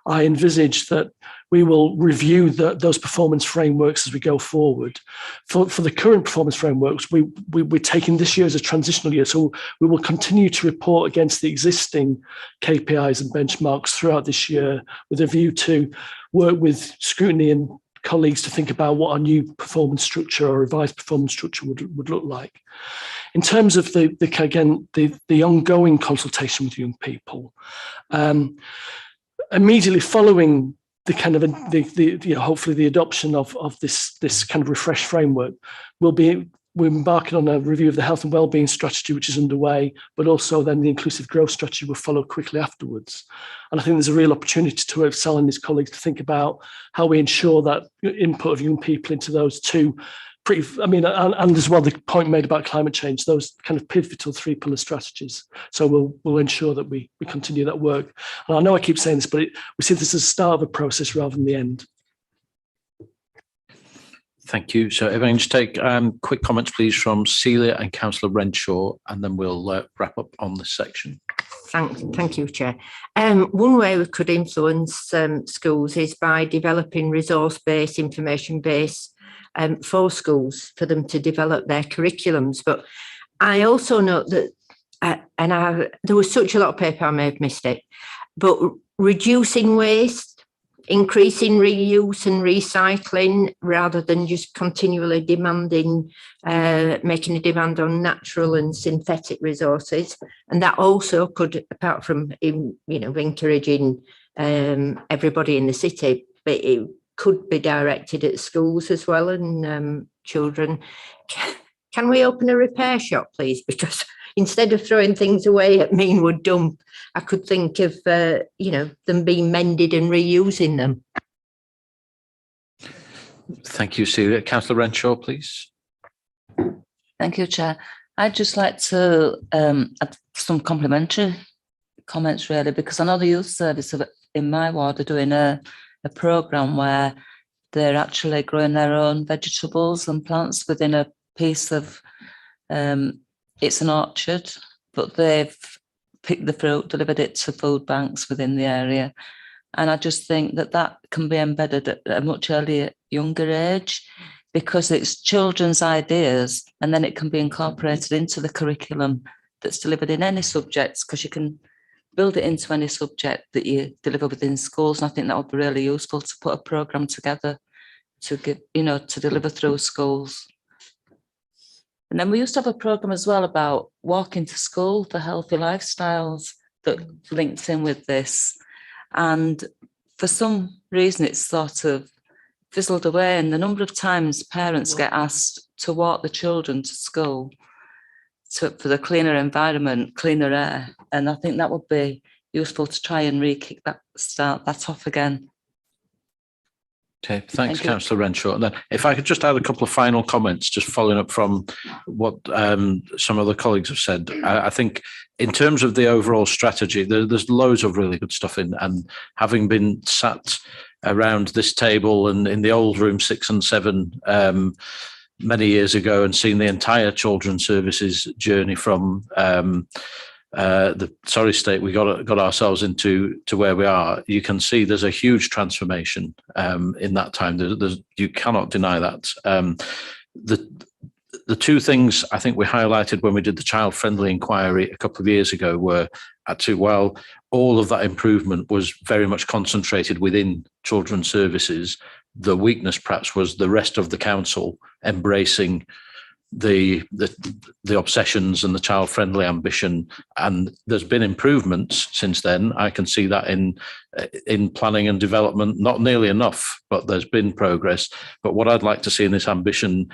I envisage that we will review those performance frameworks as we go forward. For the current performance frameworks, we're taking this year as a transitional year, so we will continue to report against the existing KPIs and benchmarks throughout this year with a view to work with Scrutiny and colleagues to think about what our new performance structure or revised performance structure would look like. In terms of the ongoing consultation with young people, immediately following the kind of hopefully the adoption of this kind of refreshed framework, we're embarking on a review of the health and wellbeing strategy, which is underway, but also then the inclusive growth strategy will follow quickly afterwards. And I think there's a real opportunity to have Sal and his colleagues to think about how we ensure that input of young people into those two I mean, and as well, the point made about climate change, those kind of pivotal 3-pillar strategies. So we'll ensure that we continue that work. And I know I keep saying this, but we see this as the start of a process rather than the end.
Thank you. So if I can just take quick comments, please, from Celia and Councillor Renshaw, and then we'll wrap up on this section.
Thank you, Chair. One way we could influence schools is by developing resource-based, information-based for schools, for them to develop their curriculums. But I also note that, there was such a lot of paper, I may have missed it, but reducing waste, increasing reuse and recycling, rather than just continually demanding, making a demand on natural and synthetic resources. And that also could, apart from, encouraging everybody in the city, but it could be directed at schools as well and children. Can we open a repair shop, please? Because instead of throwing things away at Meanwood Dump, I could think of, them being mended and reusing them.
Thank you, Celia. Councillor Renshaw, please.
Thank you, Chair. I'd just like to add some complimentary comments, really, because I know the youth service in my ward are doing a programme where they're actually growing their own vegetables and plants within a piece of, it's an orchard, but they've picked the fruit, delivered it to food banks within the area. And I just think that can be embedded at a much earlier, younger age, because it's children's ideas, and then it can be incorporated into the curriculum that's delivered in any subjects, because you can build it into any subject that you deliver within schools. And I think that would be really useful to put a programme together to get, to deliver through schools. And then we used to have a programme as well about walking to school for healthy lifestyles that linked in with this. And for some reason, it's sort of fizzled away. And the number of times parents get asked to walk the children to school for the cleaner environment, cleaner air. And I think that would be useful to try and start that off again.
Okay, thanks, Councillor Renshaw. And then if I could just add a couple of final comments, just following up from what some other colleagues have said. I think in terms of the overall strategy, there's loads of really good stuff in, and having been sat around this table and in the old room 6 and 7 many years ago and seen the entire children's services journey from the sorry state we got ourselves into to where we are, you can see there's a huge transformation in that time. You cannot deny that. The two things I think we highlighted when we did the child-friendly inquiry a couple of years ago were actually, while all of that improvement was very much concentrated within children's services, the weakness perhaps was the rest of the council embracing the obsessions and the child-friendly ambition, and there's been improvements since then. I can see that in planning and development, not nearly enough, but there's been progress. But what I'd like to see in this ambition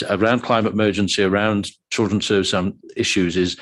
around climate emergency, around children's service issues, is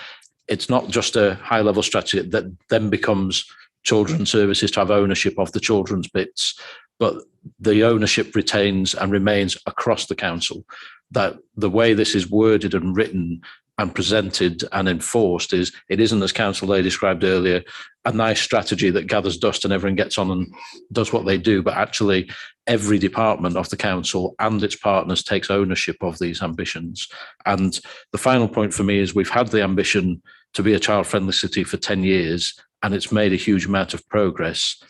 it's not just a high-level strategy that then becomes children's services to have ownership of the children's bits, but the ownership retains and remains across the council. That the way this is worded and written and presented and enforced is, it isn't, as Councillor Lay described earlier, a nice strategy that gathers dust and everyone gets on and does what they do, but actually every department of the council and its partners takes ownership of these ambitions. And the final point for me is, we've had the ambition to be a child-friendly city for 10 years and it's made a huge amount of progress.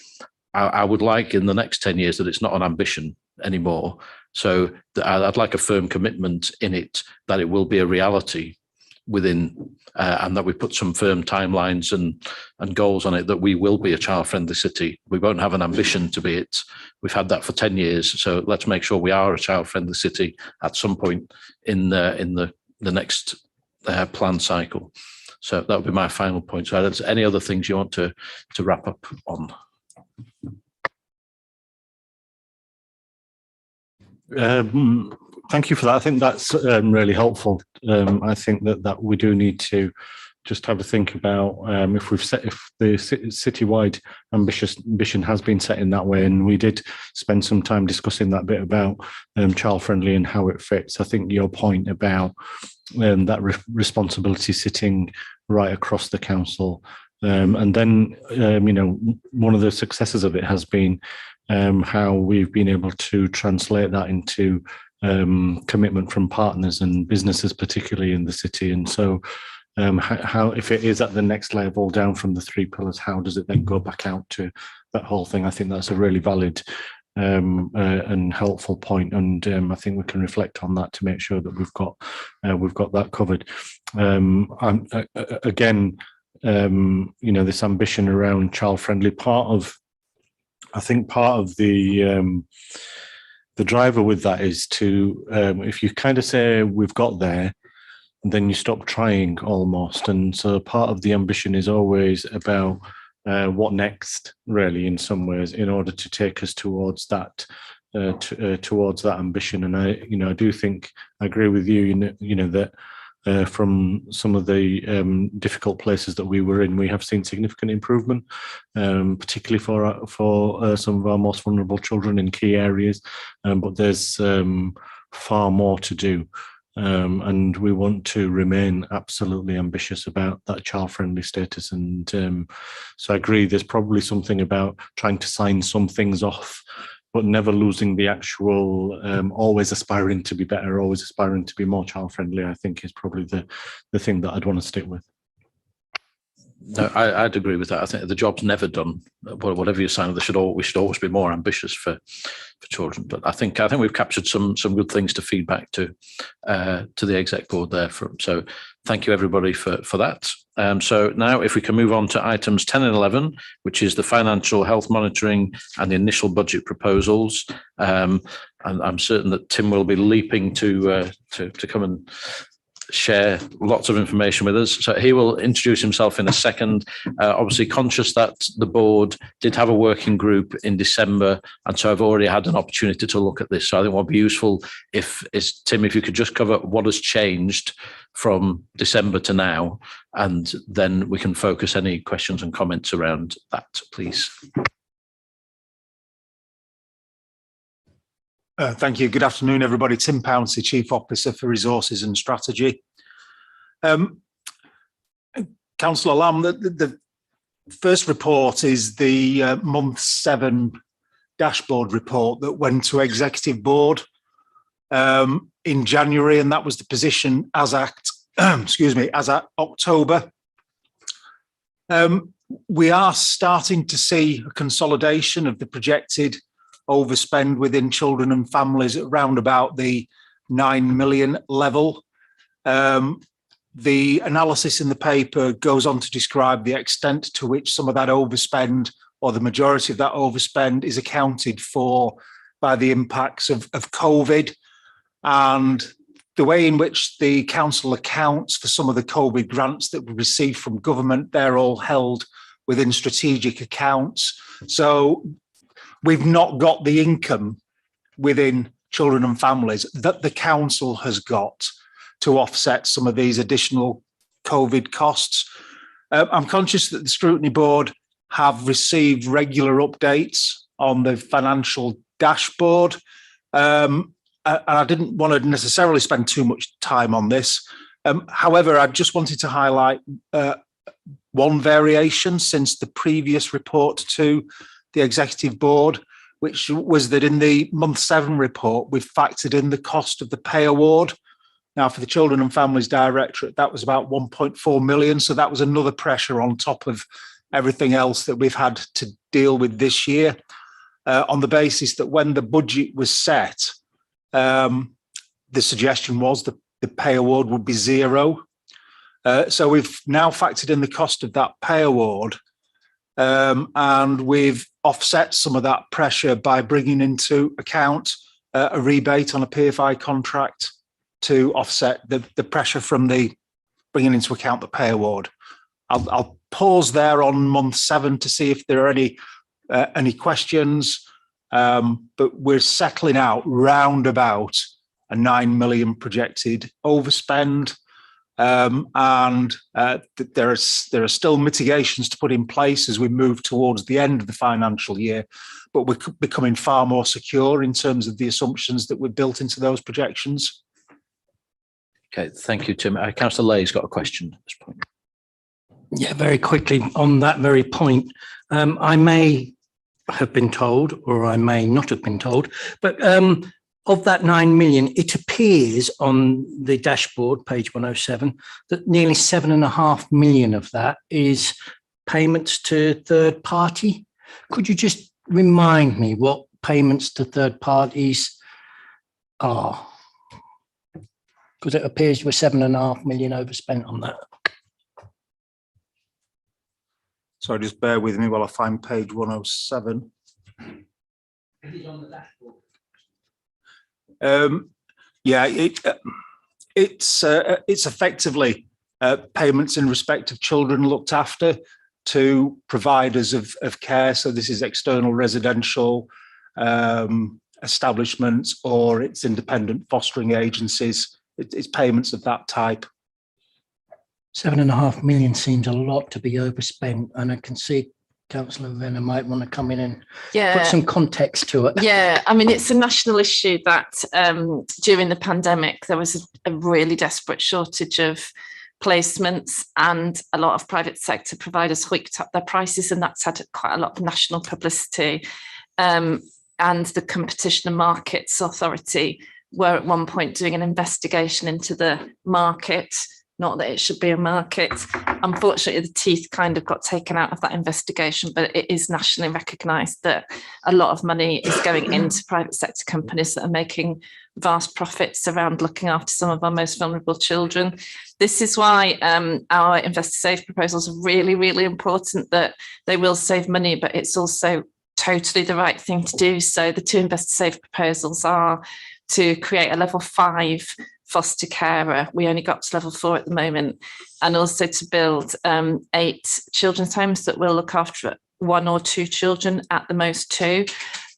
I would like in the next 10 years that it's not an ambition anymore. So I'd like a firm commitment in it that it will be a reality within, and that we put some firm timelines and goals on it, that we will be a child-friendly city. We won't have an ambition to be it. We've had that for 10 years. So let's make sure we are a child-friendly city at some point in the next plan cycle. So that would be my final point. So any other things you want to wrap up on?
Thank you for that. I think that's really helpful. I think that we do need to just have a think about if the citywide ambition has been set in that way, and we did spend some time discussing that bit about child friendly and how it fits. I think your point about that responsibility sitting right across the council, and then one of the successes of it has been how we've been able to translate that into commitment from partners and businesses, particularly in the city. And so how, if it is at the next level down from the 3 pillars, how does it then go back out to that whole thing? I think that's a really valid and helpful point, and I think we can reflect on that to make sure that we've got that covered. Again, this ambition around child friendly, part of the driver with that is to if you kind of say we've got there, then you stop trying almost. And so part of the ambition is always about what next, really, in some ways, in order to take us towards that ambition. And I do think I agree with you, that from some of the difficult places that we were in, we have seen significant improvement, particularly for some of our most vulnerable children in key areas. But there's far more to do. And we want to remain absolutely ambitious about that child-friendly status. And so I agree, there's probably something about trying to sign some things off, but never losing the actual, always aspiring to be better, always aspiring to be more child-friendly, I think is probably the thing that I'd want to stick with.
No, I'd agree with that. I think the job's never done. Whatever you sign, we should always be more ambitious for children. But I think we've captured some good things to feed back to the exec board there. So thank you everybody for that. So now if we can move on to items 10 and 11, which is the financial health monitoring and the initial budget proposals. And I'm certain that Tim will be leaping to come and share lots of information with us. So he will introduce himself in a second. Obviously conscious that the board did have a working group in December, and so I've already had an opportunity to look at this. So I think what would be useful is Tim, if you could just cover what has changed from December to now, and then we can focus any questions and comments around that, please.
Thank you. Good afternoon, everybody. Tim Pouncey, Chief Officer for Resources and Strategy. Councillor Lamb, the first report is the month 7 dashboard report that went to Executive Board in January, and that was the position as at October. We are starting to see a consolidation of the projected overspend within children and families at around about the 9 million level. The analysis in the paper goes on to describe the extent to which some of that overspend, or the majority of that overspend, is accounted for by the impacts of COVID, and the way in which the council accounts for some of the COVID grants that we received from government. They're all held within strategic accounts. So we've not got the income within children and families that the council has got to offset some of these additional COVID costs. I'm conscious that the Scrutiny Board have received regular updates on the financial dashboard. And I didn't want to necessarily spend too much time on this. However, I just wanted to highlight one variation since the previous report to the Executive Board, which was that in the month 7 report, we factored in the cost of the pay award. Now, for the Children and Families Directorate, that was about 1.4 million. So that was another pressure on top of everything else that we've had to deal with this year, on the basis that when the budget was set, the suggestion was that the pay award would be 0. So we've now factored in the cost of that pay award, and we've offset some of that pressure by bringing into account a rebate on a PFI contract to offset the pressure from the bringing into account the pay award. I'll pause there on month 7 to see if there are any questions, but we're settling out round about a 9 million projected overspend. and there are still mitigations to put in place as we move towards the end of the financial year, but we're becoming far more secure in terms of the assumptions that we've built into those projections.
Okay, thank you, Tim. Councillor Lay's got a question at this point.
Yeah, very quickly on that very point. I may have been told, or I may not have been told, but of that 9 million, it appears on the dashboard, page 107, that nearly 7.5 million of that is payments to third party. Could you just remind me what payments to third parties are? Because it appears we're 7.5 million overspent on that.
So just bear with me while I find page 107.
It is on the dashboard.
Yeah, it's effectively payments in respect of children looked after to providers of care. So this is external residential establishments, or it's independent fostering agencies. It's payments of that type.
7.5 million seems a lot to be overspent, and I can see Councillor Venner might want to come in and put some context to it.
Yeah, I mean, it's a national issue that during the pandemic, there was a really desperate shortage of placements, and a lot of private sector providers hiked up their prices, and that's had quite a lot of national publicity. And the Competition and Markets Authority were at one point doing an investigation into the market. Not that it should be a market. Unfortunately, the teeth kind of got taken out of that investigation, but it is nationally recognised that a lot of money is going into private sector companies that are making vast profits around looking after some of our most vulnerable children. This is why our Invest to Save proposals are really, really important, that they will save money, but it's also totally the right thing to do. So the two Invest to Save proposals are to create a level 5 foster carer. We only got to level 4 at the moment, and also to build 8 children's homes that will look after 1 or 2 children, at the most 2.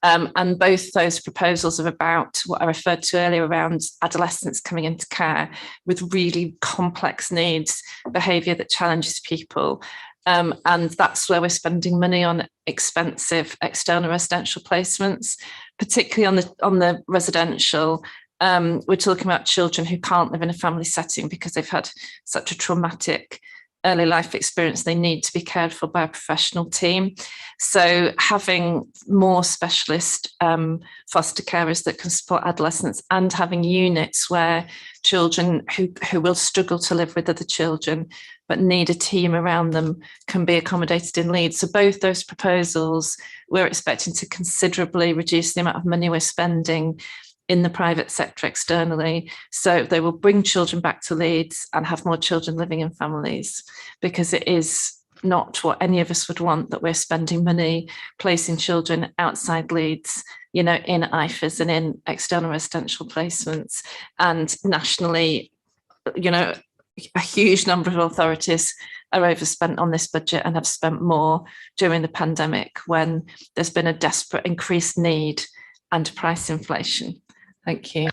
And both those proposals are about what I referred to earlier around adolescents coming into care with really complex needs, behaviour that challenges people. And that's where we're spending money on expensive external residential placements, particularly on the residential. We're talking about children who can't live in a family setting because they've had such a traumatic early life experience. They need to be cared for by a professional team. So having more specialist foster carers that can support adolescents, and having units where children who will struggle to live with other children but need a team around them can be accommodated in Leeds. So both those proposals, we're expecting to considerably reduce the amount of money we're spending in the private sector externally. So they will bring children back to Leeds and have more children living in families, because it is not what any of us would want that we're spending money placing children outside Leeds, you know, in IFAs and in external residential placements. And nationally, you know, a huge number of authorities are overspent on this budget and have spent more during the pandemic, when there's been a desperate increased need and price inflation. Thank you.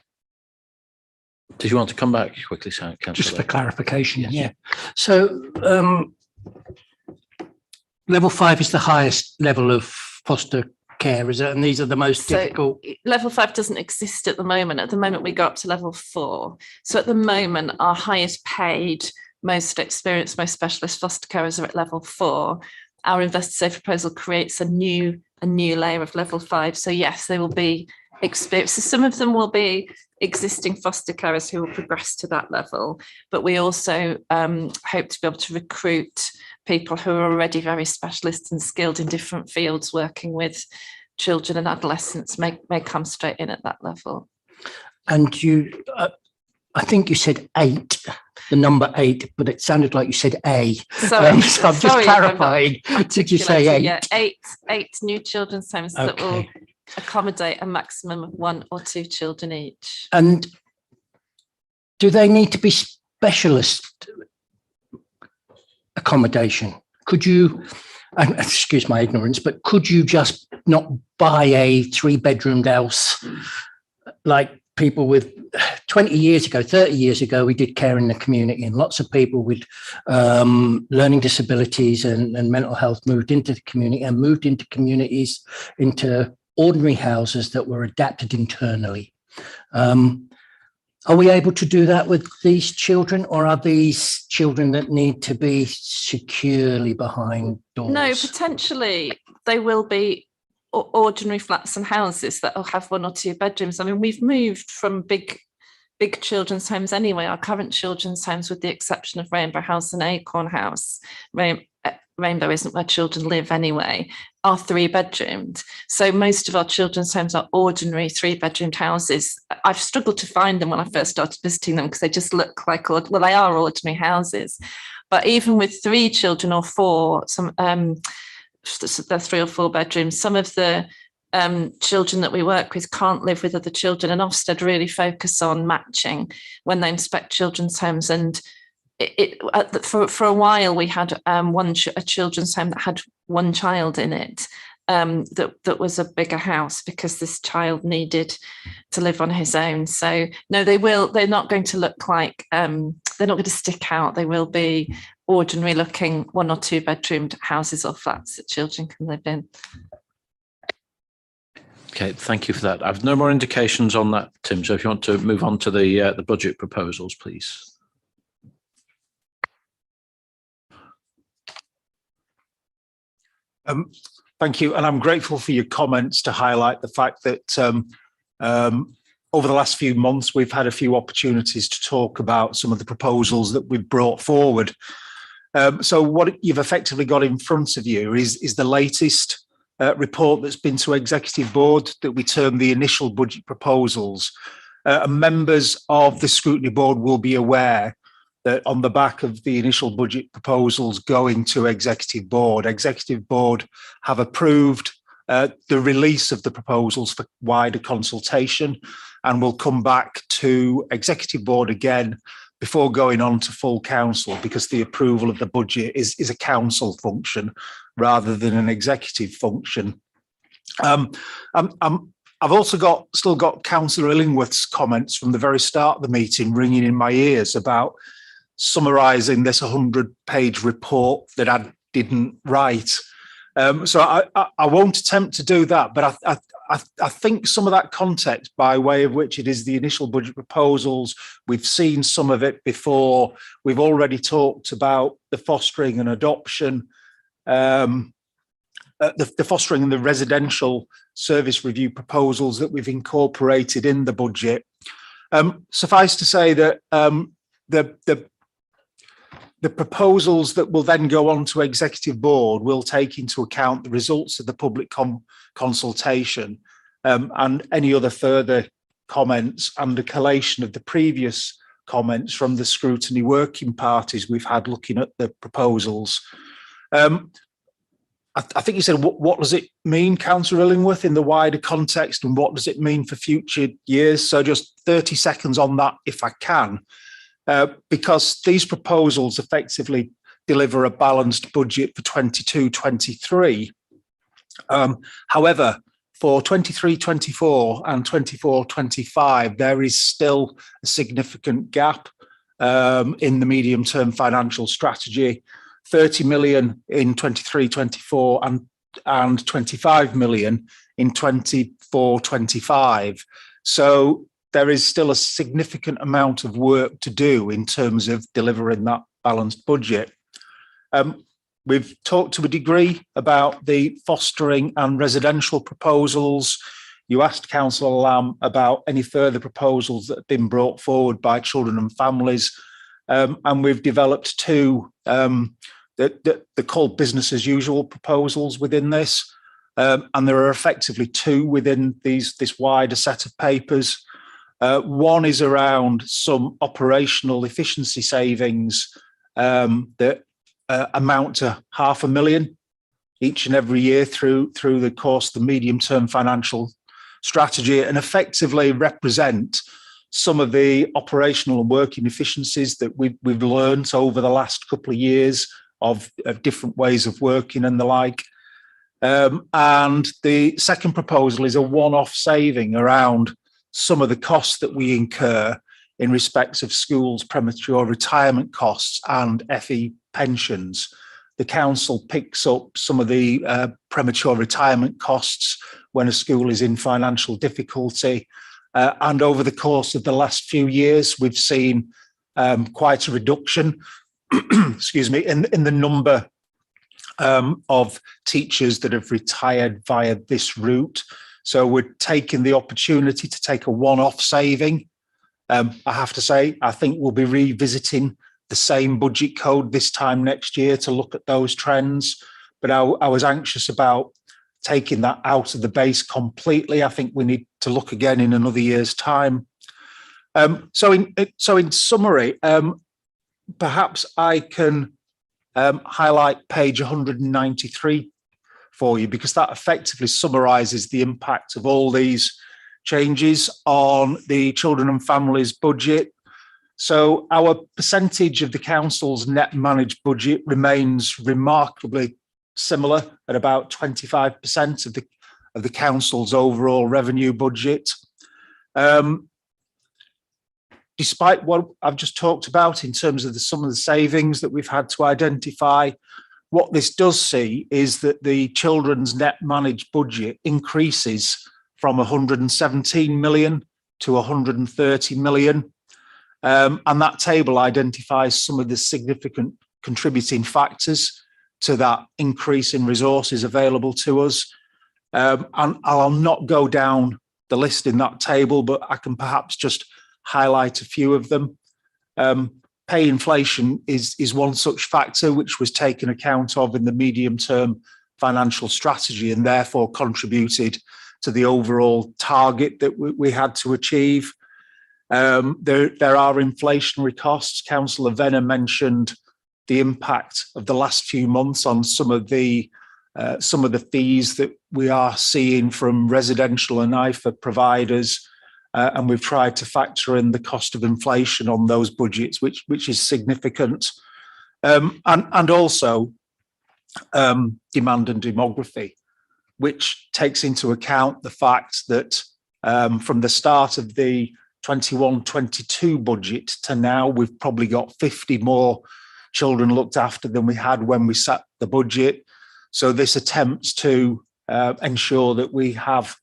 Did you want to come back quickly, Councillor?
Just for clarification, yeah. So level 5 is the highest level of foster care, is it? And these are the most difficult.
Level 5 doesn't exist at the moment. At the moment, we go up to level 4. So at the moment, our highest paid, most experienced, most specialist foster carers are at level 4. Our Invest to Save proposal creates a new layer of level 5. So yes, they will be experienced. So some of them will be existing foster carers who will progress to that level. But we also hope to be able to recruit people who are already very specialist and skilled in different fields, working with children and adolescents, may come straight in at that level.
And you, I think you said 8, the number 8, but it sounded like you said A.
Sorry,
so I'm just clarifying. Did you say 8?
Yeah, 8 new children's homes that will accommodate a maximum of 1 or 2 children each.
And do they need to be specialist accommodation? Could you, excuse my ignorance, but could you just not buy a 3-bedroomed house like people with 20 years ago, 30 years ago, we did care in the community, and lots of people with learning disabilities and mental health moved into the community and moved into communities, into ordinary houses that were adapted internally. Are we able to do that with these children, or are these children that need to be securely behind doors?
No, potentially they will be ordinary flats and houses that will have 1 or 2 bedrooms. I mean, we've moved from big children's homes anyway. Our current children's homes, with the exception of Rainbow House and Acorn House, Rainbow isn't where children live anyway, are 3-bedroomed. So most of our children's homes are ordinary 3-bedroomed houses. I've struggled to find them when I first started visiting them because they just look like, well, they are ordinary houses. But even with 3 children or 4, some they're 3 or 4 bedrooms, some of the children that we work with can't live with other children, and Ofsted really focus on matching when they inspect children's homes. And for a while we had a children's home that had 1 child in it, that was a bigger house because this child needed to live on his own. So no, they're not going to look like, they're not going to stick out. They will be ordinary looking 1 or 2 bedroomed houses or flats that children can live in.
Okay, thank you for that. I've no more indications on that, Tim. So if you want to move on to the budget proposals, please.
Thank you, and I'm grateful for your comments to highlight the fact that over the last few months we've had a few opportunities to talk about some of the proposals that we've brought forward. So what you've effectively got in front of you is the latest report that's been to Executive Board that we term the initial budget proposals. Members of the Scrutiny Board will be aware that on the back of the initial budget proposals going to Executive Board have approved the release of the proposals for wider consultation, and will come back to Executive Board again before going on to full council, because the approval of the budget is a council function rather than an executive function. I've also still got Councillor Illingworth's comments from the very start of the meeting ringing in my ears about summarising this 100-page report that I didn't write. So I won't attempt to do that, but I think some of that context by way of which it is the initial budget proposals, we've seen some of it before. We've already talked about the fostering and adoption, the fostering and the residential service review proposals that we've incorporated in the budget. Suffice to say that the proposals that will then go on to Executive Board will take into account the results of the public consultation and any other further comments and a collation of the previous comments from the scrutiny working parties we've had looking at the proposals. I think you said, what does it mean, Councillor Illingworth, in the wider context, and what does it mean for future years? So just 30 seconds on that, if I can. Because these proposals effectively deliver a balanced budget for 22-23. However, for 23-24 and 24-25, there is still a significant gap in the medium-term financial strategy. 30 million in 23-24 and 25 million in 24-25. So there is still a significant amount of work to do in terms of delivering that balanced budget. We've talked to a degree about the fostering and residential proposals. You asked Councillor Lamb about any further proposals that have been brought forward by children and families. And we've developed 2 they're called business as usual proposals within this. And there are effectively 2 within this wider set of papers. One is around some operational efficiency savings that amount to £500,000 each and every year through the course of the medium-term financial strategy, and effectively represent some of the operational and working efficiencies that we've learned over the last couple of years of different ways of working and the like. And the second proposal is a one-off saving around some of the costs that we incur in respect of schools' premature retirement costs and FE pensions. The council picks up some of the premature retirement costs when a school is in financial difficulty. And over the course of the last few years, we've seen quite a reduction, excuse me, in the number of teachers that have retired via this route. So we're taking the opportunity to take a one-off saving. I have to say, I think we'll be revisiting the same budget code this time next year to look at those trends. But I was anxious about taking that out of the base completely. I think we need to look again in another year's time. So in summary, perhaps I can highlight page 193 for you, because that effectively summarises the impact of all these changes on the children and families budget. So our percentage of the council's net managed budget remains remarkably similar at about 25% of the council's overall revenue budget. Despite what I've just talked about in terms of some of the savings that we've had to identify, what this does see is that the children's net managed budget increases from 117 million to 130 million. And that table identifies some of the significant contributing factors to that increase in resources available to us. And I'll not go down the list in that table, but I can perhaps just highlight a few of them. Pay inflation is one such factor which was taken account of in the medium-term financial strategy and therefore contributed to the overall target that we had to achieve. There are inflationary costs. Councillor Venner mentioned the impact of the last few months on some of the fees that we are seeing from residential and IFA providers, and we've tried to factor in the cost of inflation on those budgets, which is significant, and also demand and demography, which takes into account the fact that from the start of the 21-22 budget to now, we've probably got 50 more children looked after than we had when we set the budget. So this attempts to ensure that we have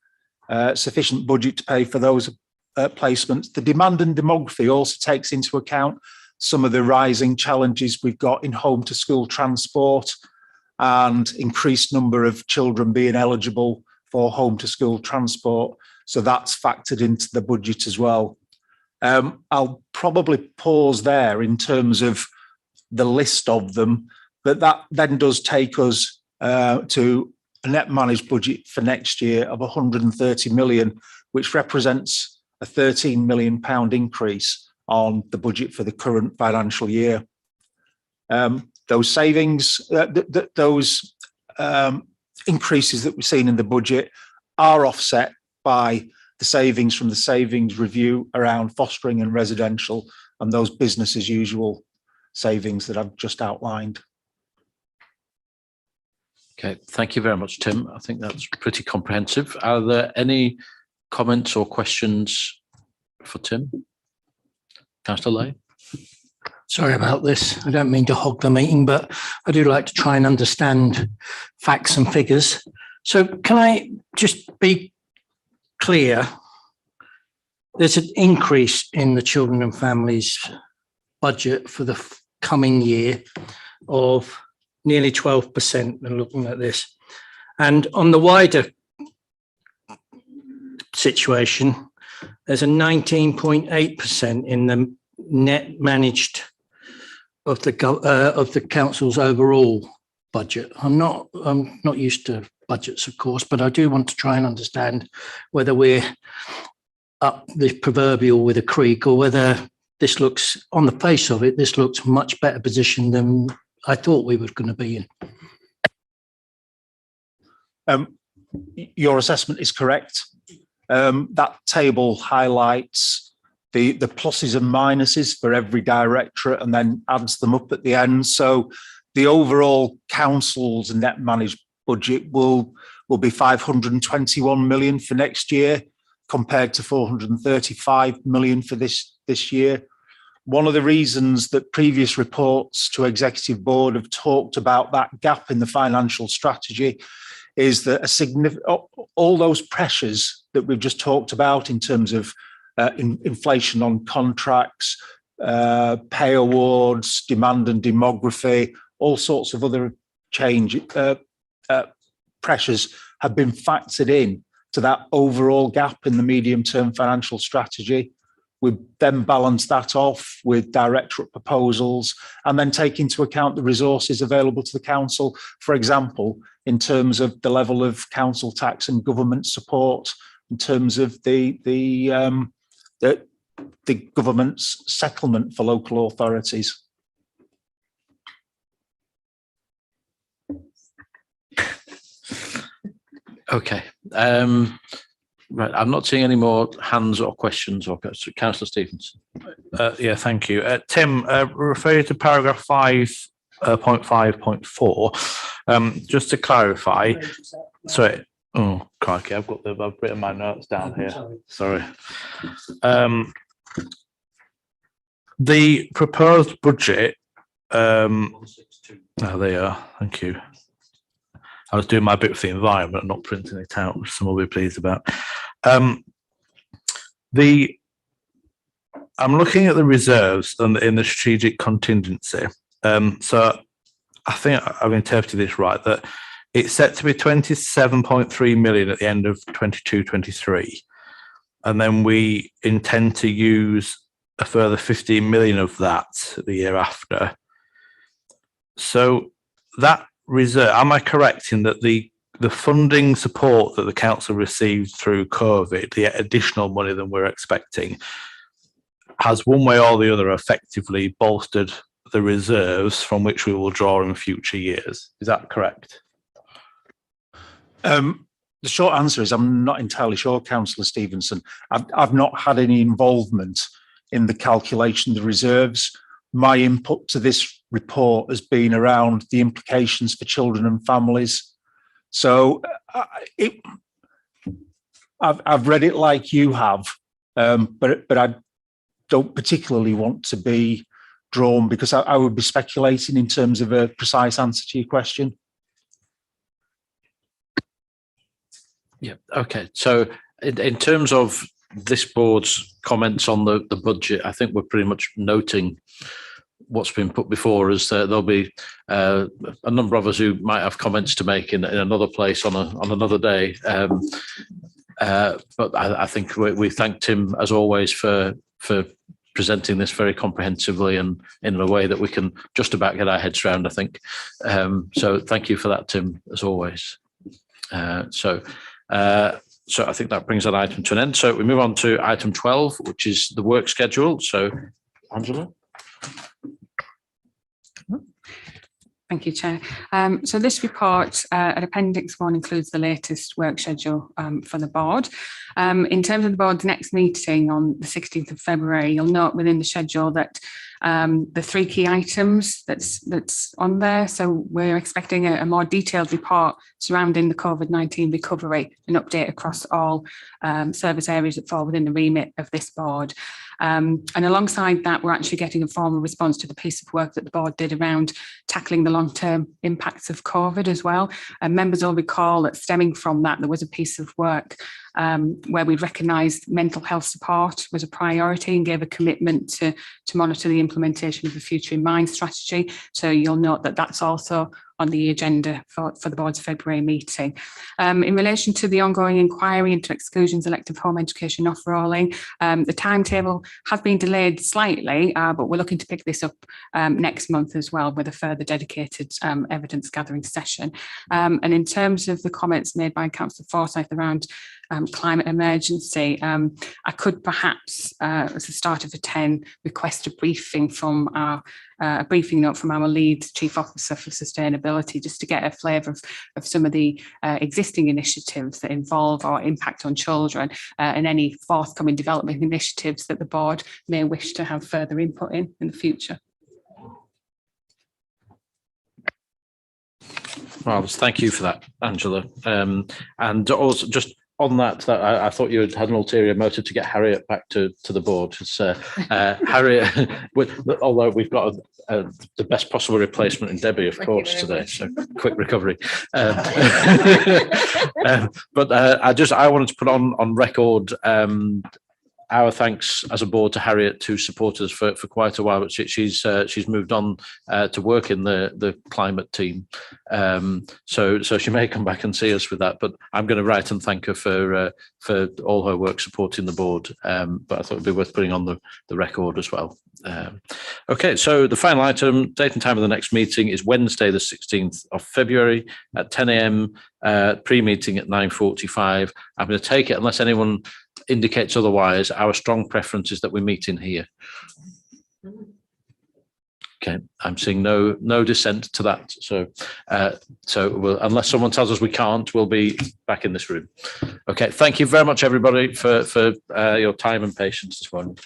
sufficient budget to pay for those placements. The demand and demography also takes into account some of the rising challenges we've got in home to school transport and increased number of children being eligible for home to school transport. So that's factored into the budget as well. I'll probably pause there in terms of the list of them, but that then does take us to a net managed budget for next year of 130 million, which represents a £13 million increase on the budget for the current financial year. Those savings, those increases that we've seen in the budget are offset by the savings from the savings review around fostering and residential and those business as usual savings that I've just outlined.
Okay, thank you very much, Tim. I think that's pretty comprehensive. Are there any comments or questions for Tim? Councillor Lay?
Sorry about this. I don't mean to hog the meeting, but I do like to try and understand facts and figures. So can I just be clear? There's an increase in the children and families budget for the coming year of nearly 12% when looking at this. And on the wider situation, there's a 19.8% in the net managed of the council's overall budget. I'm not used to budgets, of course, but I do want to try and understand whether we're up the proverbial with a creek or whether this looks, on the face of it, this looks much better positioned than I thought we were going to be in.
Your assessment is correct. That table highlights the pluses and minuses for every directorate and then adds them up at the end. So the overall council's net managed budget will be 521 million for next year. compared to 435 million for this year. One of the reasons that previous reports to Executive Board have talked about that gap in the financial strategy is that all those pressures that we've just talked about in terms of inflation on contracts, pay awards, demand and demography, all sorts of other pressures have been factored in to that overall gap in the medium-term financial strategy. We then balance that off with directorate proposals and then take into account the resources available to the council, for example, in terms of the level of council tax and government support, in terms of the government's settlement for local authorities.
Okay. Right, I'm not seeing any more hands or questions. Or Councillor Stevenson.
Yeah, thank you. Tim, refer to paragraph 5.5.4. Just to clarify. Sorry. Oh, crikey! I've written my notes down here. Sorry. The proposed budget. Oh, they are. Thank you. I was doing my bit for the environment, not printing it out, which some will be pleased about. I'm looking at the reserves and in the strategic contingency. So I think I've interpreted this right, that it's set to be 27.3 million at the end of 22-23. And then we intend to use a further 15 million of that the year after. So that reserve, am I correct in that the funding support that the council received through COVID, the additional money than we're expecting, has one way or the other effectively bolstered the reserves from which we will draw in future years? Is that correct?
The short answer is I'm not entirely sure, Councillor Stevenson. I've not had any involvement in the calculation of the reserves. My input to this report has been around the implications for children and families. So I've read it like you have, but I don't particularly want to be drawn because I would be speculating in terms of a precise answer to your question.
Yeah. Okay. So in terms of this board's comments on the budget, I think we're pretty much noting what's been put before us. There'll be a number of us who might have comments to make in another place on another day. But I think we thank Tim as always for presenting this very comprehensively and in a way that we can just about get our heads around, I think. So thank you for that, Tim, as always. So I think that brings that item to an end. So we move on to item 12, which is the work schedule. So, Angela.
Thank you, Chair. So this report at Appendix 1 includes the latest work schedule for the board. In terms of the board's next meeting on the 16th of February, you'll note within the schedule that the 3 key items that's on there. So we're expecting a more detailed report surrounding the COVID-19 recovery, an update across all service areas that fall within the remit of this board. And alongside that, we're actually getting a formal response to the piece of work that the board did around tackling the long-term impacts of COVID as well. And members will recall that stemming from that, there was a piece of work where we recognised mental health support was a priority and gave a commitment to monitor the implementation of the Future in Mind strategy. So you'll note that that's also on the agenda for the board's February meeting. In relation to the ongoing inquiry into exclusions elective home education off-rolling, the timetable has been delayed slightly, but we're looking to pick this up next month as well with a further dedicated evidence gathering session. And in terms of the comments made by Councillor Forsyth around climate emergency, I could perhaps, as a start of a 10, request a briefing from a briefing note from our Leeds Chief Officer for Sustainability, just to get a flavour of some of the existing initiatives that involve or impact on children and any forthcoming development initiatives that the board may wish to have further input in the future.
Well, thank you for that, Angela. And also just on that, I thought you had an ulterior motive to get Harriet back to the board. It's Harriet, although we've got the best possible replacement in Debbie, of course, today. So quick recovery. But I wanted to put on record our thanks as a board to Harriet, who supported us for quite a while. But she's moved on to work in the climate team, so she may come back and see us with that. But I'm going to write and thank her for all her work supporting the board. But I thought it'd be worth putting on the record as well. Okay, so the final item, date and time of the next meeting is Wednesday, the 16th of February at 10 a.m. Pre-meeting at 9:45. I'm going to take it, unless anyone indicates otherwise, our strong preference is that we meet in here. Okay, I'm seeing no dissent to that. So unless someone tells us we can't, we'll be back in this room. Okay, thank you very much, everybody, for your time and patience this morning.